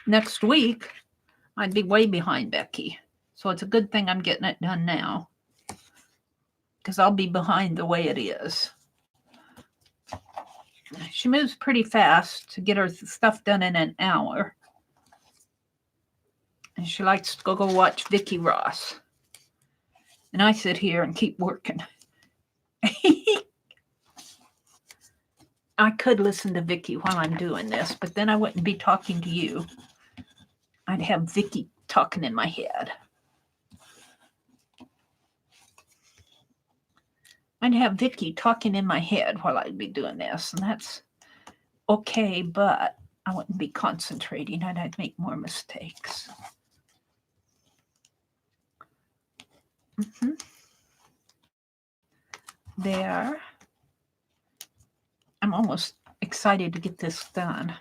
next week, I'd be way behind Becky. So it's a good thing I'm getting it done now, because I'll be behind the way it is. She moves pretty fast to get her stuff done in an hour. And she likes to go watch Vicki Ross. And I sit here and keep working. I could listen to Vicki while I'm doing this, but then I wouldn't be talking to you. I'd have Vicki talking in my head. I'd have Vicki talking in my head while I'd be doing this, and that's okay, but I wouldn't be concentrating and I'd make more mistakes. There. I'm almost excited to get this done.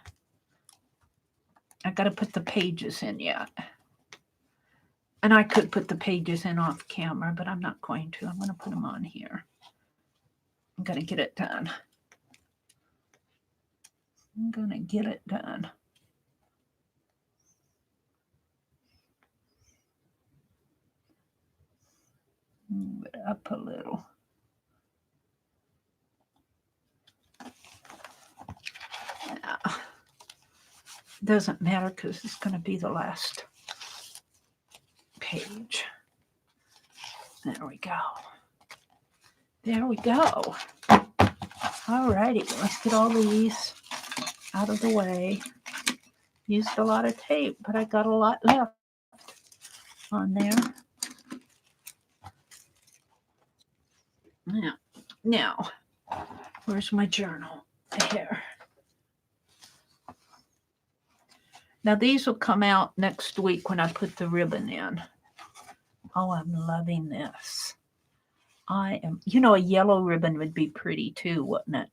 I got to put the pages in yet. And I could put the pages in off camera, but I'm not going to. I'm going to put them on here. I'm going to get it done. I'm going to get it done. Move it up a little. Yeah. Doesn't matter because it's going to be the last page. There we go. There we go. All righty, let's get all these out of the way. Used a lot of tape, but I got a lot left on there. Now, where's my journal? Here. Now these will come out next week when I put the ribbon in. Oh, I'm loving this. I am, a yellow ribbon would be pretty too, wouldn't it?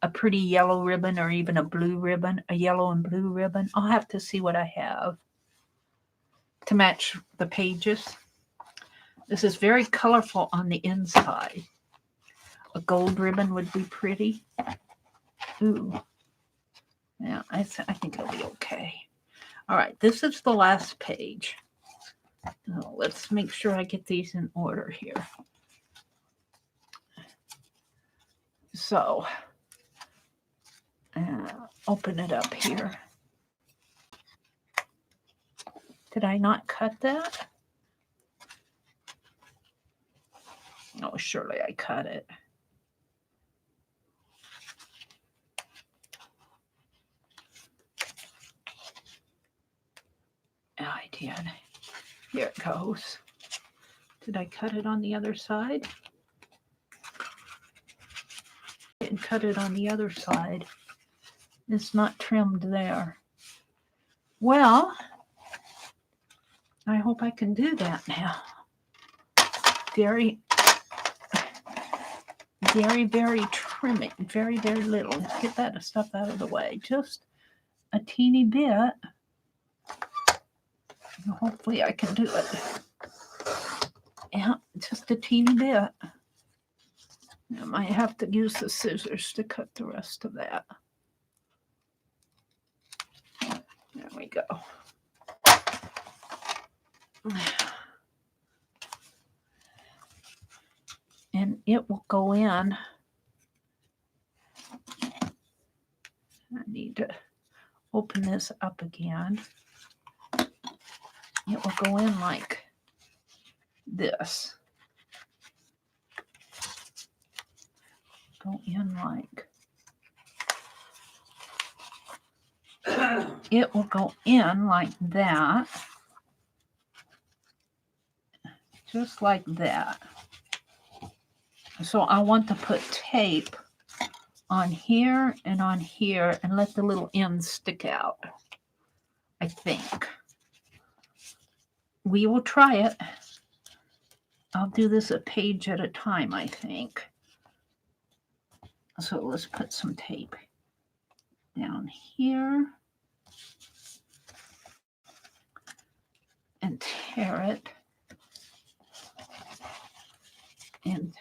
A pretty yellow ribbon or even a blue ribbon, a yellow and blue ribbon. I'll have to see what I have to match the pages. This is very colorful on the inside. A gold ribbon would be pretty. Ooh. Yeah, I think it'll be okay. All right, this is the last page. Now, let's make sure I get these in order here. So, open it up here. Did I not cut that? Oh, surely I cut it. I did. Here it goes. Did I cut it on the other side? Didn't cut it on the other side. It's not trimmed there. Well, I hope I can do that now. Very, very trimming. Very, very little. Let's get that stuff out of the way. Just a teeny bit. Hopefully I can do it. Yeah, just a teeny bit. I might have to use the scissors to cut the rest of that. There we go. And it will go in. I need to open this up again. It will go in like this. Go in like. It will go in like that. Just like that. So I want to put tape on here and let the little ends stick out. I think. We will try it. I'll do this a page at a time, I think. So let's put some tape down here and tear it. And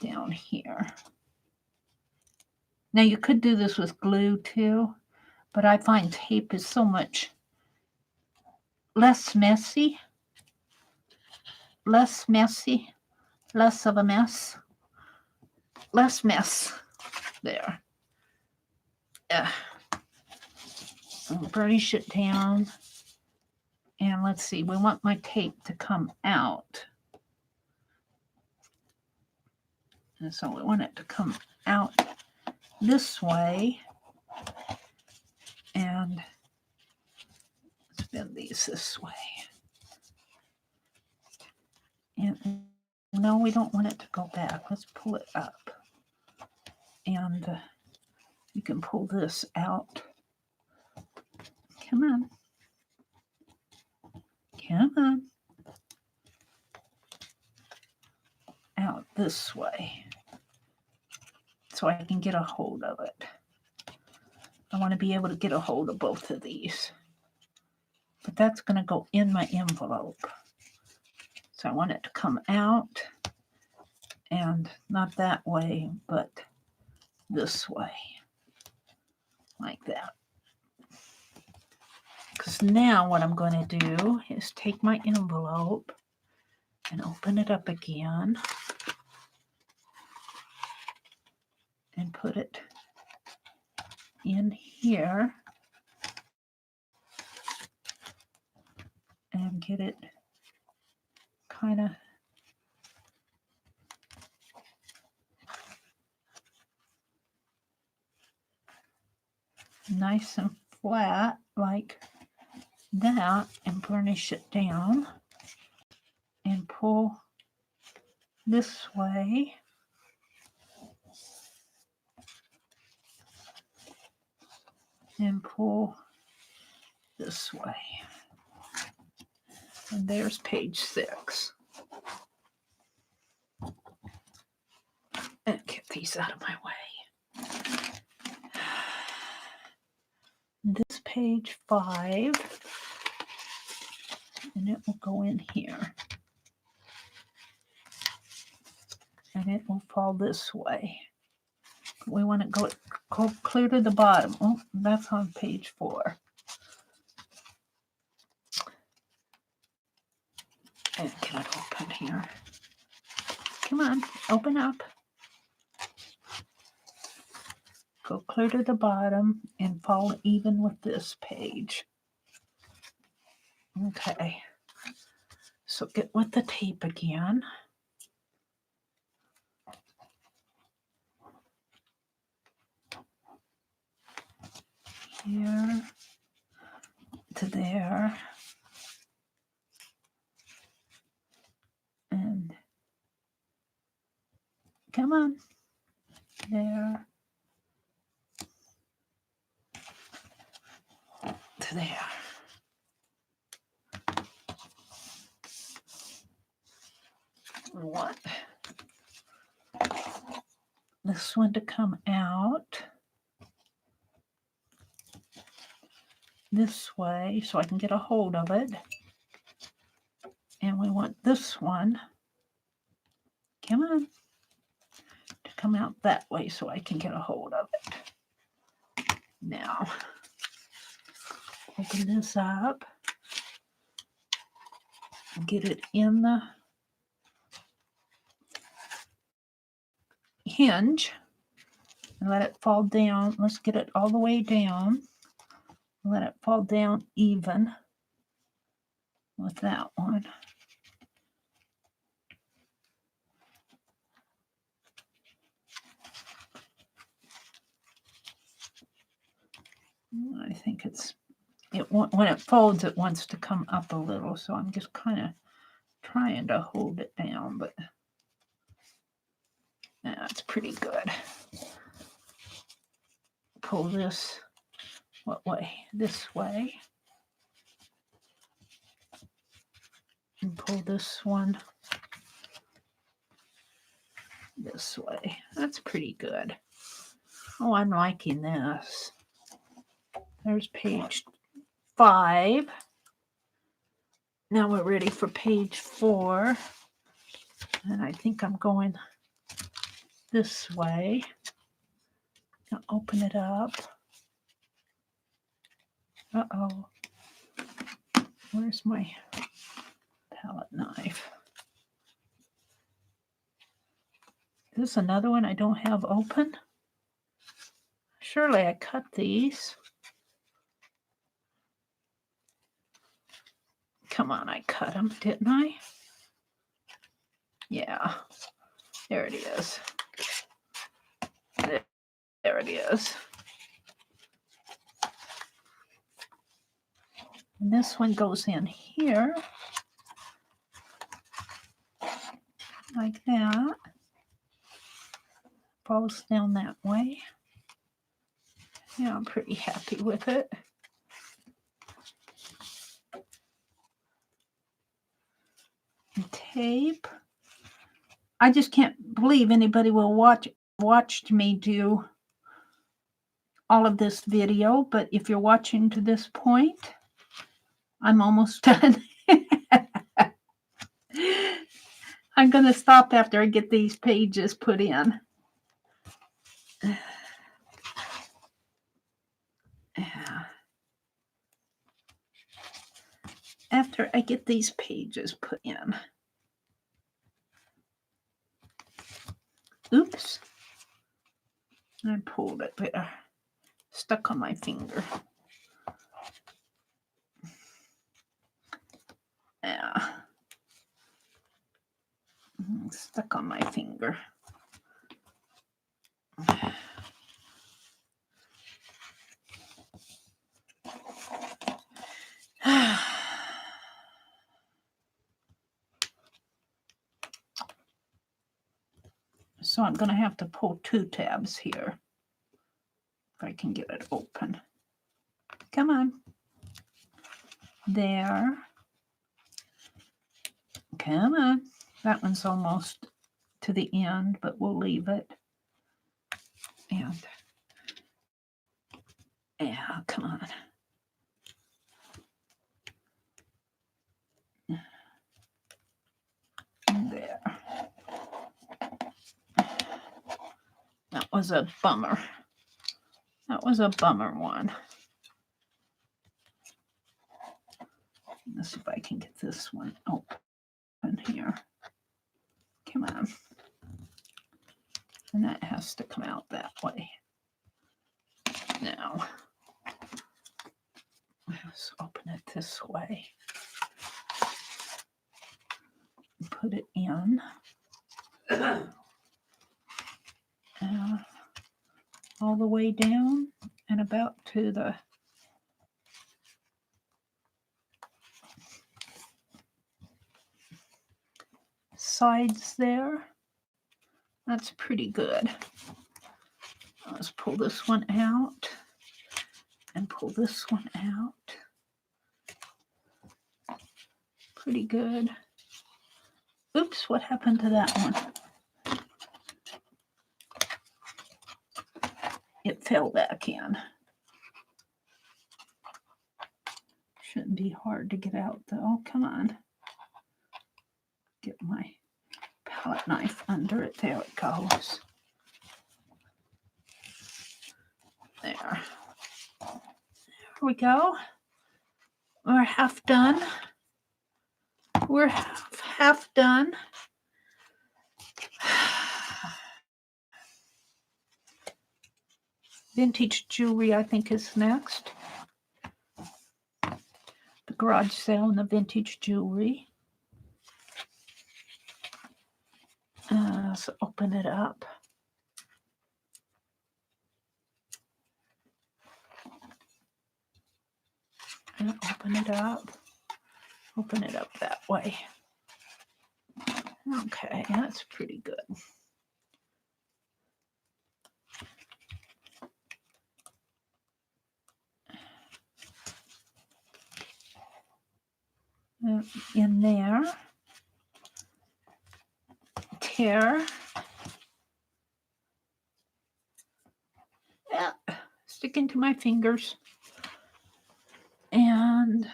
down here. Now you could do this with glue too, but I find tape is so much less messy, less of a mess, less mess. There. I'll burnish it down. And let's see, we want my tape to come out. And so we want it to come out this way. And let's bend these this way. And no, we don't want it to go back. Let's pull it up. And you can pull this out. Come on. Come on. Out this way. So I can get a hold of it. I want to be able to get a hold of both of these. But that's going to go in my envelope. So I want it to come out, and not that way, but this way, like that. Because now what I'm going to do is take my envelope and open it up again and put it in here and get it kind of nice and flat like that, and burnish it down and pull this way and pull this way. And there's page 6. And get these out of my way. This page 5, and it will go in here. And it will fall this way. We want to go clear to the bottom. Oh, that's on page 4. And get it open here. Come on, open up. Go clear to the bottom and fall even with this page. Okay. So get with the tape again. Here to there. And come on. There. To there. Want this one to come out this way so I can get a hold of it. And we want this one, come on, to come out that way so I can get a hold of it. Now, open this up, get it in the hinge, and let it fall down. Let's get it all the way down. Let it fall down even with that one. I think when it folds, it wants to come up a little, so I'm just kind of trying to hold it down, but that's pretty good. Pull this, what way? This way. And pull this one this way. That's pretty good. Oh, I'm liking this. There's page 5. Now we're ready for page 4. And I think I'm going this way. I'll open it up. Uh-oh. Where's my palette knife? Is this another one I don't have open? Surely I cut these. Come on, I cut them, didn't I? Yeah. There it is. There it is. And this one goes in here. Like that. Falls down that way. Yeah, I'm pretty happy with it. And tape. I just can't believe anybody will watched me do all of this video, but if you're watching to this point, I'm almost done. I'm going to stop after I get these pages put in. After I get these pages put in. Oops. I pulled it there. Stuck on my finger. Yeah. Stuck on my finger. So I'm going to have to pull 2 tabs here. If I can get it open. Come on. There. Come on. That one's almost to the end, but we'll leave it. And yeah, come on. There. That was a bummer. That was a bummer one. Let's see if I can get this one open here. Come on. And that has to come out that way. Now, let's open it this way. Put it in. All the way down and about to the sides there. That's pretty good. Let's pull this one out and pull this one out. Pretty good. Oops, what happened to that one? It fell back in. Shouldn't be hard to get out though. Come on. Get my palette knife under it. There it goes. There. There we go. We're half done. We're half done. Vintage jewelry, I think, is next. The garage sale and the vintage jewelry. Let's open it up. And open it up. Open it up that way. Okay, that's pretty good. In there. Tear. Yeah, sticking to my fingers. And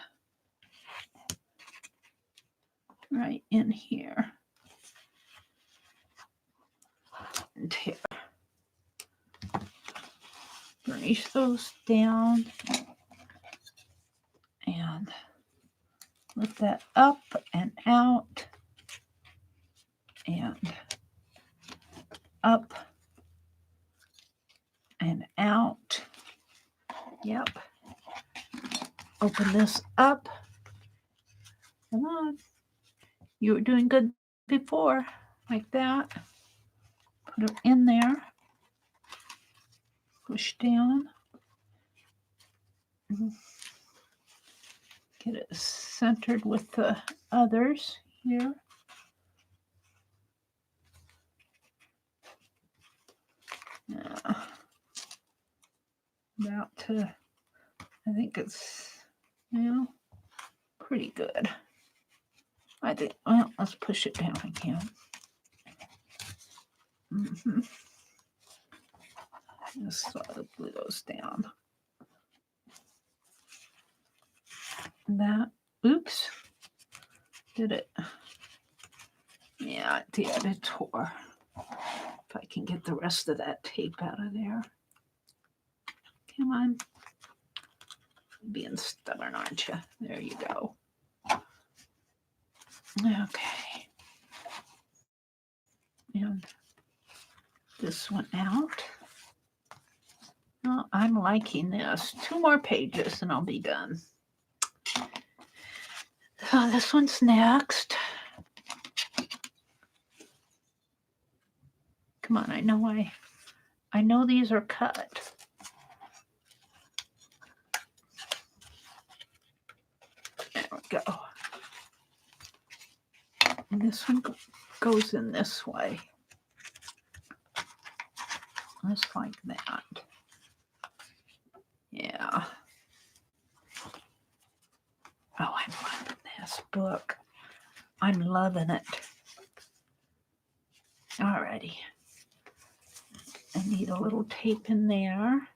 right in here. And tear. Burnish those down. And lift that up and out. And up and out. Yep. Open this up. Come on. You were doing good before. Like that. Put it in there. Push down. Get it centered with the others here. About to, I think it's, pretty good. I think, well, let's push it down again. Just so the glue goes down. That, oops, did it? Yeah, it did. It tore. If I can get the rest of that tape out of there. Come on. Being stubborn, aren't you? There you go. Okay. And this one out. Oh, I'm liking this. 2 more pages and I'll be done. So this one's next. Come on, I know these are cut. There we go. And this one goes in this way. Just like that. Yeah. Oh, I'm loving this book. I'm loving it. Alrighty. I need a little tape in there.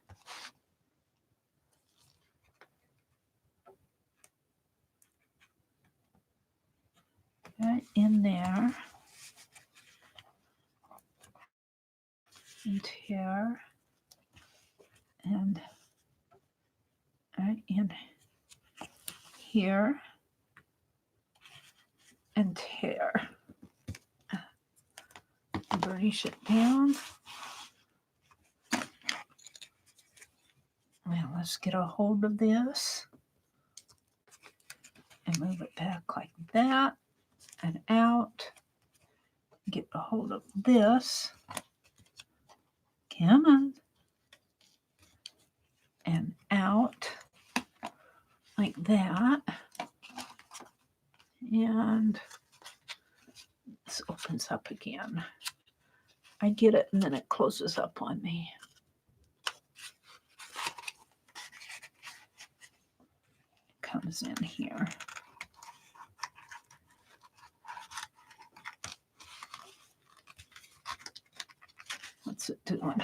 Right in there. And here. And right in here. And here. Burnish it down. Now let's get a hold of this and move it back like that and out. Get a hold of this. Come on. And out like that. And this opens up again. I get it and then it closes up on me. Comes in here. What's it doing? What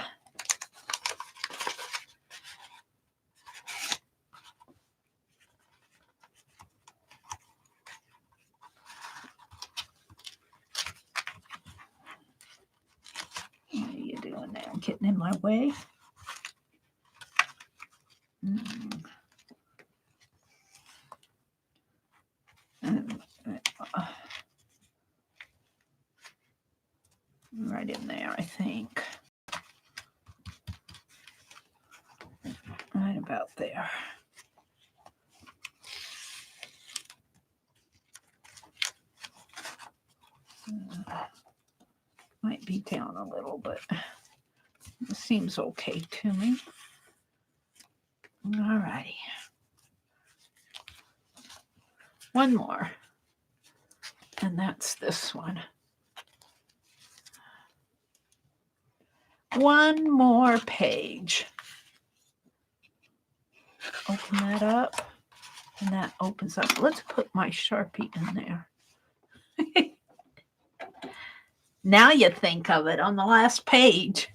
are you doing now? Getting in my way? Right in there, I think. Right about there. Might be down a little, but it seems okay to me. All righty. One more. And that's this one. One more page. Open that up. And that opens up. Let's put my Sharpie in there. Now you think of it on the last page.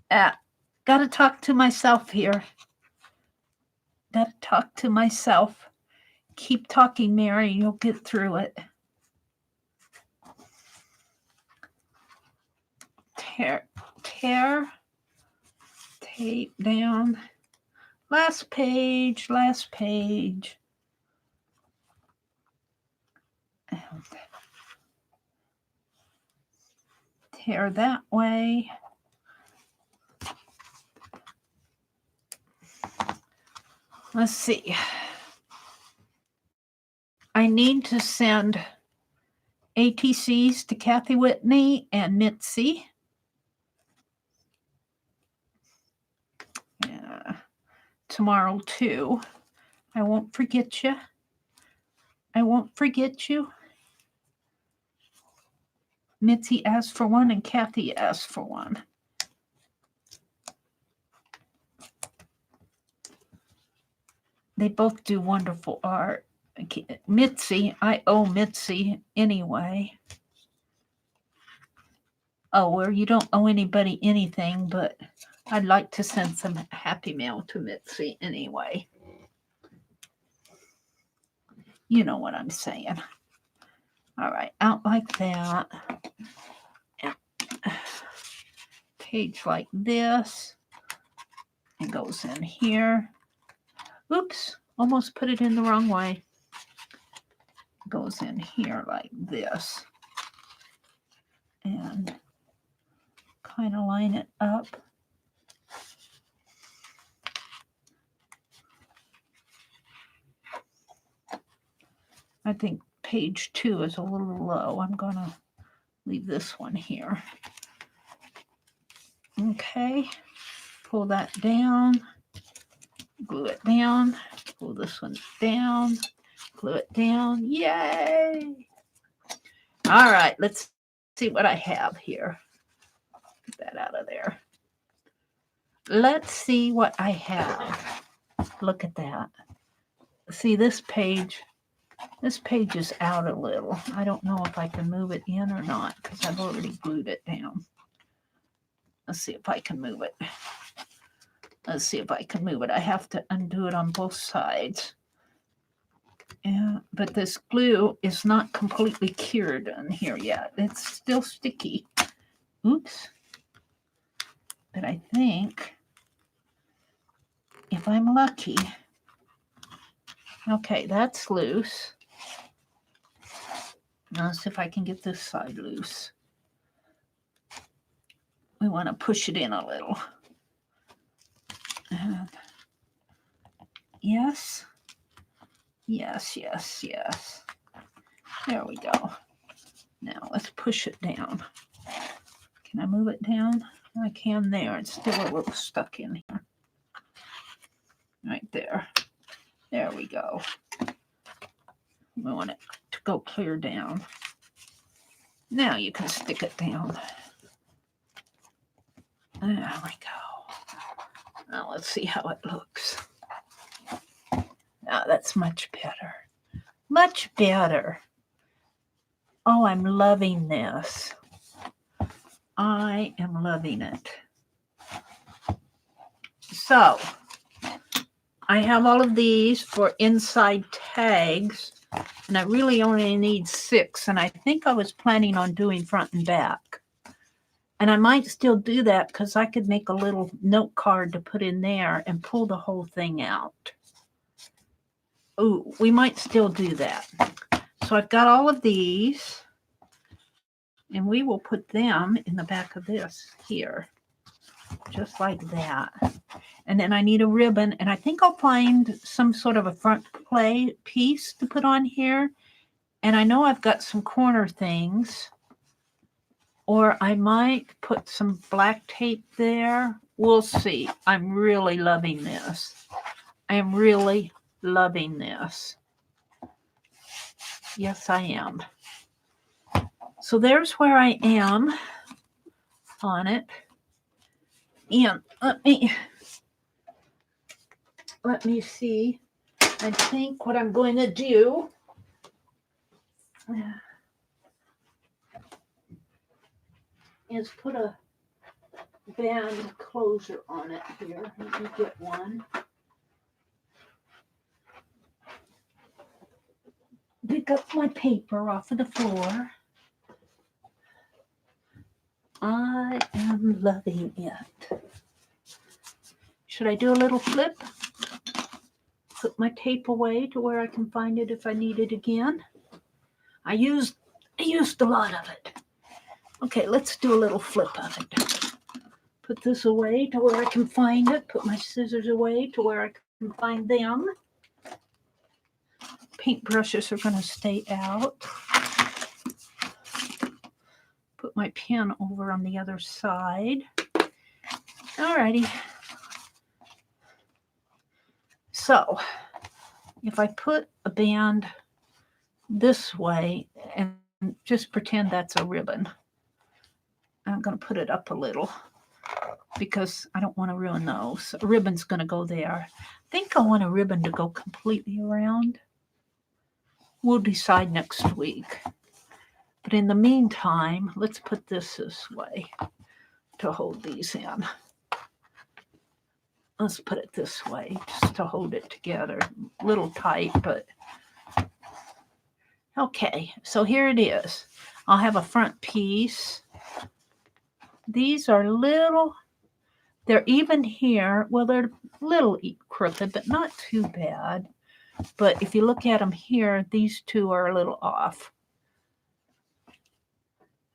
Got to talk to myself here. Got to talk to myself. Keep talking, Mary. You'll get through it. Tear, tape down. Last page. And tear that way. Let's see. I need to send ATCs to Kathy Whitney and Mitzi. Tomorrow too. I won't forget you. Mitzi asked for one and Kathy asked for one. They both do wonderful art. Mitzi, I owe Mitzi anyway. Oh, well, you don't owe anybody anything, but I'd like to send some happy mail to Mitzi anyway. You know what I'm saying. All right, out like that. Page like this. It goes in here. Oops, almost put it in the wrong way. Goes in here like this. And kind of line it up. I think page 2 is a little low. I'm going to leave this one here. Okay, pull that down, glue it down, pull this one down, glue it down. Yay! All right, let's see what I have here. Get that out of there. Let's see what I have. Look at that. See, this page is out a little. I don't know if I can move it in or not because I've already glued it down. Let's see if I can move it. Let's see if I can move it. I have to undo it on both sides. Yeah, but this glue is not completely cured in here yet. It's still sticky. Oops. But I think if I'm lucky, okay, that's loose. Now let's see if I can get this side loose. We want to push it in a little. Yes. Yes, yes, yes. There we go. Now let's push it down. Can I move it down? I can there. It's still a little stuck in here. Right there. There we go. We want it to go clear down. Now you can stick it down. There we go. Now let's see how it looks. Now that's much better. Much better. Oh, I'm loving this. I am loving it. So, I have all of these for inside tags, and I really only need 6, and I think I was planning on doing front and back. And I might still do that because I could make a little note card to put in there and pull the whole thing out. Ooh, we might still do that. So I've got all of these, and we will put them in the back of this here, just like that. And then I need a ribbon, and I think I'll find some sort of a front play piece to put on here. And I know I've got some corner things, or I might put some black tape there. We'll see. I'm really loving this. I am really loving this. Yes, I am. So there's where I am on it. And let me see. I think what I'm going to do is put a band closure on it here. Let me get one. Pick up my paper off of the floor. I am loving it. Should I do a little flip? Put my tape away to where I can find it if I need it again. I used a lot of it. Okay, let's do a little flip of it. Put this away to where I can find it. Put my scissors away to where I can find them. Paintbrushes are going to stay out. Put my pen over on the other side. Alrighty. So, if I put a band this way and just pretend that's a ribbon, I'm going to put it up a little because I don't want to ruin those. A ribbon's going to go there. I think I want a ribbon to go completely around. We'll decide next week. But in the meantime, let's put this way to hold these in. Let's put it this way just to hold it together. A little tight, but okay. So here it is. I'll have a front piece. These are little, they're even here. Well, they're a little crooked, but not too bad. But if you look at them here, these two are a little off.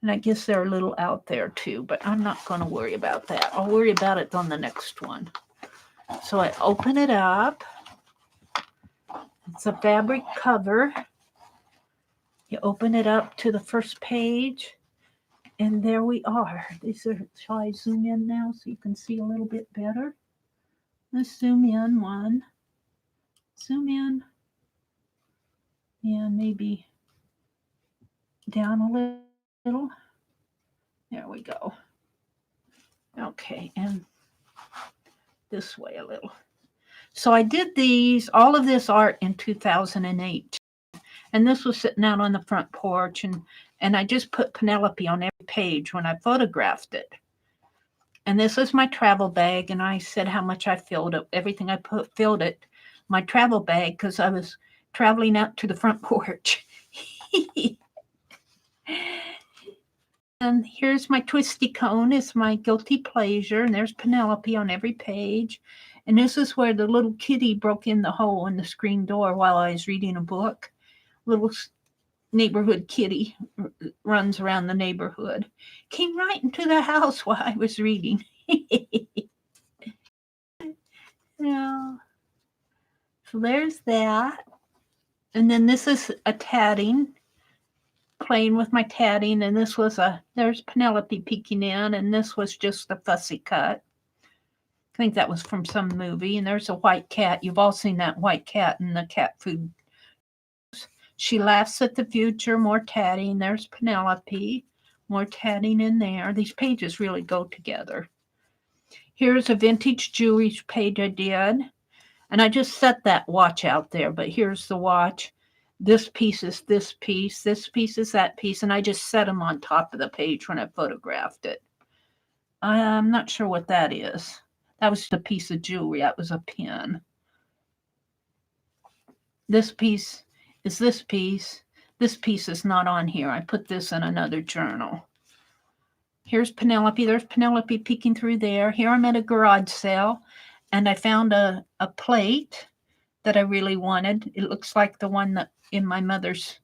And I guess they're a little out there too, but I'm not going to worry about that. I'll worry about it on the next one. So I open it up. It's a fabric cover. You open it up to the first page, and there we are. These are, shall I zoom in now so you can see a little bit better? Let's zoom in one. Zoom in. And maybe down a little. There we go. Okay, and this way a little. So I did these, all of this art in 2008. And this was sitting out on the front porch, and I just put Penelope on every page when I photographed it. And this is my travel bag, and I said how much I filled it. Everything I filled it, my travel bag, because I was traveling out to the front porch. And here's my twisty cone. It's my guilty pleasure, and there's Penelope on every page. And this is where the little kitty broke in the hole in the screen door while I was reading a book. Little neighborhood kitty runs around the neighborhood. Came right into the house while I was reading. Yeah. So there's that. And then this is a tatting, playing with my tatting. And this was there's Penelope peeking in, and this was just a fussy cut. I think that was from some movie. And there's a white cat. You've all seen that white cat in the cat food. She laughs at the future, more tatting. There's Penelope, more tatting in there. These pages really go together. Here's a vintage jewelry page I did. And I just set that watch out there, but here's the watch. This piece is this piece is that piece, and I just set them on top of the page when I photographed it. I'm not sure what that is. That was a piece of jewelry. That was a pin. This piece is this piece. This piece is not on here. I put this in another journal. Here's Penelope. There's Penelope peeking through there. Here I'm at a garage sale, and I found a plate that I really wanted. It looks like the one that in my mother's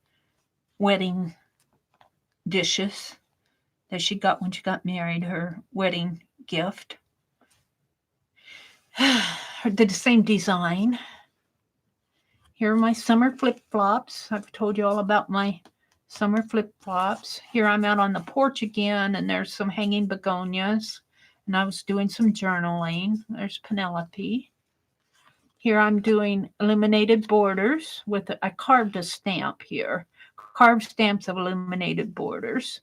wedding dishes that she got when she got married, her wedding gift. The same design. Here are my summer flip-flops. I've told you all about my summer flip-flops. Here I'm out on the porch again, and there's some hanging begonias. And I was doing some journaling. There's Penelope. Here I'm doing illuminated borders with, I carved a stamp here. Carved stamps of illuminated borders.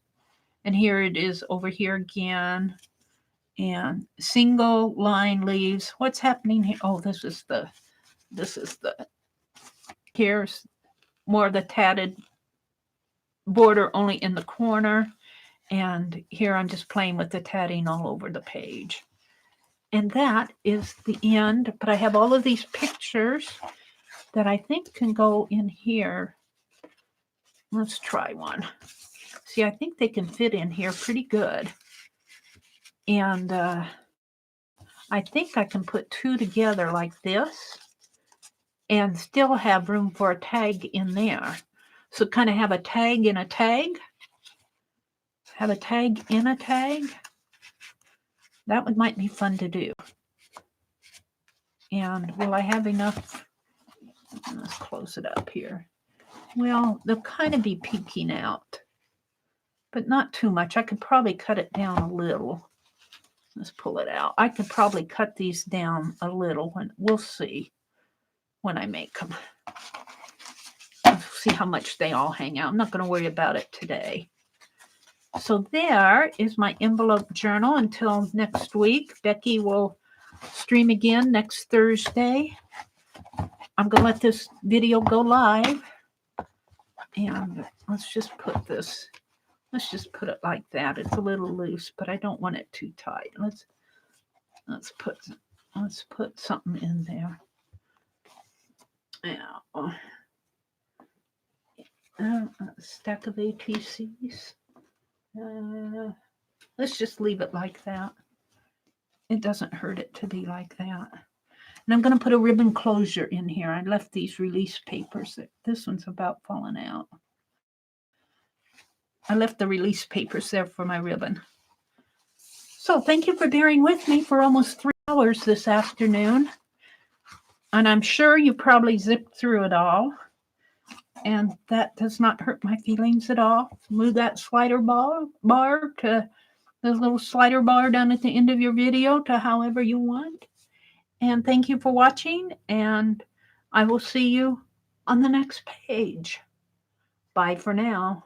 And here it is over here again. And single line leaves. What's happening here? Oh, this is the, here's more of the tatted border only in the corner. And here I'm just playing with the tatting all over the page. And that is the end. But I have all of these pictures that I think can go in here. Let's try one. See, I think they can fit in here pretty good. And I think I can put two together like this and still have room for a tag in there. So kind of have a tag in a tag. Have a tag in a tag. That might be fun to do. And will I have enough? Let's close it up here. Well, they'll kind of be peeking out, but not too much. I could probably cut it down a little. Let's pull it out. I could probably cut these down a little. We'll see when I make them. See how much they all hang out. I'm not going to worry about it today. So there is my envelope journal until next week. Becky will stream again next Thursday. I'm going to let this video go live. And let's just put this Let's just put it like that. It's a little loose, but I don't want it too tight. Let's put something in there. Yeah. A stack of ATCs. Let's just leave it like that. It doesn't hurt it to be like that. And I'm going to put a ribbon closure in here. I left these release papers. This one's about falling out. I left the release papers there for my ribbon. So thank you for bearing with me for almost 3 hours this afternoon. And I'm sure you probably zipped through it all. And that does not hurt my feelings at all. Move that slider bar to the little slider bar down at the end of your video to however you want. And thank you for watching. And I will see you on the next page. Bye for now.